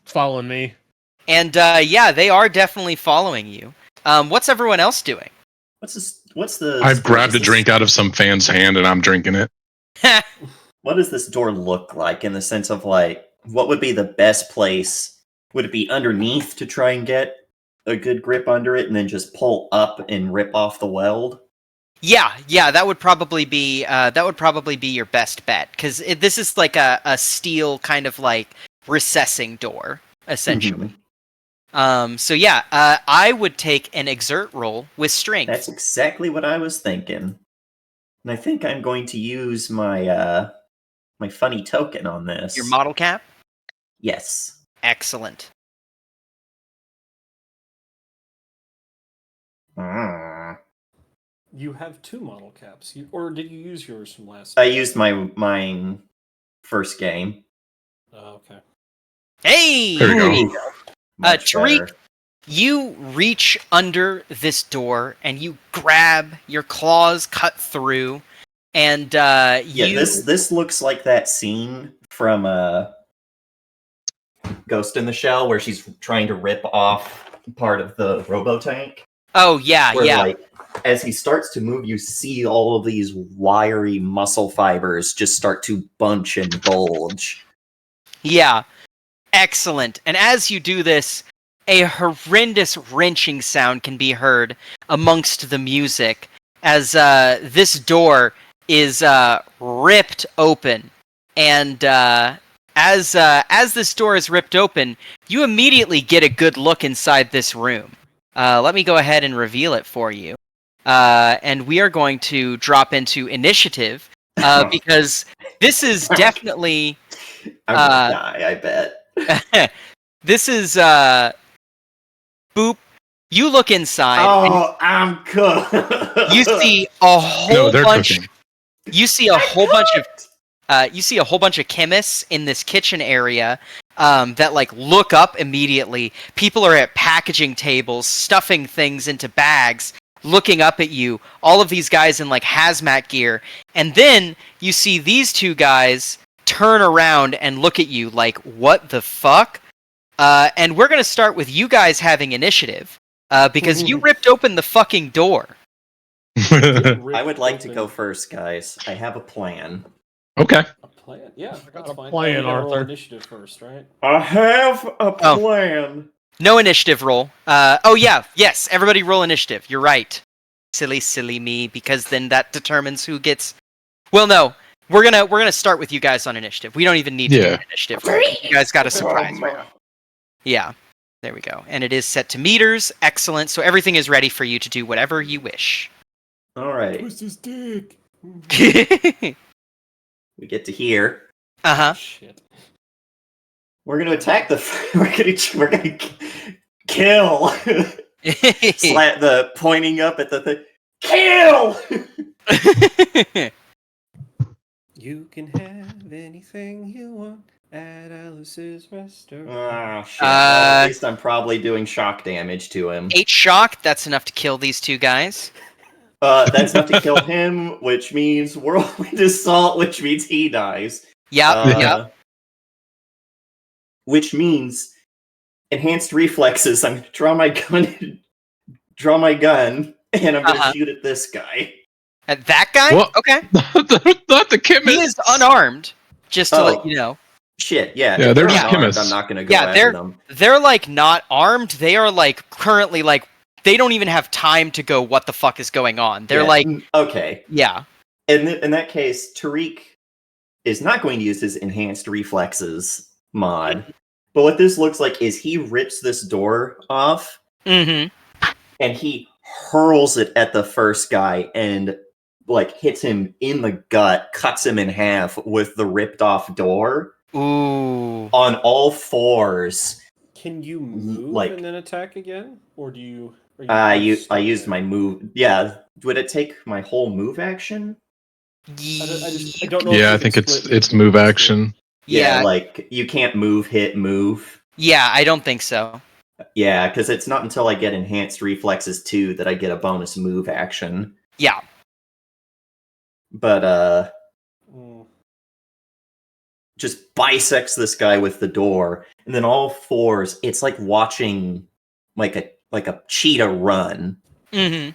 following me. And yeah, they are definitely following you. What's everyone else doing? What's the? I've grabbed a drink out of some fan's hand and I'm drinking it. What does this door look like in the sense of like what would be the best place? Would it be underneath to try and get a good grip under it and then just pull up and rip off the weld? Yeah, that would probably be your best bet, because this is like a steel kind of like recessing door essentially. So yeah, I would take an exert roll with strength. That's exactly what I was thinking, and I think I'm going to use my my funny token on this. Your model cap? Yes. Excellent. You have 2 model caps, or did you use yours from last? I used mine first game. Oh, okay. Hey, There we go. Much Tariq, better. you reach under this door and you grab, your claws cut through, and This looks like that scene from Ghost in the Shell where she's trying to rip off part of the robo tank. Oh yeah, Where, yeah. like, as he starts to move, you see all of these wiry muscle fibers just start to bunch and bulge. Yeah. Excellent. And as you do this, a horrendous wrenching sound can be heard amongst the music as this door is ripped open. And as this door is ripped open, you immediately get a good look inside this room. Let me go ahead and reveal it for you. And we are going to drop into initiative because this is definitely I'm gonna die, I bet. this is Boop. You look inside. Oh, I'm cooked. You see a whole No, they're bunch. cooking. You see a whole bunch of. You see a whole bunch of chemists in this kitchen area that like look up immediately. People are at packaging tables, stuffing things into bags, looking up at you. All of these guys in like hazmat gear, and then you see these two guys turn around and look at you like, "What the fuck?" And we're gonna start with you guys having initiative because you ripped open the fucking door. I would like to go first, guys. I have a plan. Okay. A plan? Yeah, got that's a fine. plan, We gotta roll Arthur. initiative first, right? I have a plan. No initiative roll. Oh yeah, yes. Everybody roll initiative. You're right. Silly me, because then that determines who gets. Well, no, we're gonna start with you guys on initiative. We don't even need to do an initiative roll. You guys got a surprise round. Yeah, there we go. And it is set to meters. Excellent. So everything is ready for you to do whatever you wish. All right, Twist his dick. we get to here. Shit. We're gonna attack the. We're gonna kill. Slat the pointing up at the thing. Kill. You can have anything you want at Alice's restaurant. Ah, shit. Well, at least I'm probably doing shock damage to him. 8 shock. That's enough to kill these two guys. That's enough to kill him, which means whirlwind assault, which means he dies. Yep. Which means enhanced reflexes. I'm gonna draw my gun, and I'm gonna shoot at this guy. At that guy? What? Okay. Not the chemist. He is unarmed. Just to let you know. Shit, yeah. Yeah, if they're unarmed, chemists. I'm not gonna go after them. They're like not armed. They are like currently like they don't even have time to go. What the fuck is going on? They're like okay. yeah. In that case, Tariq is not going to use his enhanced reflexes mod. But what this looks like is he rips this door off, Mm-hmm. and he hurls it at the first guy and like hits him in the gut, cuts him in half with the ripped off door. Ooh. On all fours. Can you move Like- and then attack again, or do you? I used my move. Yeah, would it take my whole move action? I don't know. Yeah, I if you think can split it's movement. move action. Yeah. like you can't move, hit, move. Yeah, I don't think so. Yeah, because it's not until I get enhanced reflexes 2 that I get a bonus move action. Yeah. But Mm. just bisects this guy with the door, and then all fours. It's like watching like a cheetah run Mm-hmm.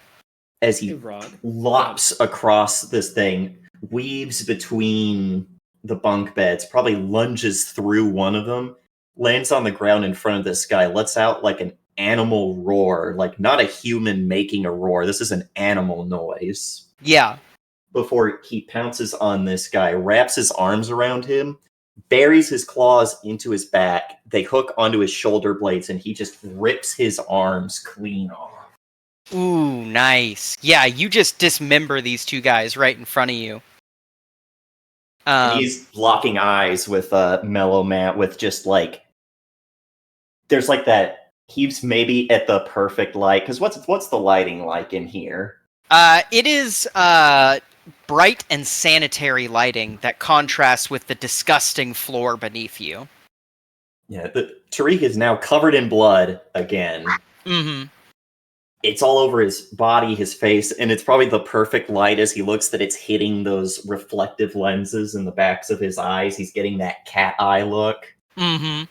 as Hey, he Rod. lops across this thing, weaves between the bunk beds, probably lunges through one of them, lands on the ground in front of this guy, lets out like an animal roar, like not a human making a roar. This is an animal noise. Yeah. Before he pounces on this guy, wraps his arms around him, buries his claws into his back. They hook onto his shoulder blades, and he just rips his arms clean off. Ooh, nice. Yeah, you just dismember these two guys right in front of you. And he's locking eyes with Mellow Matt with just like there's like that he's maybe at the perfect light, because what's the lighting like in here? It is bright and sanitary lighting that contrasts with the disgusting floor beneath you. Yeah, Tariq is now covered in blood again. Mm-hmm. It's all over his body, his face, and it's probably the perfect light as he looks that it's hitting those reflective lenses in the backs of his eyes. He's getting that cat eye look. Mm-hmm.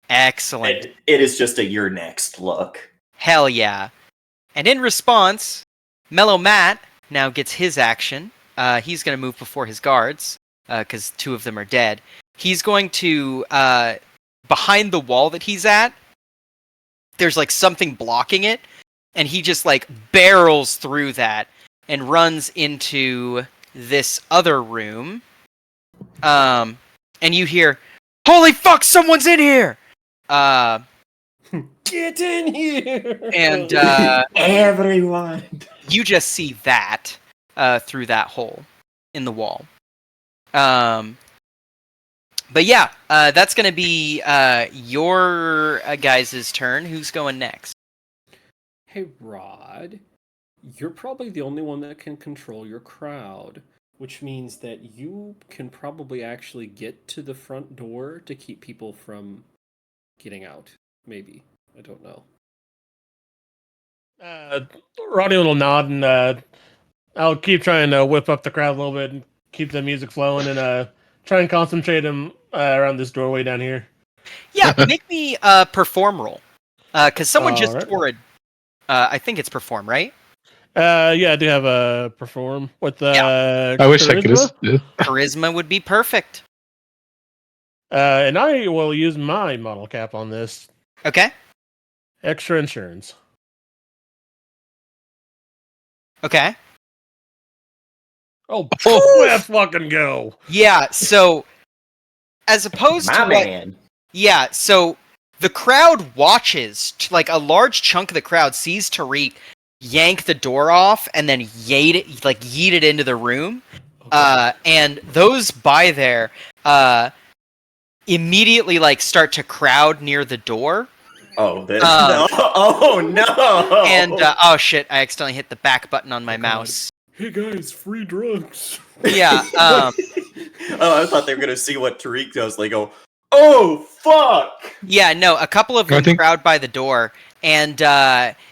Excellent. It is just a you're next look. Hell yeah. And in response, Mellow Matt now gets his action. He's going to move before his guards, because 2 of them are dead. He's going to, behind the wall that he's at, there's like something blocking it, and he just like barrels through that and runs into this other room. And you hear, "Holy fuck, someone's in here!" Get in here! And Everyone. you just see that through that hole in the wall. But yeah, that's going to be your guys' turn. Who's going next? Hey, Rod, you're probably the only one that can control your crowd, which means that you can probably actually get to the front door to keep people from getting out. Maybe. I don't know. Rodney will nod, and I'll keep trying to whip up the crowd a little bit and keep the music flowing, and try and concentrate him around this doorway down here. Yeah, make me a perform roll. Because someone just Alright. tore it. I think it's perform, right? Yeah, I do have a perform with I wish I could charisma. have. Charisma would be perfect. And I will use my model cap on this. Okay. Extra insurance. Okay. Oh, Oh. let's fucking go. Yeah, so as opposed My to what, man. yeah, so the crowd watches, like a large chunk of the crowd sees Tariq yank the door off and then yeet it into the room. And those by there immediately like start to crowd near the door. Oh, this. Um, oh no! And oh shit, I accidentally hit the back button on my God. mouse. Hey guys, free drugs. Yeah, oh, I thought they were gonna see what Tariq does. They go, "Oh fuck!" yeah, no, a couple of I them think- crowd by the door and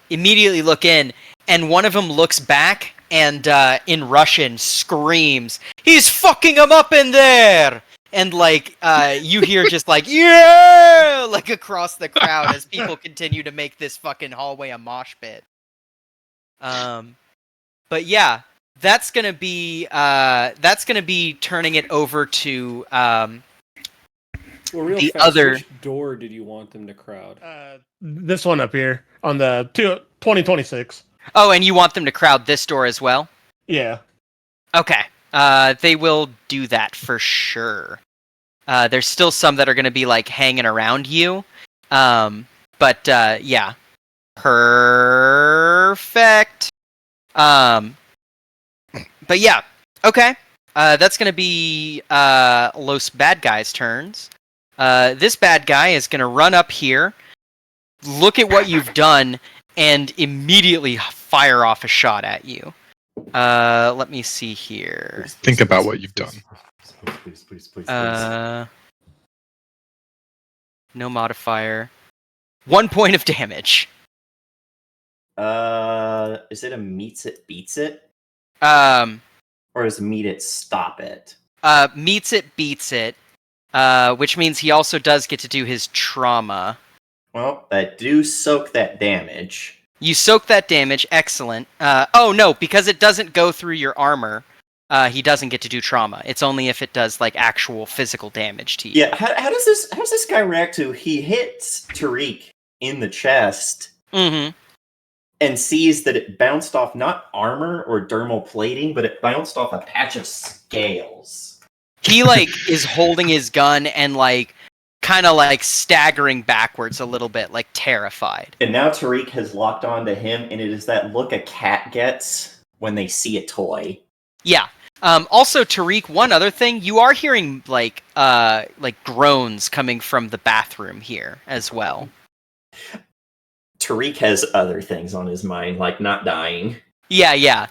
immediately look in, and one of them looks back and in Russian screams, "He's fucking him up in there!" And like you hear just like yeah, like across the crowd as people continue to make this fucking hallway a mosh pit. But yeah, that's gonna be turning it over to Well, real The fast, other- which door did you want them to crowd? This one up here on the 2026. Oh, and you want them to crowd this door as well? Yeah. Okay. They will do that for sure. There's still some that are going to be like hanging around you. But yeah. Perfect. But yeah. Okay. That's going to be Los Bad Guys' turns. This bad guy is going to run up here, look at what you've done, and immediately fire off a shot at you. Let me see here. Think about what you've done. Please. No modifier. 1 point of damage. Is it a meets it beats it, Um, or is meet it stop it? meets it, beats it. Which means he also does get to do his trauma. Well, that do soak that damage. You soak that damage, excellent. Oh no, because it doesn't go through your armor, he doesn't get to do trauma. It's only if it does like actual physical damage to you. Yeah, how does this guy react to? He hits Tariq in the chest Mm-hmm. and sees that it bounced off not armor or dermal plating, but it bounced off a patch of scales. He like is holding his gun and like kind of like staggering backwards a little bit, like terrified. And now Tariq has locked onto him, and it is that look a cat gets when they see a toy. Yeah. Also, Tariq, one other thing, you are hearing like groans coming from the bathroom here as well. Tariq has other things on his mind, like not dying. Yeah.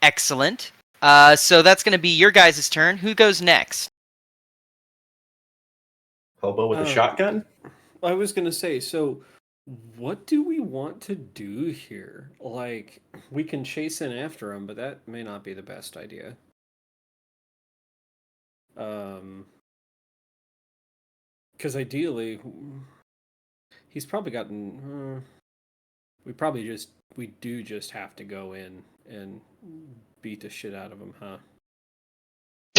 Excellent. So that's going to be your guys' turn. Who goes next? Hobo with a shotgun? I was gonna say, so what do we want to do here? Like, we can chase in after him, but that may not be the best idea. Because ideally, he's probably gotten. We do just have to go in and beat the shit out of him, huh?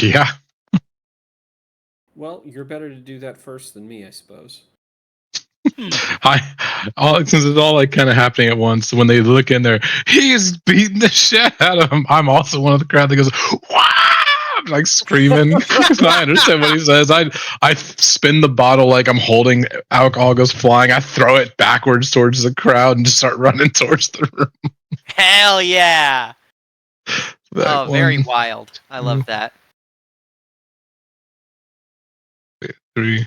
Yeah. Well, you're better to do that first than me, I suppose. Since it's all like kind of happening at once, when they look in there, he's beating the shit out of him. I'm also one of the crowd that goes, "Wow!" like screaming. I understand what he says. I spin the bottle like I'm holding alcohol, goes flying. I throw it backwards towards the crowd and just start running towards the room. Hell yeah! Like, Very 1, wild. I 2, love that. 3,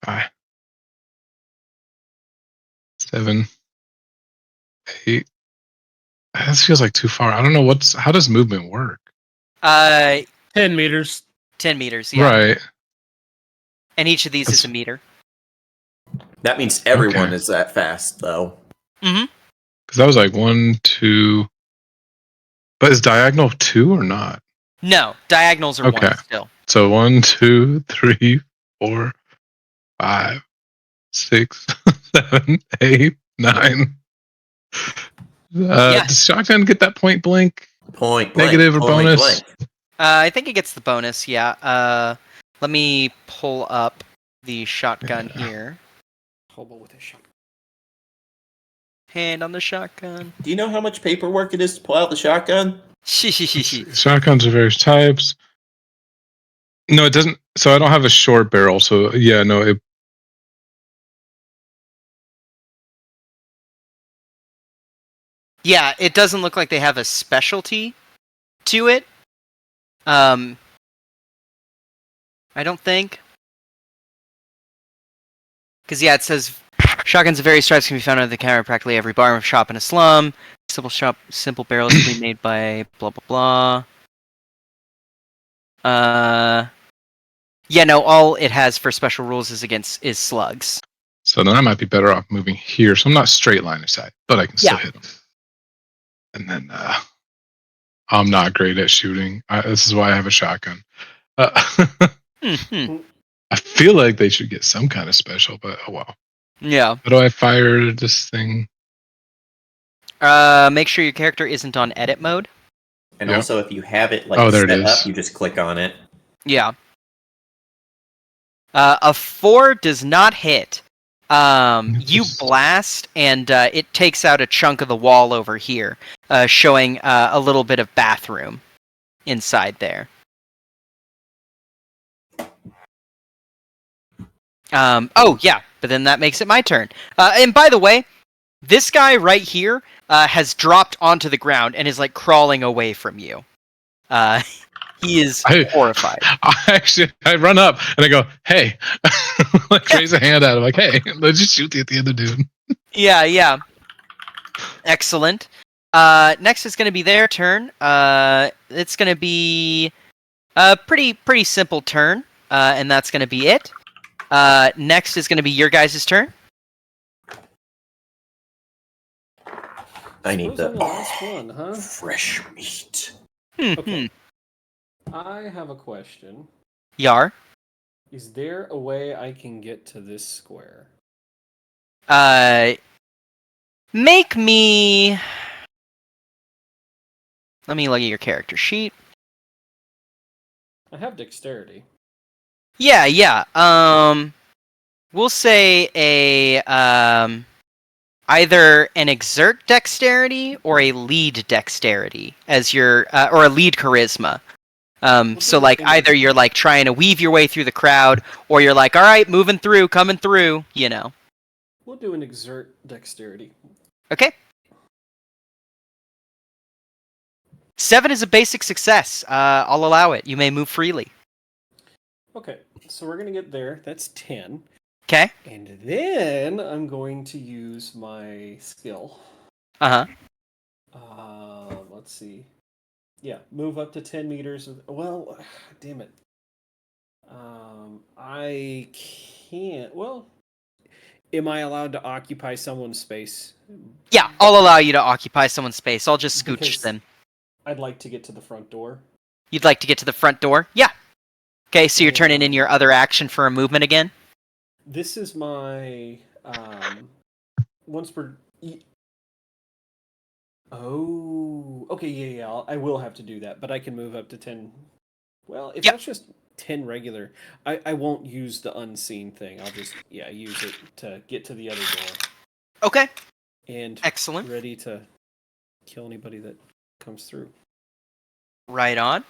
5, 7, 8. This feels like too far. I don't know how does movement work? 10 10 meters. meters, yeah. Right. And each of these is a meter. That means everyone Okay. is that fast, though. Mm-hmm. Because that was like 1, 2. But is diagonal 2 or not? No, diagonals are Okay. 1 still. So 1, 2, 3, 4, 5, 6, 7, 8, 9. Yeah. Does shotgun get that point blank? Point blank. Negative or point bonus? blank. I think it gets the bonus, yeah. Let me pull up the shotgun here. Hobo with a shot. Hand on the shotgun. Do you know how much paperwork it is to pull out the shotgun? Shotguns of various types. No, it doesn't. So I don't have a short barrel. So yeah, no. Yeah, it doesn't look like they have a specialty to it. I don't think. Because, yeah, it says shotguns of various stripes can be found under the counter at practically every bar and shop in a slum. Simple barrels can be made by blah, blah, blah. Yeah, no, all it has for special rules is slugs. So then I might be better off moving here. So I'm not straight line of sight, but I can still Yeah. hit them. And then I'm not great at shooting. This is why I have a shotgun. Mm-hmm. I feel like they should get some kind of special, but oh well. Yeah. How do I fire this thing? Make sure your character isn't on edit mode. And Yep. also, if you have it Oh, there it set is. up, you just click on it. Yeah. A 4 does not hit. You blast, and it takes out a chunk of the wall over here, showing a little bit of bathroom inside there. Oh, yeah, but then that makes it my turn. And by the way, this guy right here has dropped onto the ground and is, like, crawling away from you. He is horrified. I run up and I go, hey, like raise a hand at him, like, hey, let's just shoot the other dude. Yeah. Excellent. Next is going to be their turn. It's going to be a pretty simple turn, and that's going to be it. Next is going to be your guys' turn. I need Suppose I'm the the last one, huh? fresh meat. Okay. I have a question. Yar. Is there a way I can get to this square? Make me... Let me look at your character sheet. I have dexterity. Yeah. We'll say either an exert dexterity or a lead dexterity as your or a lead charisma. So like either you're like trying to weave your way through the crowd, or you're like, all right, moving through, coming through, you know. We'll do an exert dexterity. Okay. 7 is a basic success. I'll allow it. You may move freely. Okay, so we're gonna get there. That's 10. Okay. And then I'm going to use my skill. Uh-huh. Let's see. Yeah, move up to 10 meters. Well, damn it. I can't. Well, am I allowed to occupy someone's space? Yeah, I'll allow you to occupy someone's space. I'll just scooch Because them. I'd like to get to the front door. You'd like to get to the front door? Yeah. Okay, so you're turning in your other action for a movement again? This is my once per. Oh, okay, yeah. I will have to do that, but I can move up to 10. Well, if that's just 10 regular, I won't use the unseen thing. I'll just use it to get to the other door. Okay. And excellent. Ready to kill anybody that comes through. Right on.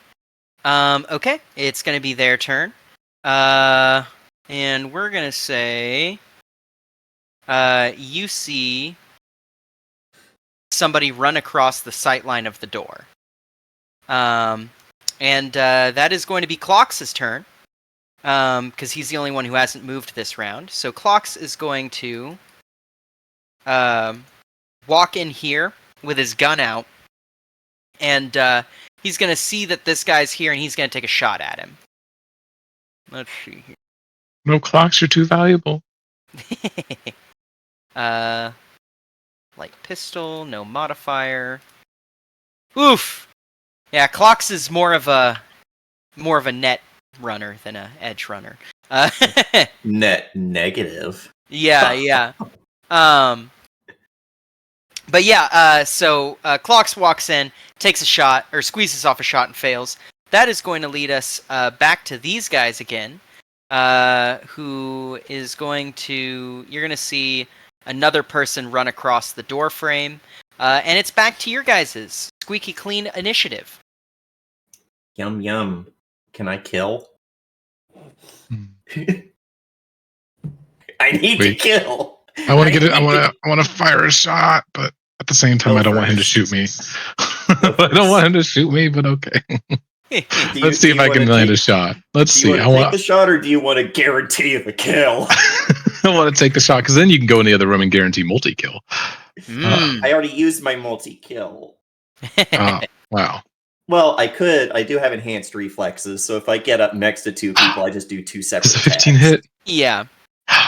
Okay, it's going to be their turn. And we're going to say you see somebody run across the sight line of the door. And that is going to be Clox's turn. Because he's the only one who hasn't moved this round. So Clox is going to walk in here with his gun out. And he's going to see that this guy's here, and he's going to take a shot at him. Let's see here. No clocks, you're too valuable. Light pistol, no modifier. Oof. Yeah, Clox is more of a net runner than a edge runner. Net negative. Yeah. But yeah, so Clox walks in, takes a shot, or squeezes off a shot and fails. That is going to lead us back to these guys again, who is going to... You're going to see another person run across the door frame, and it's back to your guys' squeaky clean initiative. Yum yum. Can I kill? I need to kill. I want to get it. I want to fire a shot, but at the same time, Go I don't want him to first. shoot me. I don't want him to shoot me, but okay. Let's see if I can land a shot. Let's Do you see. want to take the shot, or do you want to guarantee the kill? I want to take the shot because then you can go in the other room and guarantee multi-kill. I already used my multi-kill. Wow. Well, I could. I do have enhanced reflexes, so if I get up next to two people, I just do two separate It's a 15 attacks. hit. Yeah.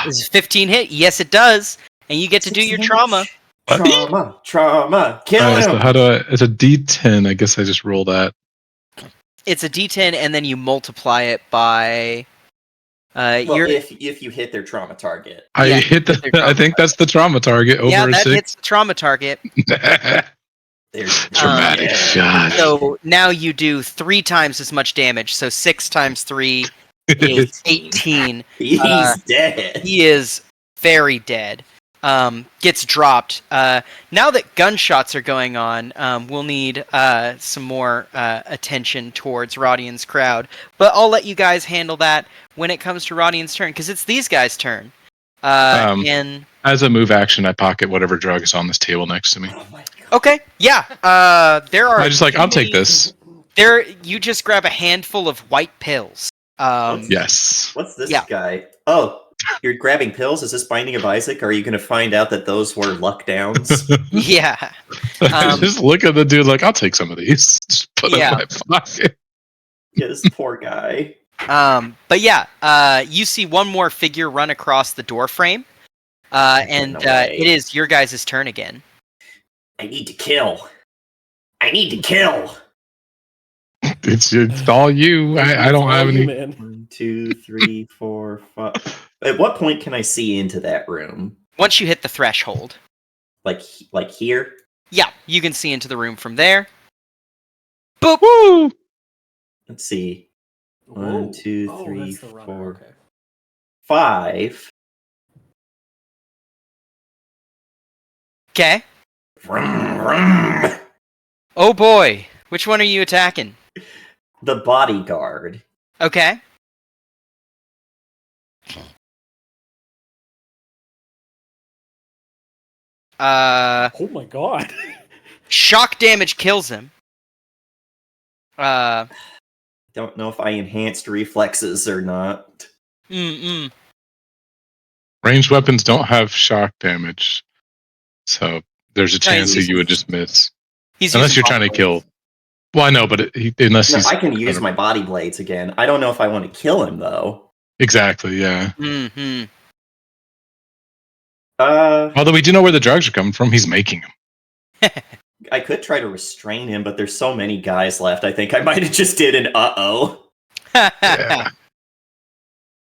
Is 15 hit? Yes, it does. And you get to do your trauma. Trauma. Kill him. So how do I? It's a D10. I guess I just roll that. It's a D10, and then you multiply it by. Well, if you hit their trauma target. I hit their the. trauma I think that's the trauma target. Over yeah, a that 6. hits the trauma target. There's Dramatic shot. So now you do 3 times as much damage. So 6 times 3 is 18. He's dead. He is very dead. Gets dropped. Now that gunshots are going on, we'll need some more attention towards Rodian's crowd. But I'll let you guys handle that when it comes to Rodian's turn, because it's these guys' turn. And as a move action, I pocket whatever drug is on this table next to me. Oh my god. okay, yeah. There are. I just I'll take this. You just grab a handful of white pills. Yes. What's this Yeah. guy? Oh, you're grabbing pills? Is this Binding of Isaac? Are you going to find out that those were luck downs? Yeah. Just look at the dude like, I'll take some of these. Just put them in my pocket. Yeah, this poor guy. But yeah, you see one more figure run across the door frame, and it is your guys' turn again. I need to kill. I need to kill. It's all you. I don't have any. Man. 1, 2, 3, 4, 5. At what point can I see into that room? Once you hit the threshold. Like here? Yeah, you can see into the room from there. Boop! Woo! Let's see. Whoa. 1, 2, Oh, 3, that's the runner. 4, Okay. 5. Okay. Vroom, vroom. Oh boy, which one are you attacking? The bodyguard. Okay. Oh my god. Shock damage kills him. Don't know if I enhanced reflexes or not. Mm-mm. Ranged weapons don't have shock damage, so there's a chance that he's- you would just miss. He's Unless using you're trying to body kill. blades. Well, I know, but unless No, he's I can use my body blades again. I don't know if I want to kill him though. exactly, yeah. Mm-hmm. Although we do know where the drugs are coming from, he's making them. I could try to restrain him, but there's so many guys left. I think I might have just did an uh-oh. Yeah.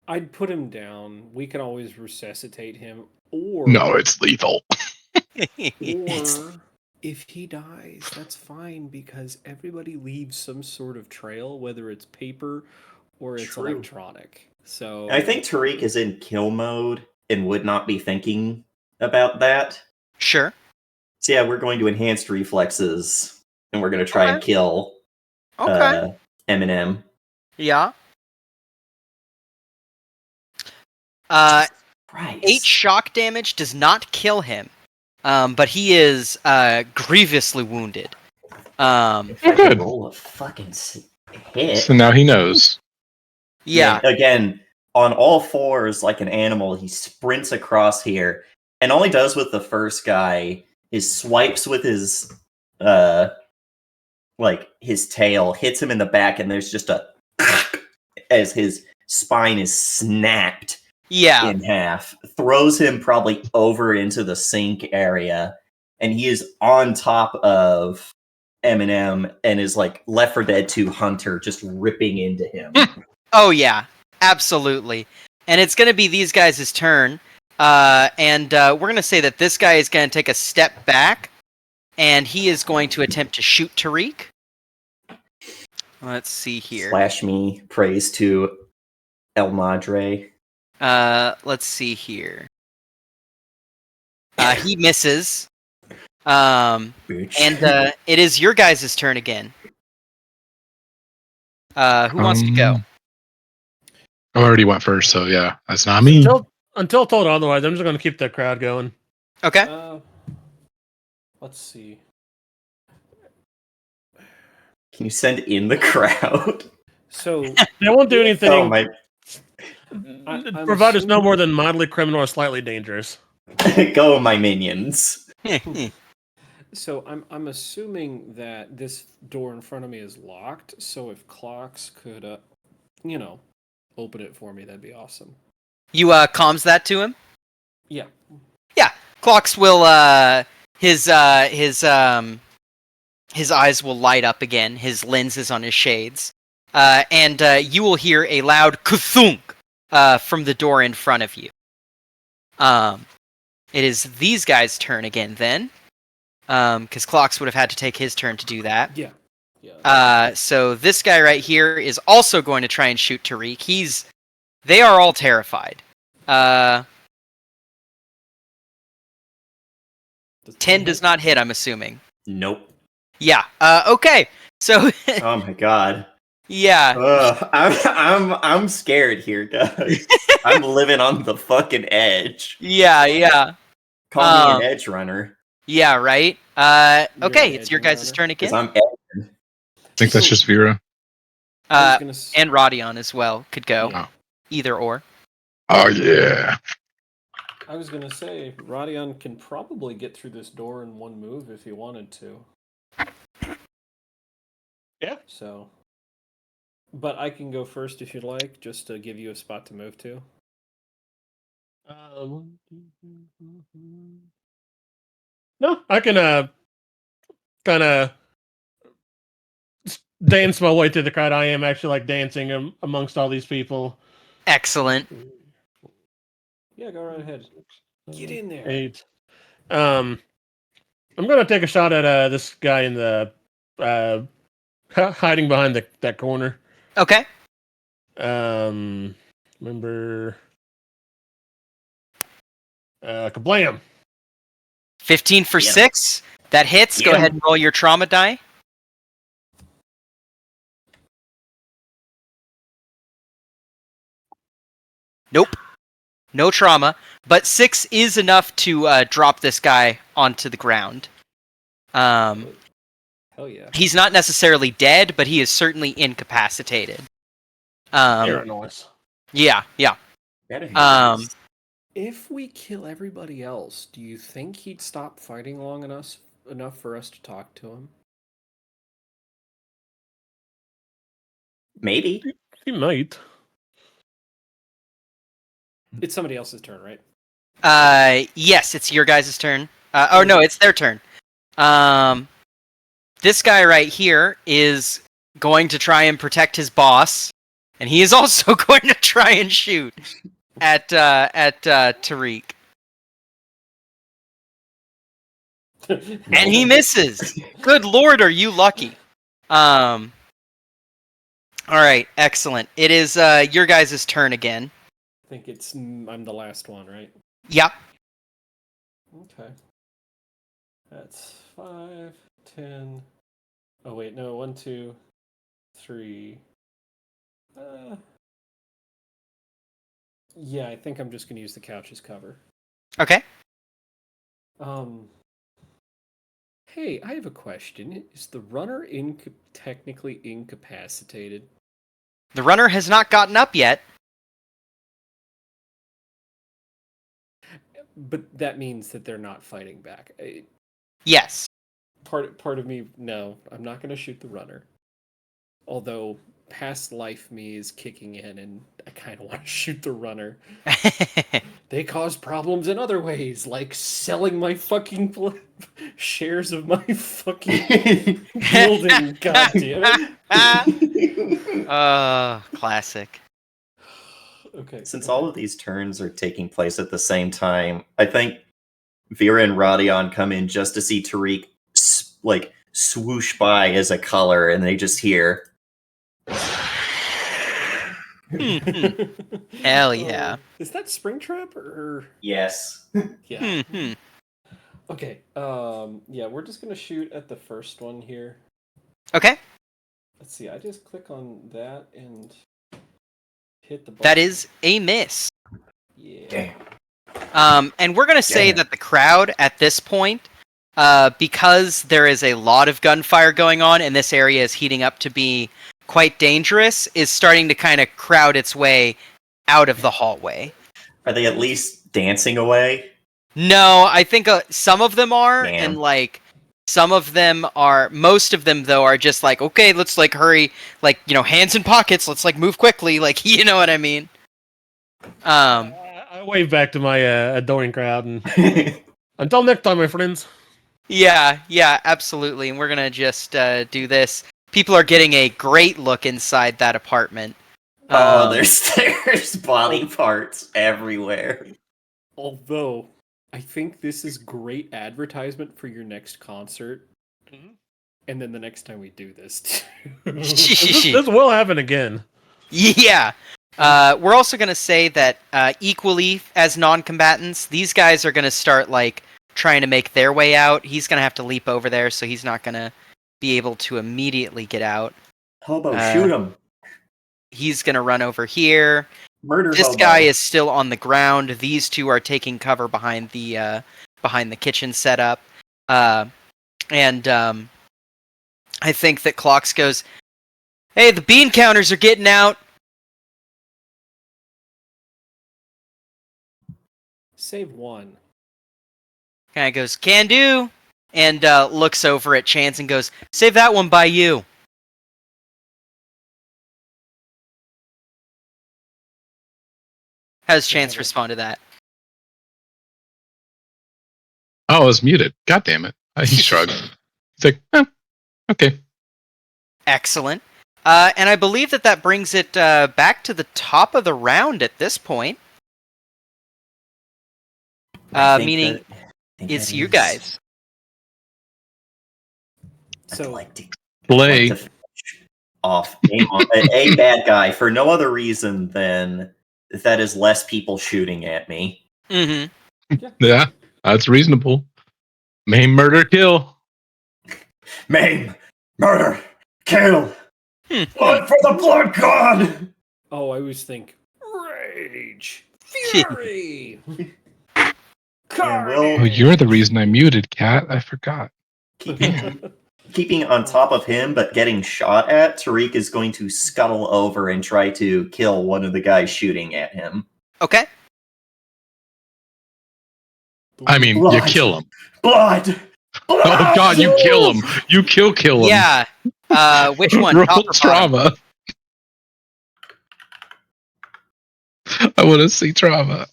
I'd put him down. We can always resuscitate him. Or No, it's lethal. Or if he dies, that's fine because everybody leaves some sort of trail, whether it's paper or it's True. electronic. So I think Tariq is in kill mode and would not be thinking about that. Sure. So yeah, we're going to enhanced reflexes and we're gonna try and kill Eminem. Yeah. 8 shock damage does not kill him, but he is grievously wounded. If I good. could roll a fucking hit. So now he knows. Yeah. Again, on all fours, like an animal, he sprints across here, and all he does with the first guy is swipes with his his tail, hits him in the back, and there's just a as his spine is snapped in half, throws him probably over into the sink area, and he is on top of Eminem and is like Left 4 Dead 2 Hunter just ripping into him. Oh yeah, absolutely. And it's going to be these guys' turn. And we're going to say that this guy is going to take a step back, and he is going to attempt to shoot Tariq. Let's see here. Slash me, praise to El Madre. Let's see here. He misses. And it is your guys' turn again. Who wants to go? I already went first, so yeah, that's not me. Until told otherwise, I'm just going to keep the crowd going. Okay. Let's see. Can you send in the crowd? So they won't do anything. Oh my! Provided it's no more than mildly criminal or slightly dangerous. Go, my minions! So I'm assuming that this door in front of me is locked. So if Clocks could, open it for me, that'd be awesome. You comms that to him? Yeah. Yeah. Clocks will his eyes will light up again, his lenses on his shades. And you will hear a loud kathunk from the door in front of you. It is these guys' turn again then. Because Clocks would have had to take his turn to do that. Yeah. So this guy right here is also going to try and shoot Tariq. They are all terrified. 10 does not hit, I'm assuming. Nope. Yeah. Okay. So. Oh my god. Yeah. I'm scared here, guys. I'm living on the fucking edge. Yeah. Call me an edge runner. Yeah, right? Okay, it's your guys' turn again. Because I'm I think that's just Vera. And Rodion as well could go. Oh. Either or. Oh, yeah. I was going to say, Rodion can probably get through this door in one move if he wanted to. Yeah. So. But I can go first if you'd like, just to give you a spot to move to. No, I can kind of dance my way through the crowd. I am actually like dancing amongst all these people. Excellent. Yeah, go right ahead. Get in there. 8. I'm gonna take a shot at this guy in the hiding behind that corner. Okay. Remember, kablam! 15 for 6. That hits. Go ahead and roll your trauma die. Nope. No trauma. But 6 is enough to drop this guy onto the ground. Hell yeah. He's not necessarily dead, but he is certainly incapacitated. Noise. Yeah. If we kill everybody else, do you think he'd stop fighting long enough for us to talk to him? Maybe. He might. It's somebody else's turn, right? Yes, it's your guys' turn. No, it's their turn. This guy right here is going to try and protect his boss, and he is also going to try and shoot at Tariq. And he misses. Good lord, are you lucky? All right, excellent. It is your guys' turn again. I think I'm the last one, right? Yep. Okay. That's 5, 10, Oh wait, no, 1, 2, 3. Yeah, I think I'm just gonna use the couch as cover. Okay. Hey, I have a question. Is the runner technically incapacitated? The runner has not gotten up yet. But that means that they're not fighting back. Yes. Part of me, no, I'm not going to shoot the runner. Although past life me is kicking in, and I kind of want to shoot the runner. They cause problems in other ways, like selling my fucking shares of my fucking building. God damn it! Classic. Okay. Since all of these turns are taking place at the same time, I think Vera and Rodion come in just to see Tariq swoosh by as a color, and they just hear. Hell yeah. Is that Springtrap or? Yes. Yeah. Okay. Yeah, we're just gonna shoot at the first one here. Okay. Let's see. I just click on that and hit the button. That is a miss. Yeah. Damn. And we're gonna say Damn. that the crowd at this point, because there is a lot of gunfire going on and this area is heating up to be quite dangerous, is starting to kind of crowd its way out of the hallway. Are they at least dancing away? No, I think some of them are, Damn. and like some of them are. Most of them though are just like, okay, let's like hurry, like hands in pockets. Let's like move quickly, like you know what I mean. I wave back to my adoring crowd, and until next time, my friends. Yeah, absolutely. And we're gonna just do this. People are getting a great look inside that apartment. There's body parts everywhere. Although, I think this is great advertisement for your next concert. Mm-hmm. And then the next time we do this, This will happen again. Yeah. We're also gonna say that equally as non-combatants, these guys are gonna start like trying to make their way out. He's gonna have to leap over there, so he's not gonna be able to immediately get out. Hobo, shoot him. He's gonna run over here. Murder This Hobo. guy is still on the ground. These two are taking cover behind the kitchen setup. I think that Clocks goes, "Hey, the bean counters are getting out." save one. Kind of goes, "Can do," and looks over at Chance and goes, "Save that one by you." How does Chance respond to that? Oh, I was muted. God damn it. He shrugged. He's like, okay. Excellent. And I believe that brings it back to the top of the round at this point. Meaning it's you guys. So, like to Play. finish off a bad guy for no other reason than that is less people shooting at me. Mm-hmm. Yeah, that's reasonable. Maim, murder, kill. Maim, murder, kill. Blood for the blood god. Oh, I always think rage, fury. Oh, you're the reason I muted, Cat. I forgot. Keeping on top of him, but getting shot at, Tariq is going to scuttle over and try to kill one of the guys shooting at him. Okay. I mean, Blood. you kill him. Blood! Blood! Oh God, you kill him. You kill him. Yeah. Which one? Roll Top or trauma. I want to see trauma.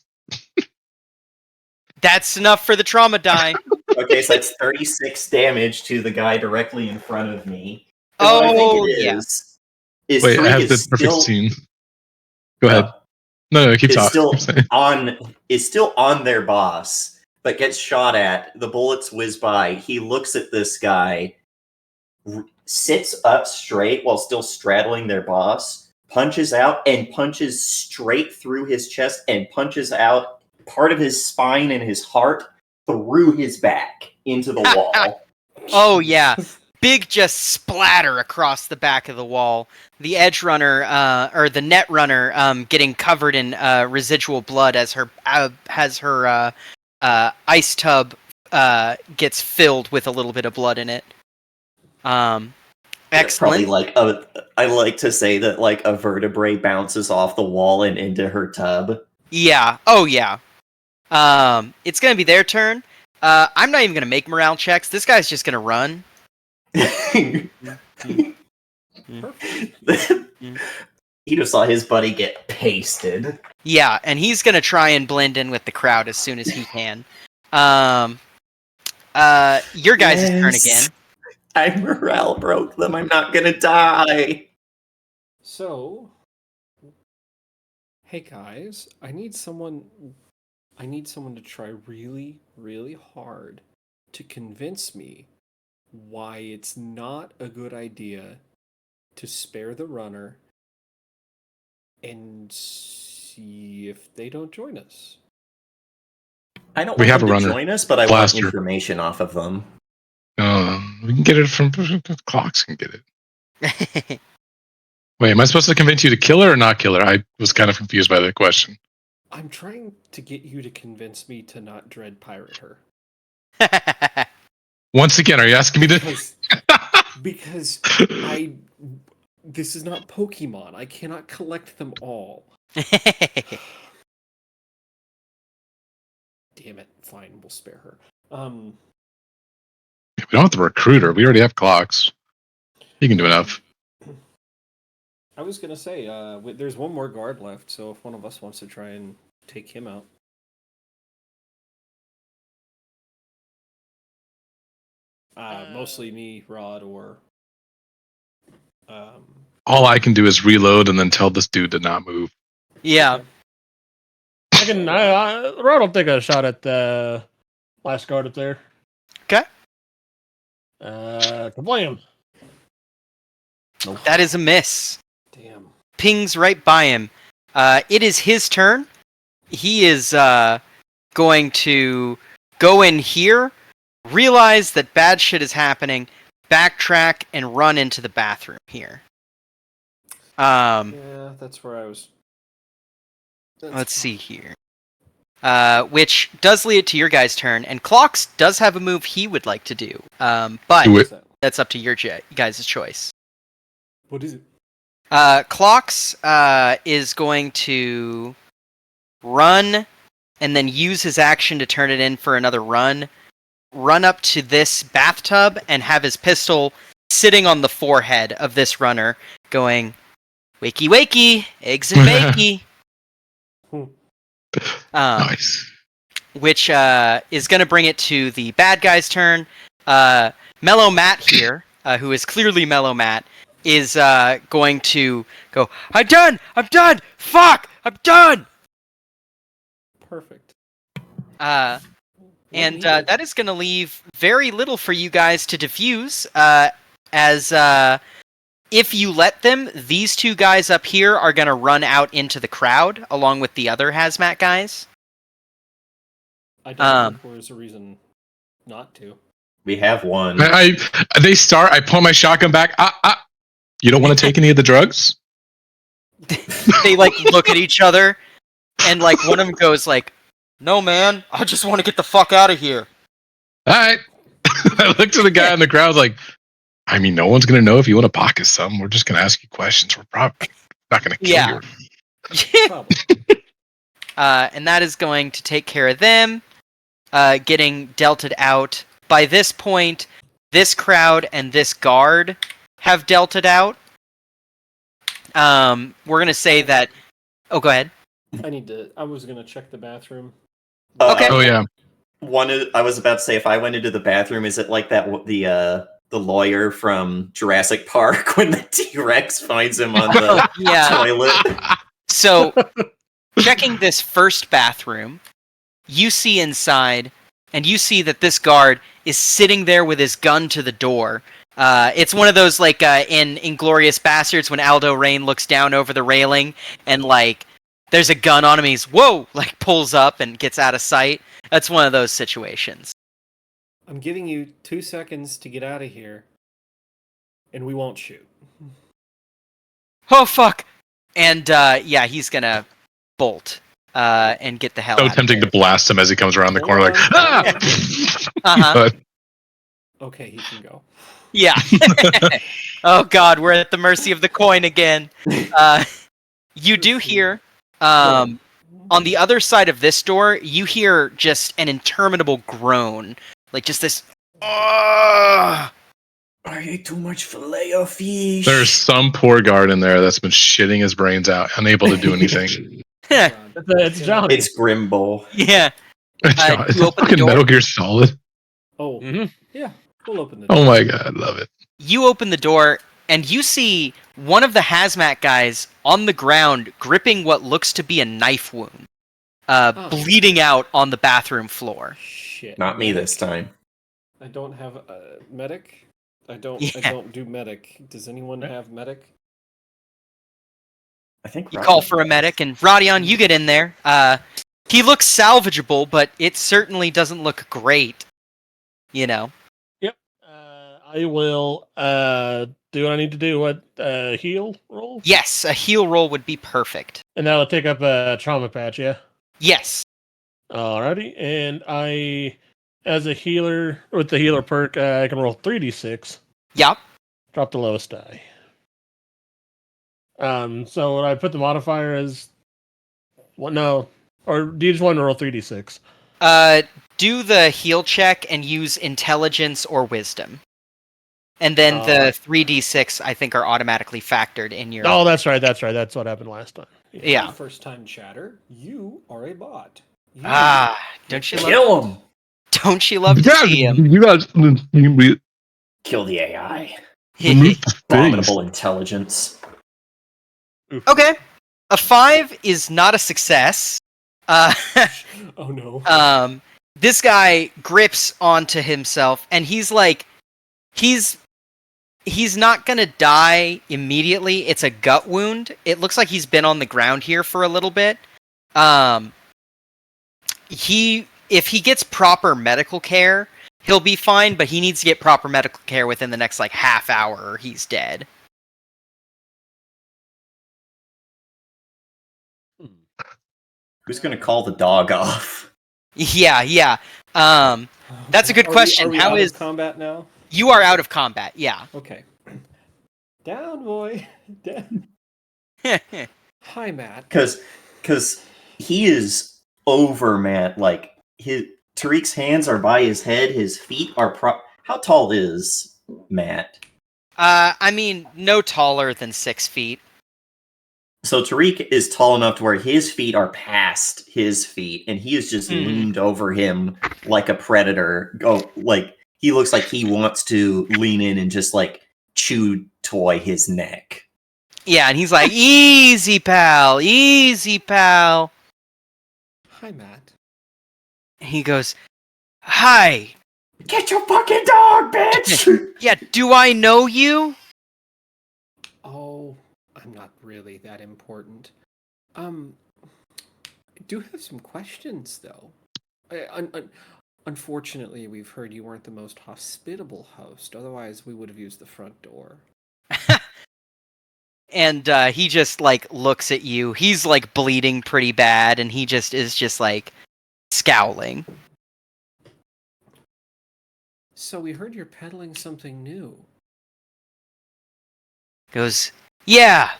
That's enough for the trauma die. Okay, so that's 36 damage to the guy directly in front of me. And Oh, what I think it yeah. is Wait, Tariq I have is the perfect still, scene. Go ahead. No, keep is talking. still Keep saying. on their boss, but gets shot at. The bullets whiz by. He looks at this guy, sits up straight while still straddling their boss, punches out and punches straight through his chest and punches out part of his spine and his heart through his back into the wall. Oh, yeah. big just splatter across the back of the wall. The edge runner, or the net runner, getting covered in residual blood as her ice tub gets filled with a little bit of blood in it. That's probably Excellent. like I like to say that like a vertebrae bounces off the wall and into her tub. Yeah. Oh yeah. It's gonna be their turn. I'm not even gonna make morale checks. This guy's just gonna run. He just saw his buddy get pasted. Yeah, and he's gonna try and blend in with the crowd as soon as he can. Your guys' turn again. I morale broke them. I'm not gonna die. So, hey guys, I need someone to try really, really hard to convince me why it's not a good idea to spare the runner and see if they don't join us. I don't We want have them a to runner. join us, but I Blaster. want information off of them. We can get it from Clocks can get it. Wait, am I supposed to convince you to kill her or not kill her? I was kind of confused by the question. I'm trying to get you to convince me to not dread pirate her. Once again, are you asking me to? Because this is not Pokemon. I cannot collect them all. Damn it. Fine, we'll spare her. We don't have to recruit her. We already have Clocks. He can do enough. I was gonna say, there's one more guard left, so if one of us wants to try and take him out. Mostly me, Rod, or All I can do is reload and then tell this dude to not move. Yeah. I can. Rod will take a shot at the last guard up there. Okay. Kablam. Nope. That is a miss. damn. Pings right by him. It is his turn. He is going to go in here, realize that bad shit is happening, backtrack, and run into the bathroom here. Yeah, that's where I was. Let's see here. Which does lead to your guys' turn, and Clocks does have a move he would like to do. But Do it. that's up to your guys' choice. What is it? Clocks is going to run and then use his action to turn it in for another run up to this bathtub and have his pistol sitting on the forehead of this runner going, wakey wakey, eggs and bakey. Nice. Which is going to bring it to the bad guy's turn. Mellow Matt here, who is clearly Mellow Matt, is going to go, I'm done! Fuck! I'm done! Perfect. And that is going to leave very little for you guys to defuse, as if you let them, these two guys up here are going to run out into the crowd, along with the other hazmat guys. I don't think there's a reason not to. We have one. I pull my shotgun back. You don't want to take any of the drugs? They look at each other, and one of them goes no man, I just want to get the fuck out of here. Alright. I look to the guy in the crowd I mean, no one's gonna know if you want to pocket some. We're just gonna ask you questions. We're probably not gonna kill you. Probably. And that is going to take care of them, getting delted out. By this point, this crowd and this guard have delted out. We're gonna say that. Oh, go ahead. I was gonna check the bathroom. Okay. Oh yeah. I was about to say, if I went into the bathroom, is it like that? The lawyer from Jurassic Park when the T-Rex finds him on the Yeah. toilet. So, checking this first bathroom, you see inside, and you see that this guard is sitting there with his gun to the door. It's one of those in Inglourious Bastards when Aldo Rain looks down over the railing and there's a gun on him. He's whoa, pulls up and gets out of sight. That's one of those situations. I'm giving you 2 seconds to get out of here. And we won't shoot. Oh fuck! And yeah, he's gonna bolt and get the hell So out tempting of to blast him as he comes around the corner, like, Hold ah! on. Uh-huh. But Okay, he can go. Yeah. Oh god, we're at the mercy of the coin again. You do hear on the other side of this door, you hear just an interminable groan, like just this. I ate too much filet of fish. there's some poor guard in there that's been shitting his brains out, unable to do anything. It's Johnny. It's Grimble. Yeah. God, you open the fucking door? Metal Gear Solid. Oh, Mhm. yeah. We'll open the door. Oh my god, love it. You open the door and you see one of the hazmat guys on the ground gripping what looks to be a knife wound, bleeding out on the bathroom floor. Shit. Not me this time. I don't have a medic. I don't do medic. Does anyone have medic? I think You call for a medic, and Rodion, you get in there. He looks salvageable, but it certainly doesn't look great. You know. Yep. I will do what I need to do. What heal roll? Yes, a heal roll would be perfect. And that'll take up a trauma patch, yeah? Yes. Alrighty. And I, as a healer, with the healer perk, I can roll 3d6. Yep. Drop the lowest die. So would I put the modifier as what? No, or do you just want to roll 3d6? Do the heal check and use intelligence or wisdom. And then the 3d6, I think, are automatically factored in your... Oh, that's right. That's what happened last time. Yeah. First time chatter, you are a bot. Don't you love... Kill him. Don't you love to see him? You guys, remove Kill the AI. the face. Abominable intelligence. Okay. A 5 is not a success. Oh no. This guy grips onto himself, and he's like... He's not gonna die immediately. It's a gut wound. It looks like he's been on the ground here for a little bit. If he gets proper medical care, he'll be fine, but he needs to get proper medical care within the next, like, half hour, or he's dead. Who's gonna call the dog off? Yeah. That's a good question. Are we How out is... of combat now? You are out of combat, yeah. Okay. Down, boy. Down. Hi, Matt. Because he is over Matt. Like Tariq's hands are by his head. His feet are How tall is Matt? I mean, no taller than 6 feet. So Tariq is tall enough to where his feet are past his feet, and he is just loomed over him like a predator. Like he looks like he wants to lean in and just like chew toy his neck. Yeah, and he's like, easy, pal. Easy, pal. Hi, Matt. He goes, hi. Get your fucking dog, bitch! Yeah, do I know you? Oh, I'm not really that important. I do have some questions, though. Unfortunately, we've heard you weren't the most hospitable host. Otherwise, we would have used the front door. And he just, like, looks at you. He's, like, bleeding pretty bad, and he just is just, like, scowling. So we heard you're peddling something new. Goes, yeah,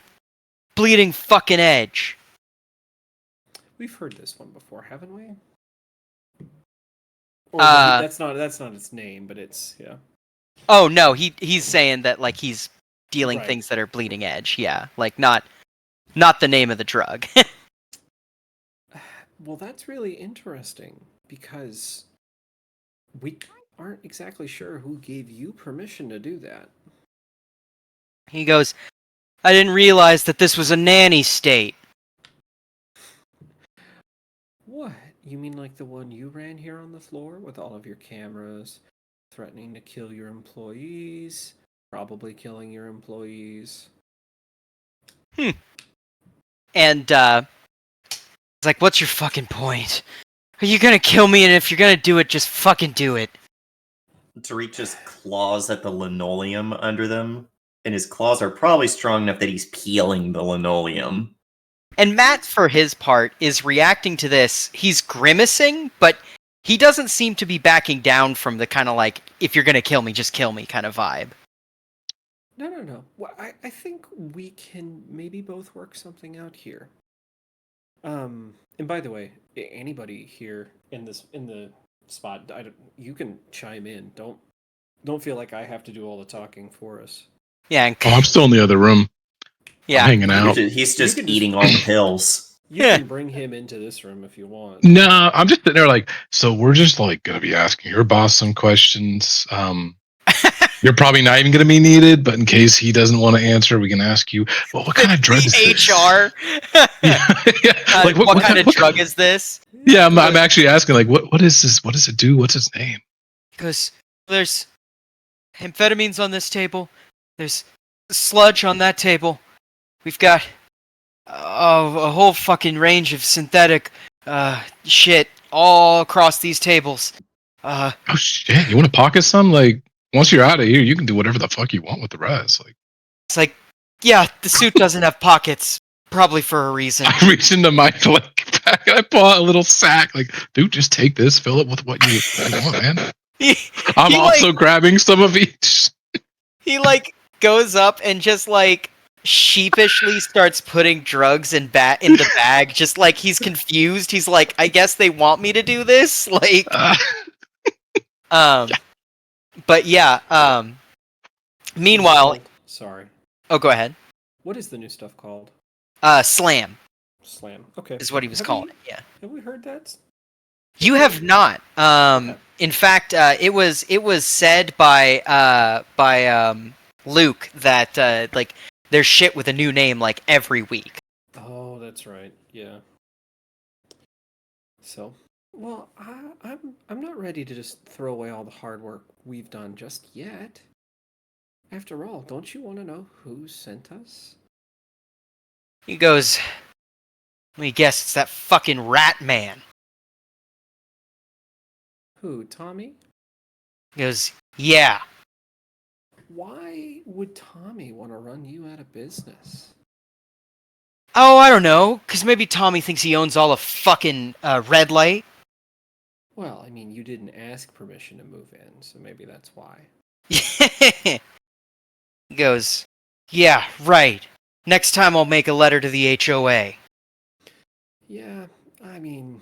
bleeding fucking edge. We've heard this one before, haven't we? Or that's not its name, but it's yeah. Oh no, he's saying that like he's dealing Right. things that are bleeding edge. Yeah, like not the name of the drug. Well, that's really interesting because we aren't exactly sure who gave you permission to do that. He goes, I didn't realize that this was a nanny state. What? You mean like the one you ran here on the floor with all of your cameras, threatening to kill your employees, probably killing your employees? And it's like, what's your fucking point? Are you gonna kill me? And if you're gonna do it, just fucking do it. Tariq just claws at the linoleum under them. and his claws are probably strong enough that he's peeling the linoleum. And Matt, for his part, is reacting to this. He's grimacing, but he doesn't seem to be backing down from the kind of like, if you're gonna kill me, just kill me kind of vibe. No. Well, I think we can maybe both work something out here. And by the way, anybody here in the spot, you can chime in. Don't feel like I have to do all the talking for us. Yeah, and, Oh, I'm still in the other room. yeah. I'm hanging out. He's just You can eating all the pills. You Yeah. can bring him into this room if you want. No, I'm just sitting there like, so we're just like gonna be asking your boss some questions. You're probably not even gonna be needed, but in case he doesn't want to answer, we can ask you. Well, what kind of drug is this? HR. Yeah. Like what kind of drug is this? Yeah, I'm actually asking like, what is this? What does it do? What's its name? Because there's amphetamines on this table. There's sludge on that table. We've got a whole fucking range of synthetic shit all across these tables. Oh shit! You want to pocket some? Like, once you're out of here, you can do whatever the fuck you want with the rest. Like, it's like, yeah, the suit doesn't have pockets, probably for a reason. I reach into my like pack and I pull out a little sack. Like, dude, just take this, fill it with what you want, man. I'm also grabbing some of each. He like goes up and just like sheepishly starts putting drugs in the bag, just like he's confused. He's like, I guess they want me to do this, like. But yeah. Meanwhile, sorry. Oh, go ahead. What is the new stuff called? Slam Slam. Okay. is what he was calling it. Yeah. Have we heard that? You have not. In fact, it was said by Luke that like there's shit with a new name like every week. Oh, that's right. Yeah. So, well, I'm not ready to just throw away all the hard work we've done just yet. After all, don't you want to know who sent us? He goes, let me guess, it's that fucking rat man. Who, Tommy? He goes, yeah. Why would Tommy want to run you out of business? Oh, I don't know, because maybe Tommy thinks he owns all of fucking Red Light. Well, I mean, you didn't ask permission to move in, so maybe that's why. He goes, yeah, right. Next time I'll make a letter to the HOA. Yeah, I mean,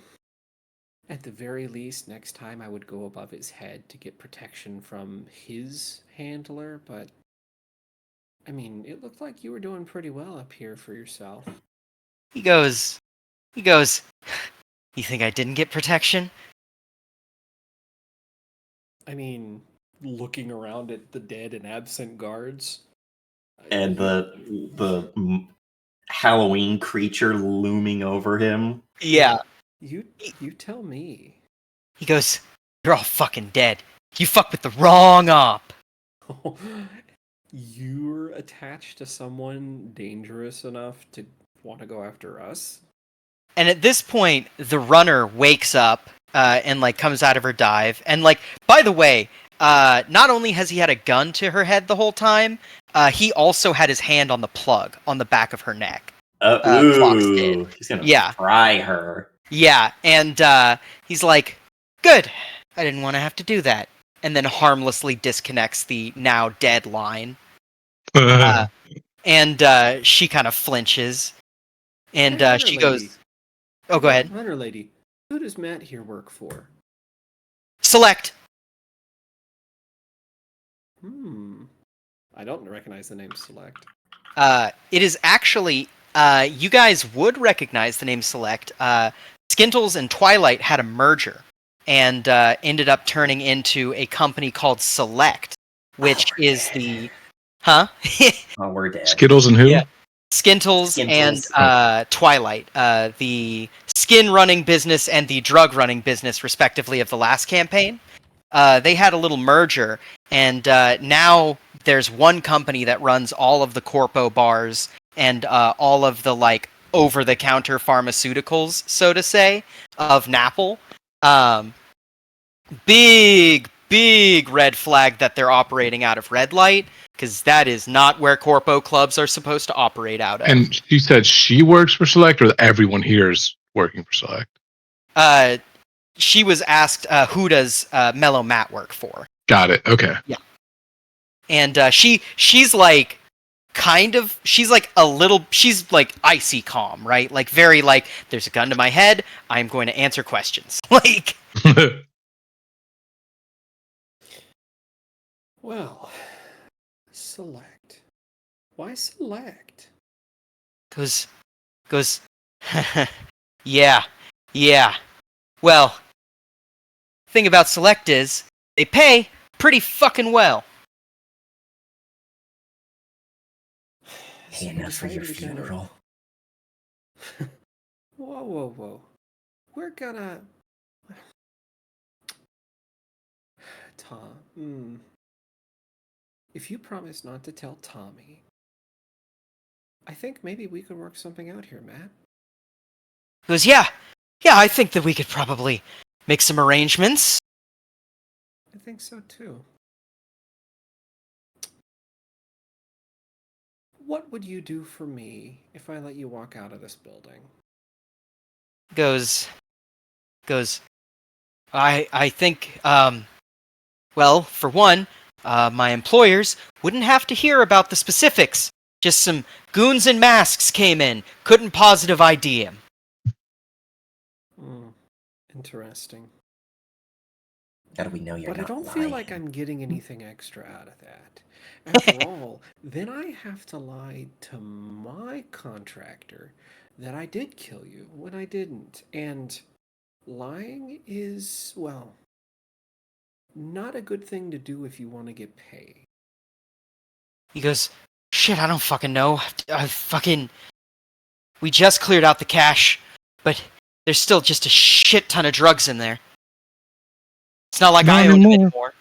at the very least, next time I would go above his head to get protection from his handler, but I mean, it looked like you were doing pretty well up here for yourself. He goes, you think I didn't get protection? I mean, looking around at the dead and absent guards. And the Halloween creature looming over him. Yeah. You tell me. He goes, you're all fucking dead. You fuck with the wrong op. You're attached to someone dangerous enough to want to go after us? And at this point, the runner wakes up and like comes out of her dive. And like, by the way, not only has he had a gun to her head the whole time, he also had his hand on the plug on the back of her neck. Ooh, he's gonna fry her. Yeah, and he's like, good, I didn't want to have to do that. And then harmlessly disconnects the now dead line. And she kind of flinches. And Hey, she Runner goes, lady. oh, go ahead. Runner lady, who does Matt here work for? Select. I don't recognize the name Select. It is actually, you guys would recognize the name Select. Skintles and Twilight had a merger and ended up turning into a company called Select, which is dead. the... Huh? Oh, we're dead. Skittles and who? Yeah. Skintles and Twilight, the skin running business and the drug running business, respectively, of the last campaign. They had a little merger, and now there's one company that runs all of the corpo bars and all of the like over-the-counter pharmaceuticals, so to say, of Napple. Big big red flag that they're operating out of red light, because that is not where corpo clubs are supposed to operate out of. And she said she works for Select, or everyone here is working for Select? She was asked, who does Mellow Matt work for? Got it. Okay. Yeah. And she's like, she's like a little, she's like icy calm, right? Like very like, there's a gun to my head, I'm going to answer questions. Like, Well, Select. Why Select? goes, yeah. Well, thing about Select is, they pay pretty fucking well. Pay enough for your funeral. Whoa. We're gonna... Tom, if you promise not to tell Tommy, I think maybe we could work something out here, Matt. He goes, yeah, I think that we could probably make some arrangements. I think so too. What would you do for me if I let you walk out of this building? Goes, I think, well, for one, my employers wouldn't have to hear about the specifics. Just some goons in masks came in, couldn't positive ID him. Interesting. How do we know you're But I not don't lying? feel like I'm getting anything extra out of that. After all, then I have to lie to my contractor that I did kill you when I didn't. And lying is, well, not a good thing to do if you want to get paid. He goes, shit, I don't fucking know. We just cleared out the cash, but there's still just a shit ton of drugs in there. It's not like Not I own them anymore. anymore.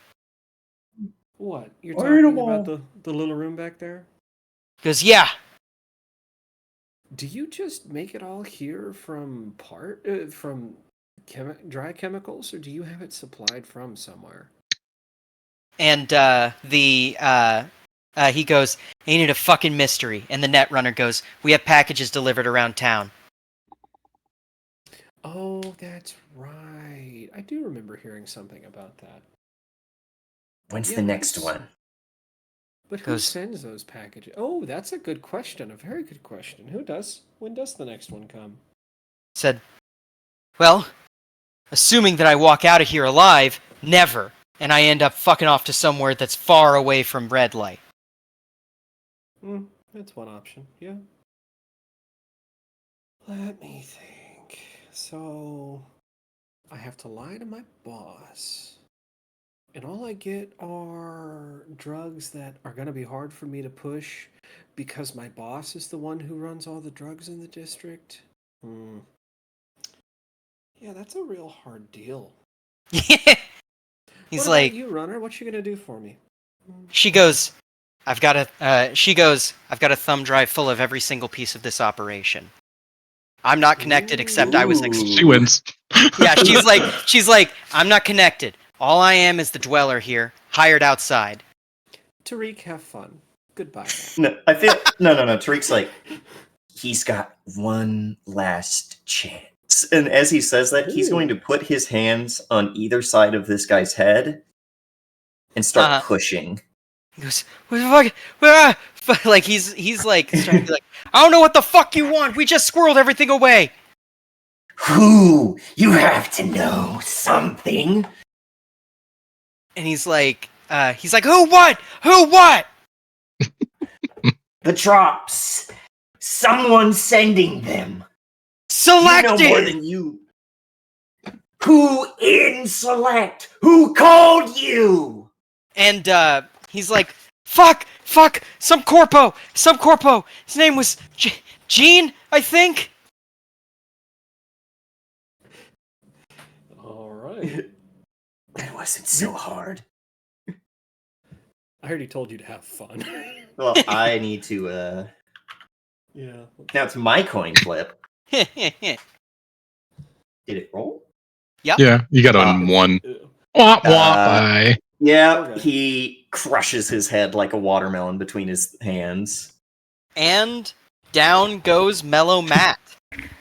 What? You're Where talking the about wall? the little room back there? He goes, yeah. Do you just make it all here from dry chemicals, or do you have it supplied from somewhere? And he goes, ain't it a fucking mystery? And the Netrunner goes, we have packages delivered around town. Oh, that's right. I do remember hearing something about that. When's Yeah, the next who's- one? But who Goes- sends those packages? Oh, that's a good question. A very good question. Who does? When does the next one come? Said, well, assuming that I walk out of here alive, never. And I end up fucking off to somewhere that's far away from red light. That's one option. Yeah. Let me think. So, I have to lie to my boss. And all I get are drugs that are going to be hard for me to push because my boss is the one who runs all the drugs in the district. Yeah, that's a real hard deal. He's what like, about you, Runner? What you going to do for me? she goes, I've got a thumb drive full of every single piece of this operation. I'm not connected except I was She wins. yeah, she's like, I'm not connected. All I am is the dweller here, hired outside. Tariq, have fun. Goodbye. No, I feel no. Tariq's like, he's got one last chance, and as he says that, he's going to put his hands on either side of this guy's head and start pushing. He goes, what the fuck? Ah! Like he's like starting to be like, I don't know what the fuck you want. We just squirreled everything away. Who? You have to know something. And he's like, who what? Who what? The drops. Someone sending them. Selected. You know more than you. Who in Select? Who called you? And he's like, fuck, some corpo. His name was Gene, I think. All right. That wasn't so hard. I already told you to have fun. Well, I need to, Yeah. now it's my coin flip. Yep. Did it roll? Yeah, you got on one. Wah, wah, Uh, bye. Yeah, Okay. he crushes his head like a watermelon between his hands. And down goes Mellow Matt.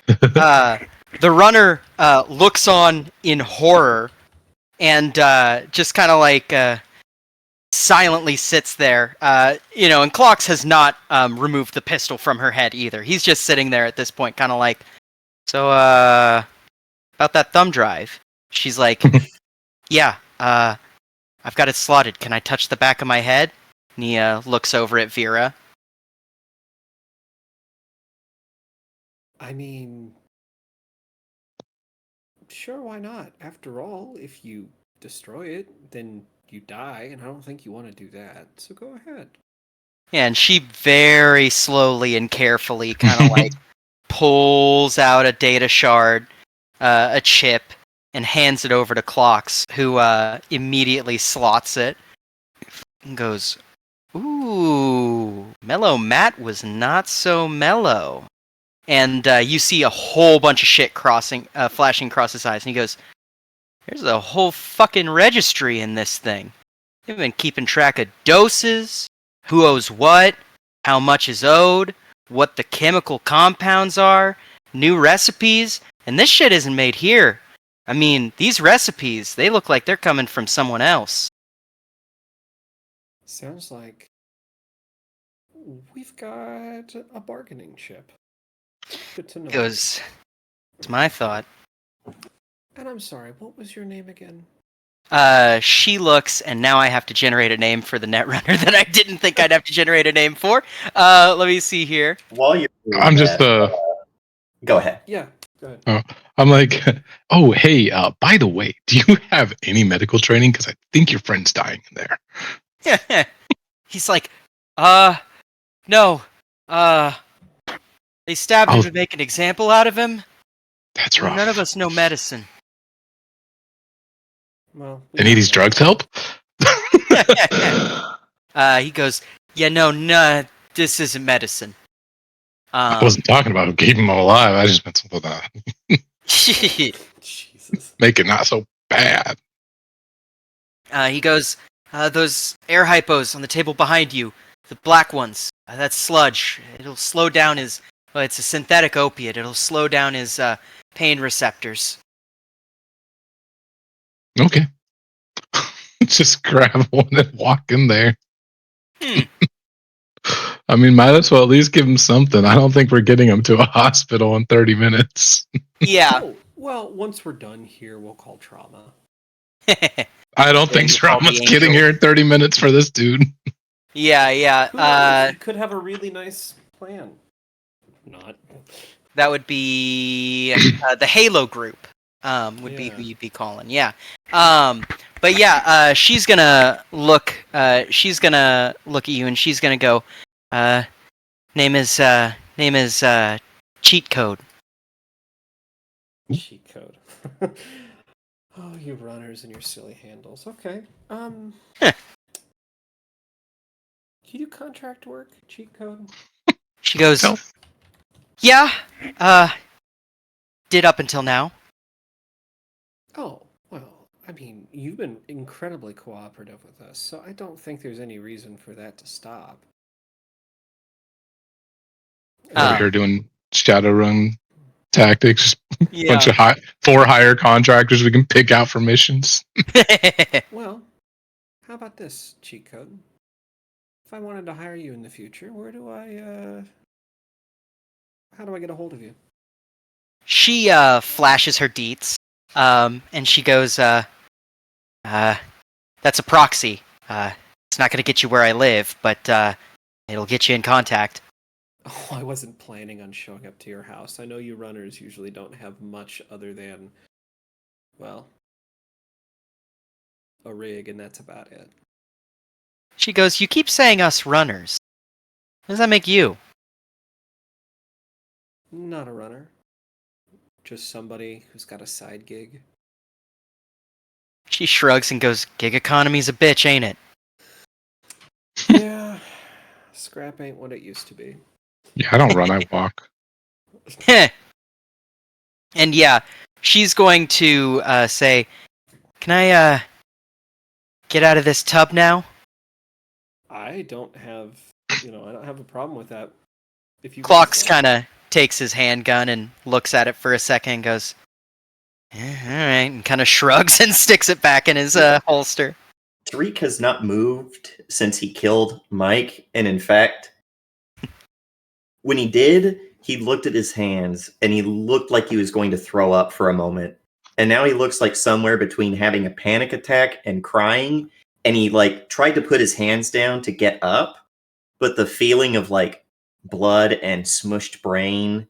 The runner looks on in horror and just kind of like silently sits there. And Clocks has not removed the pistol from her head either. He's just sitting there at this point, kind of like, so, about that thumb drive. She's like, yeah, I've got it slotted. Can I touch the back of my head? And he looks over at Vera. I mean, sure, why not? After all, if you destroy it, then you die, and I don't think you want to do that. So go ahead. And she very slowly and carefully kind of like pulls out a data shard, a chip, and hands it over to Clocks, who immediately slots it and goes, "Ooh, Mellow Matt was not so mellow." And you see a whole bunch of shit flashing across his eyes, and he goes, "There's a whole fucking registry in this thing. They've been keeping track of doses, who owes what, how much is owed, what the chemical compounds are, new recipes, and this shit isn't made here. I mean, these recipes, they look like they're coming from someone else." Sounds like we've got a bargaining chip. Good to know. He goes, "It's my thought." And I'm sorry, what was your name again? She looks, and now I have to generate a name for the Netrunner that I didn't think I'd have to generate a name for. Let me see here. While you're doing I'm just that, go ahead. Yeah, go ahead. Oh, I'm like, oh, hey, by the way, do you have any medical training? Because I think your friend's dying in there. He's like, no, they stabbed him Oh. to make an example out of him. That's rough. None of us know medicine. Well, Any of these drugs help? He goes, yeah, no, this isn't medicine. I wasn't talking about keeping them alive. I just meant something that Jesus. make it not so bad. He goes, those air hypos on the table behind you, the black ones, that's sludge. It'll slow down his, well, it's a synthetic opiate. It'll slow down his pain receptors. Okay. Just grab one and walk in there. I mean, might as well at least give him something. I don't think we're getting him to a hospital in 30 minutes. Yeah. Oh, well, once we're done here, we'll call trauma. I don't think you call Strama's the getting angel. here in 30 minutes for this dude. Yeah. Who knows? You could have a really nice plan. Not. That would be the Halo group. Would be who you'd be calling. Yeah. But yeah, she's gonna look. She's gonna look at you, and she's gonna go. Name is cheat code. Cheat code. Oh, you runners and your silly handles. Okay. Can you do contract work? Cheat code? She goes. No. Yeah. Did up until now. Oh, well, I mean, you've been incredibly cooperative with us, so I don't think there's any reason for that to stop. Over here doing Shadowrun tactics. Yeah. Bunch of 4 higher contractors we can pick out for missions. Well, how about this, cheat code? If I wanted to hire you in the future, how do I get a hold of you? She flashes her deets, and she goes, "That's a proxy. It's not going to get you where I live, but it'll get you in contact." Oh, I wasn't planning on showing up to your house. I know you runners usually don't have much other than, well, a rig, and that's about it. She goes, "You keep saying us runners. What does that make you?" Not a runner. Just somebody who's got a side gig. She shrugs and goes, "Gig economy's a bitch, ain't it?" Yeah, scrap ain't what it used to be. Yeah, I don't run, I walk. And yeah, she's going to say, "Can I get out of this tub now? I don't have a problem with that. If you Clocks guys like. kind of takes his handgun and looks at it for a second and goes, all right, and kind of shrugs and sticks it back in his holster. Tariq has not moved since he killed Mike, and in fact, when he did, he looked at his hands and he looked like he was going to throw up for a moment. And now he looks like somewhere between having a panic attack and crying, and he like tried to put his hands down to get up, but the feeling of like blood and smushed brain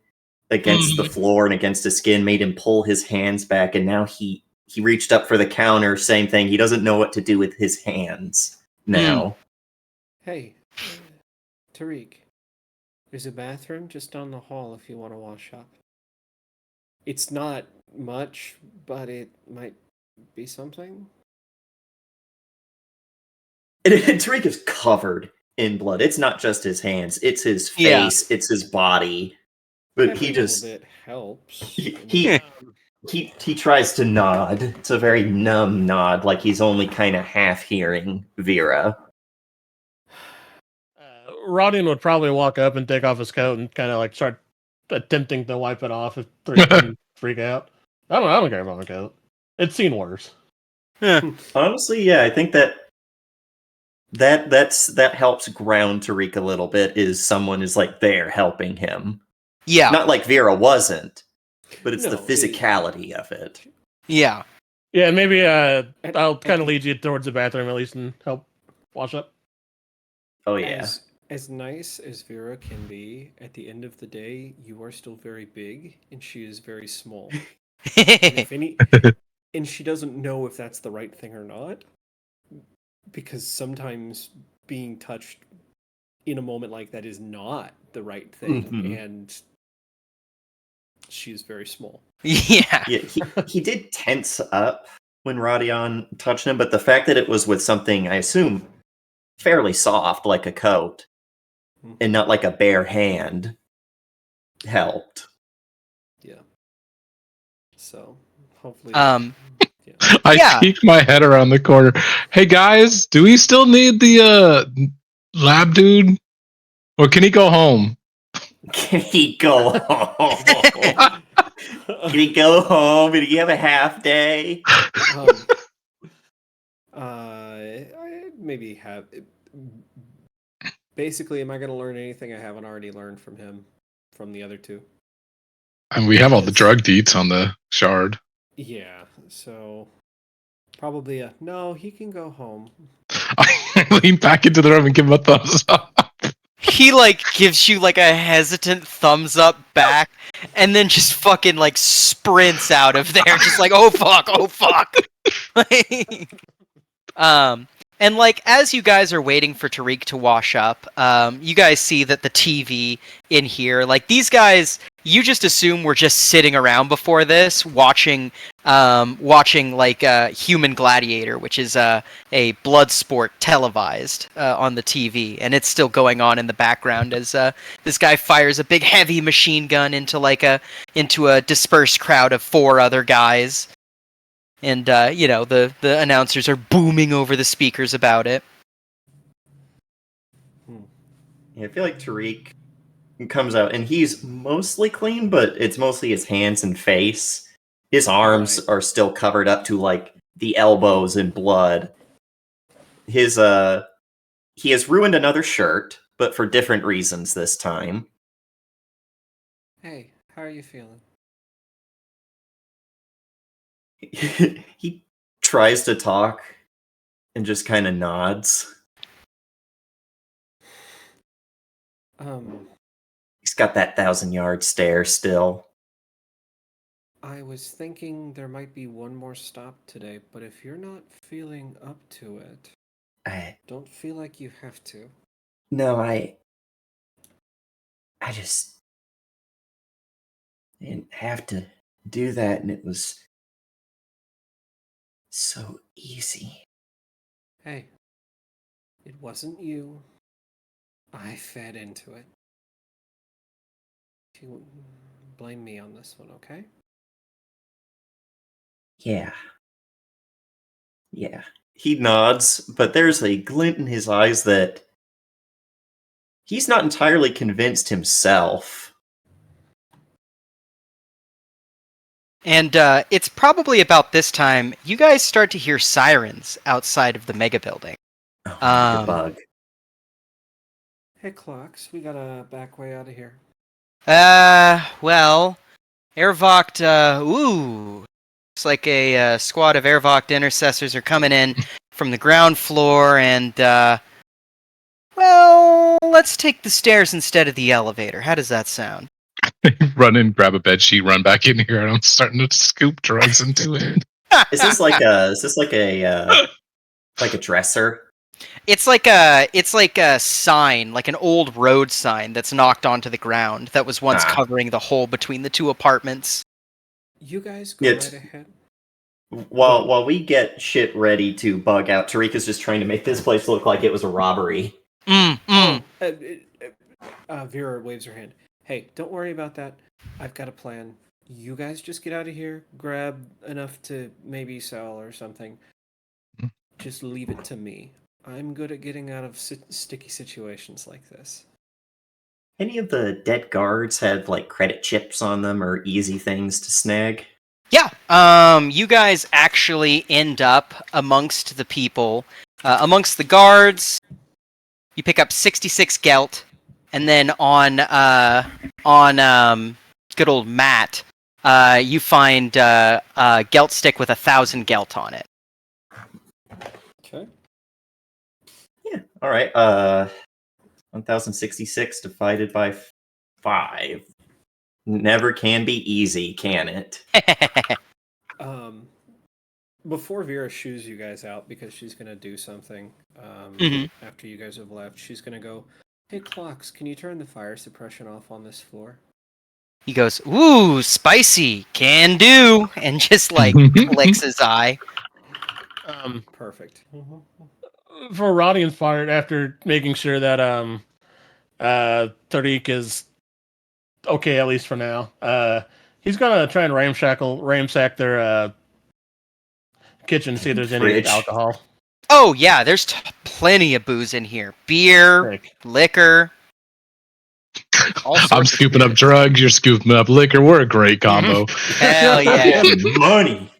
against the floor and against his skin made him pull his hands back, and now he reached up for the counter. Same thing, he doesn't know what to do with his hands now. Hey, Tariq, there's a bathroom just down the hall if you want to wash up. It's not much, but it might be something. And Tariq is covered in blood. It's not just his hands, it's his face, it's his body. But Every he just little bit helps. he tries to nod. It's a very numb nod, like he's only kind of half hearing Vera. Rodian would probably walk up and take off his coat and kind of like start attempting to wipe it off if Tariq didn't freak out. I don't care about my coat. It's seen worse. Honestly, yeah, I think that helps ground Tariq a little bit. Is someone is like there helping him? Yeah. Not like Vera wasn't, but it's No, the physicality of it. Yeah. Yeah, maybe I'll kind of lead you towards the bathroom at least and help wash up. Oh yeah. As nice as Vera can be, at the end of the day, you are still very big, and she is very small. And she doesn't know if that's the right thing or not, because sometimes being touched in a moment like that is not the right thing, and she is very small. Yeah. Yeah, he did tense up when Rodion touched him, but the fact that it was with something, I assume, fairly soft, like a coat, and not like a bare hand, helped. Yeah. So, hopefully... I Yeah. peek my head around the corner. Hey guys, do we still need the lab dude? Or can he go home? Can he go home? Can he go home? Did he have a half day? I maybe have... Basically, am I going to learn anything I haven't already learned from him, from the other two? And we have all the drug deets on the shard. Yeah, so probably no, he can go home. I lean back into the room and give him a thumbs up. He like gives you like a hesitant thumbs up back and then just fucking like sprints out of there just like oh fuck. And like as you guys are waiting for Tariq to wash up, you guys see that the TV in here, like these guys, you just assume were just sitting around before this, watching like Human Gladiator, which is a blood sport televised on the TV, and it's still going on in the background as this guy fires a big heavy machine gun into a dispersed crowd of 4 other guys. And, the announcers are booming over the speakers about it. Yeah, I feel like Tariq comes out, and he's mostly clean, but it's mostly his hands and face. His arms are still covered up to, like, the elbows in blood. He has ruined another shirt, but for different reasons this time. Hey, how are you feeling? He tries to talk and just kind of nods. He's got that 1,000-yard stare still. I was thinking there might be one more stop today, but if you're not feeling up to it, don't feel like you have to. No, I just didn't have to do that, and it was so easy. Hey, it wasn't you. I fed into it. You blame me on this one, okay? Yeah. He nods, but there's a glint in his eyes that he's not entirely convinced himself. And it's probably about this time you guys start to hear sirens outside of the mega building. Oh, like a bug. Hey, Clocks, we got a back way out of here. Well, Airvoct, looks like a squad of Airvoct intercessors are coming in from the ground floor, and, well, let's take the stairs instead of the elevator. How does that sound? Run in, grab a bed sheet, run back in here, and I'm starting to scoop drugs into it. Is this like a dresser? It's like a sign, like an old road sign that's knocked onto the ground that was once covering the hole between the two apartments. You guys go right ahead. While we get shit ready to bug out, Tarika's just trying to make this place look like it was a robbery. Vera waves her hand. Hey, don't worry about that. I've got a plan. You guys just get out of here, grab enough to maybe sell or something. Just leave it to me. I'm good at getting out of sticky situations like this. Any of the dead guards had like credit chips on them or easy things to snag? Yeah. You guys actually end up amongst the people, amongst the guards. You pick up 66 gelt, and then on good old Matt, you find a gelt stick with 1,000 gelt on it. Okay. Yeah. All right. 1066 divided by 5. Never can be easy, can it? Before Vera shoos you guys out because she's gonna do something. After you guys have left, she's gonna go, "Hey, Clocks, can you turn the fire suppression off on this floor?" He goes, "Ooh, spicy, can do," and just like licks his eye. Perfect. For Rodian's part, after making sure that Tariq is okay, at least for now, he's gonna try and ramsack their kitchen, see if there's any Fridge. alcohol. Oh yeah, there's plenty of booze in here. Beer, Heck. liquor. All sorts I'm of scooping up spirits. drugs, you're scooping up liquor. We're a great combo. Hell yeah. Money.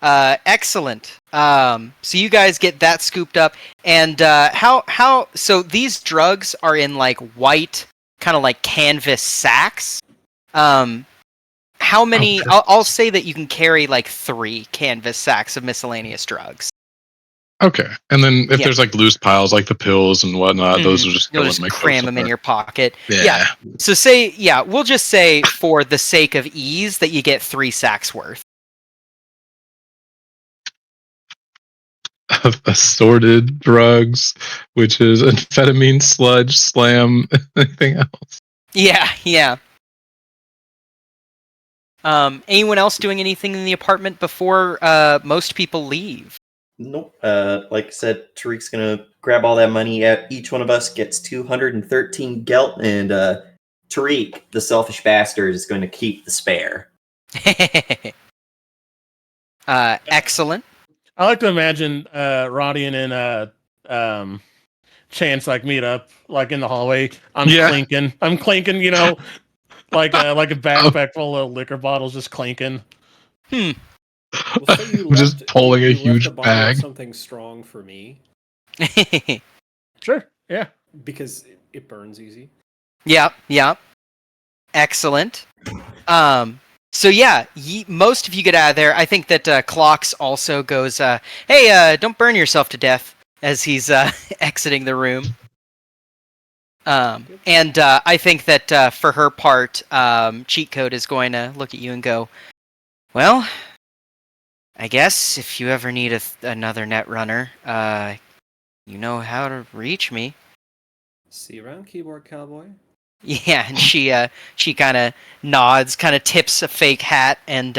Excellent. So you guys get that scooped up, and so these drugs are in like white, kind of like canvas sacks. How many? Okay. I'll say that you can carry like 3 canvas sacks of miscellaneous drugs. Okay. And then if there's like loose piles, like the pills and whatnot, those will just go You'll in just my cram coat them in somewhere. your pocket. Yeah. So we'll just say for the sake of ease that you get 3 sacks worth. Of assorted drugs, which is amphetamine, sludge, slam, anything else. Yeah. Anyone else doing anything in the apartment before most people leave? Nope. Like I said, Tariq's gonna grab all that money. Each one of us gets 213 gelt, and Tariq, the selfish bastard, is going to keep the spare. Excellent. I like to imagine Rodian and Chance like meet up like in the hallway. I'm clinking, you know, like a backpack full of liquor bottles just clinking. Well, so you Just pulling a huge left a bottle bag. of something strong for me Sure, yeah. because it burns easy. Yeah. Excellent. So yeah, most of you get out of there. I think that Clocks also goes, "Hey, don't burn yourself to death," as he's exiting the room. And I think that for her part, Cheat Code is going to look at you and go, "Well, I guess if you ever need another net runner, you know how to reach me." See you around, keyboard cowboy. Yeah, and she kind of nods, kind of tips a fake hat, and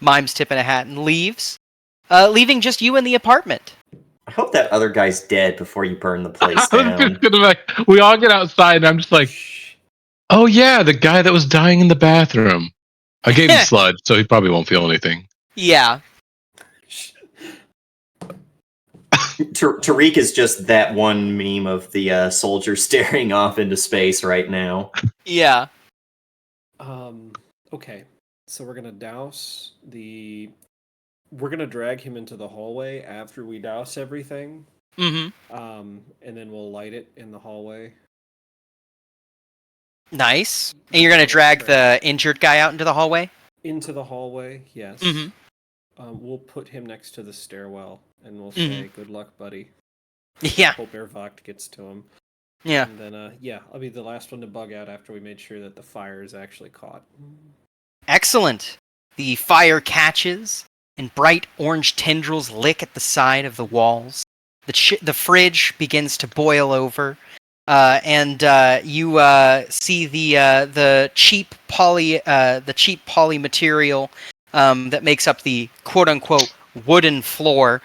mimes tipping a hat and leaves, leaving just you in the apartment. I hope that other guy's dead before you burn the place down. We all get outside, and I'm just like, oh yeah, the guy that was dying in the bathroom. I gave him sludge, so he probably won't feel anything. Yeah. Tariq is just that one meme of the soldier staring off into space right now. Yeah. Okay. So we're gonna douse the. We're gonna drag him into the hallway after we douse everything. Mm-hmm. And then we'll light it in the hallway. Nice. And you're gonna drag the injured guy out into the hallway? Into the hallway, yes. Mm-hmm. We'll put him next to the stairwell, and we'll Mhm. say, "Good luck, buddy." Yeah. Hope Ervoct gets to him. Yeah. And then, yeah, I'll be the last one to bug out after we made sure that the fire is actually caught. Excellent. The fire catches, and bright orange tendrils lick at the side of the walls. The fridge begins to boil over, and you see the cheap poly material that makes up the quote unquote wooden floor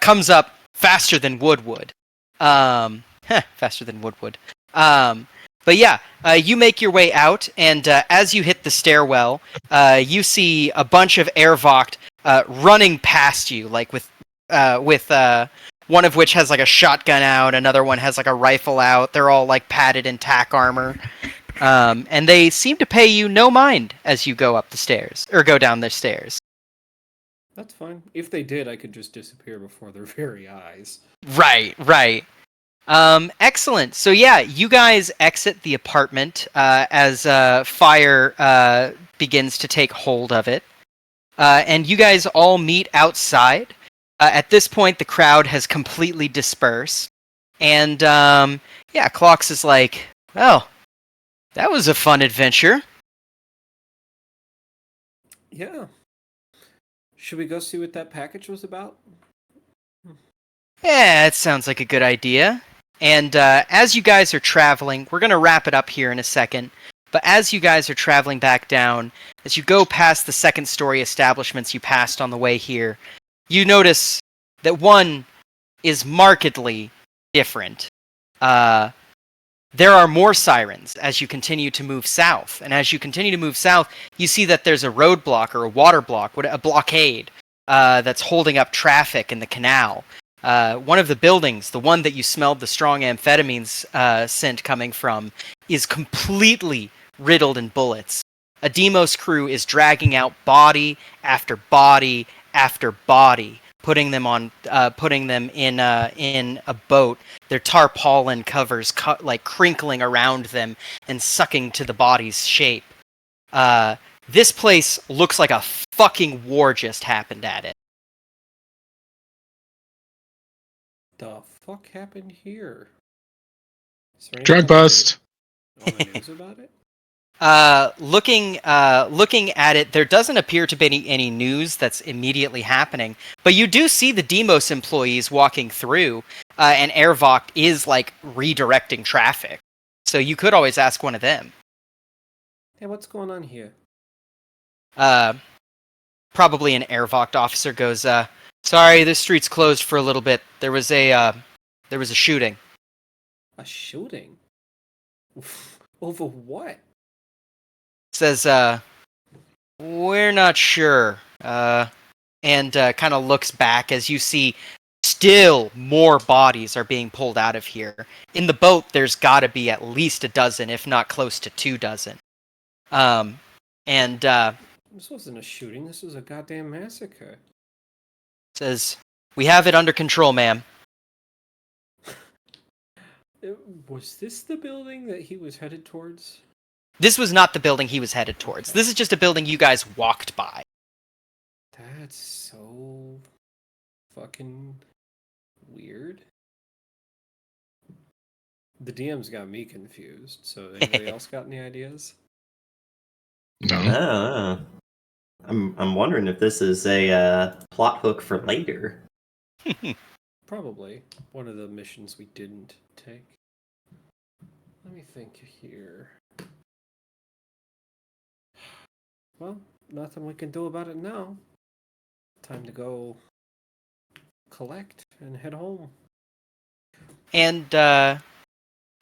comes up faster than wood would. Faster than wood would. But yeah, you make your way out, and as you hit the stairwell, you see a bunch of Airvoct running past you, like with one of which has like a shotgun out, another one has like a rifle out. They're all like padded in tack armor, and they seem to pay you no mind as you go up the stairs or go down the stairs. That's fine. If they did, I could just disappear before their very eyes. Right. Excellent. So yeah, you guys exit the apartment as fire begins to take hold of it, and you guys all meet outside. At this point, the crowd has completely dispersed, and yeah, Clocks is like, "Well, that was a fun adventure." Yeah. Should we go see what that package was about? Yeah, it sounds like a good idea. And as you guys are traveling, we're going to wrap it up here in a second, but as you guys are traveling back down, as you go past the second-story establishments you passed on the way here, you notice that one is markedly different. There are more sirens as you continue to move south, and as you continue to move south, you see that there's a roadblock or a water block, a blockade, that's holding up traffic in the canal. One of the buildings, the one that you smelled the strong amphetamines scent coming from, is completely riddled in bullets. A Demos crew is dragging out body after body after body, putting them in a boat. Their tarpaulin covers like crinkling around them and sucking to the body's shape. This place looks like a fucking war just happened at it. The fuck happened here? Is there Drug anything on the bust. news about it? Looking at it, there doesn't appear to be any news that's immediately happening, but you do see the Demos employees walking through, and Airvoct is like redirecting traffic. So you could always ask one of them. Hey, what's going on here? Probably an Airvoct officer goes, "Sorry, this street's closed for a little bit. There was a shooting." A shooting? Over what? Says, "We're not sure." And kind of looks back as you see still more bodies are being pulled out of here. In the boat, there's got to be at least a dozen, if not close to 2 dozen. This wasn't a shooting. This was a goddamn massacre. Says, "We have it under control, ma'am." Was this the building that he was headed towards? This was not the building he was headed towards. This is just a building you guys walked by. That's so fucking weird. The DM's got me confused. So anybody else got any ideas? No. Ah, I'm wondering if this is a plot hook for later. Probably one of the missions we didn't take. Let me think here. Well, nothing we can do about it now. Time to go collect and head home. And,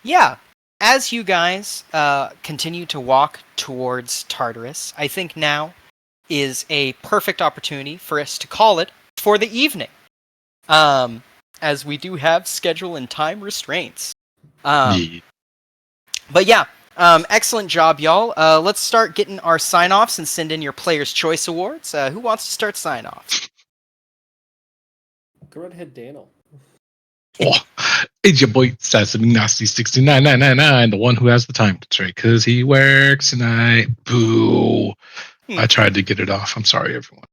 yeah, as you guys continue to walk towards Tartarus, I think now is a perfect opportunity for us to call it for the evening. as we do have schedule and time restraints. Yeah. But yeah, excellent job, y'all. Let's start getting our sign-offs and send in your Player's Choice Awards. Who wants to start sign-offs? Go right ahead, Daniel. Oh, it's your boy Sassy Nasty 69999, the one who has the time constraint because he works tonight. Boo. I tried to get it off. I'm sorry, everyone.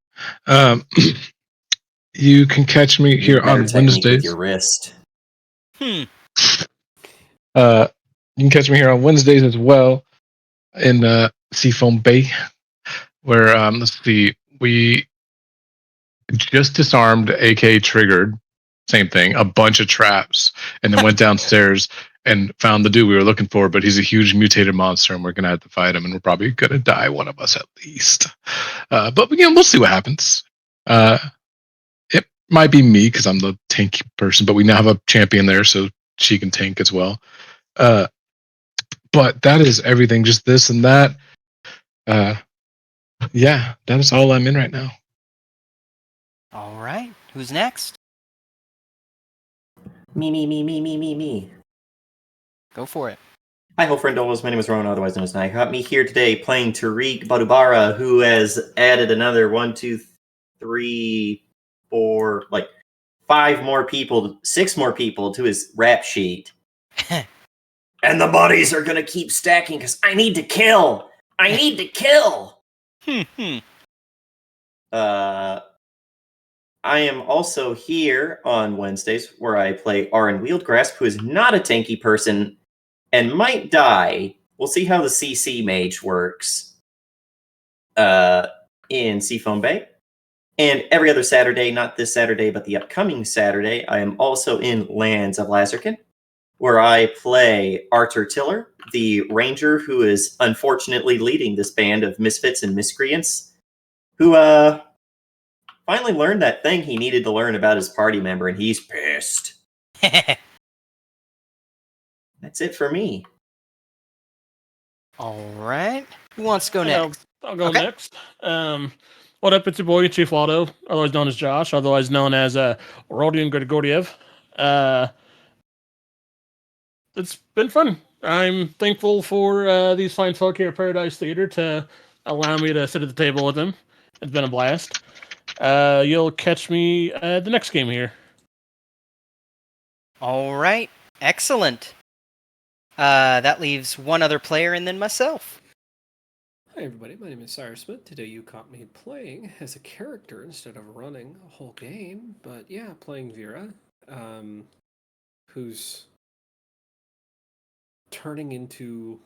You can catch me Use here better on technique with Wednesdays. your wrist. You can catch me here on Wednesdays as well in Seafoam Bay, where let's see, we just disarmed, AK triggered, same thing, a bunch of traps, and then went downstairs and found the dude we were looking for. But he's a huge mutated monster, and we're gonna have to fight him, and we're probably gonna die, one of us at least. But again, we'll see what happens. It might be me because I'm the tank person, but we now have a champion there, so she can tank as well. But that is everything. Just this and that. Yeah, that is all I'm in right now. All right. Who's next? Me. Go for it. Hi, ho friendos. My name is Rowan, otherwise known as Nike. Got me here today playing Tariq Badubara, who has added another 1, 2, 3, 4, like 5 more people, 6 more people to his rap sheet. And the bodies are gonna keep stacking because I need to kill. I need to kill. I am also here on Wednesdays where I play Aaron Wieldgrasp, who is not a tanky person and might die. We'll see how the CC mage works in Seafoam Bay. And every other Saturday, not this Saturday, but the upcoming Saturday, I am also in Lands of Lazarkin, where I play Arthur Tiller, the ranger who is unfortunately leading this band of misfits and miscreants, who finally learned that thing he needed to learn about his party member, and he's pissed. That's it for me. All right. Who wants to go next? I'll go next. What up? It's your boy Chief Waldo, otherwise known as Josh, otherwise known as Rodion Grigoriev. It's been fun. I'm thankful for these fine folk here at Paradise Theater to allow me to sit at the table with them. It's been a blast. You'll catch me at the next game here. All right. Excellent. That leaves one other player and then myself. Hi everybody, my name is Cyrus Smith. Today you caught me playing as a character instead of running a whole game. But yeah, playing Vera, who's turning into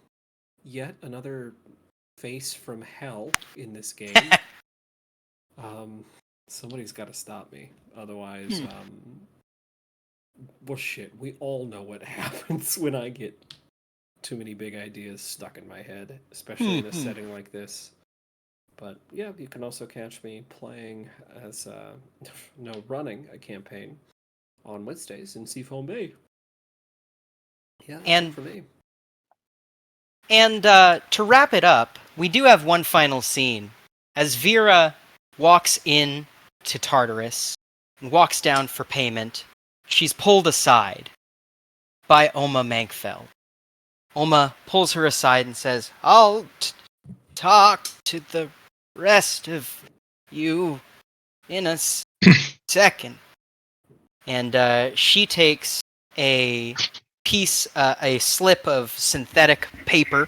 yet another face from hell in this game. Somebody's got to stop me. Otherwise, well shit, we all know what happens when I get too many big ideas stuck in my head, especially in a setting like this. But yeah, you can also catch me playing as running a campaign on Wednesdays in Seafoam Bay. Yeah, And for me. And to wrap it up, we do have one final scene. As Vera walks in to Tartarus and walks down for payment, she's pulled aside by Oma Mankfell. Oma pulls her aside and says, I'll talk to the rest of you in a second. And she takes a slip of synthetic paper,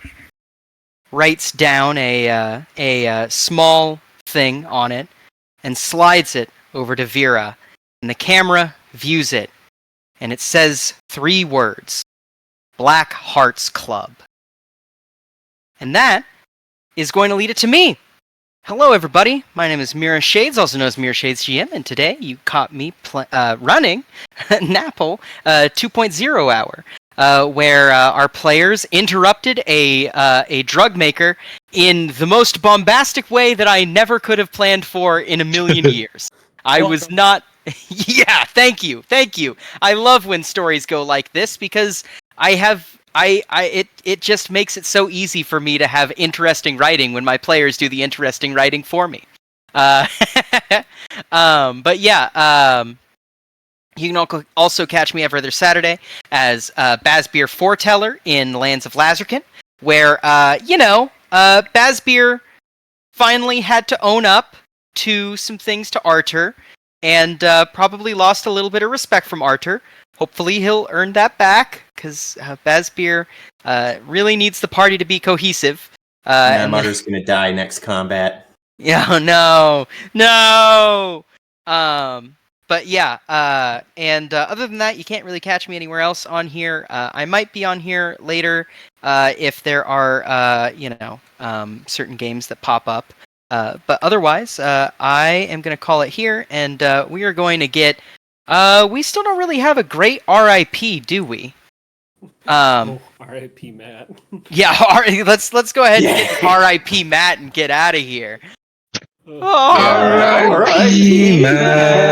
writes down a small thing on it, and slides it over to Vera. And the camera views it, and it says 3 words: Black Hearts Club. And that is going to lead it to me. Hello, everybody. My name is Mira Shades, also known as Mira Shades GM, and today you caught me running Napple 2.0 hour, where our players interrupted a drug maker in the most bombastic way that I never could have planned for in a million years. I was not... Yeah, thank you. I love when stories go like this because it just makes it so easy for me to have interesting writing when my players do the interesting writing for me. But yeah, You can also catch me every other Saturday as Bazbeer Foreteller in Lands of Lazarkin, where, Bazbeer finally had to own up to some things to Artur, and probably lost a little bit of respect from Artur. Hopefully he'll earn that back, because Bazbeer really needs the party to be cohesive. And Artur's gonna die next combat. Yeah, no! But yeah, and other than that, you can't really catch me anywhere else on here. I might be on here later if there are, certain games that pop up. But otherwise, I am going to call it here, and we are going to get... we still don't really have a great RIP, do we? R.I.P. Matt. Yeah, let's go ahead and get RIP Matt and get out of here. R.I.P. Matt.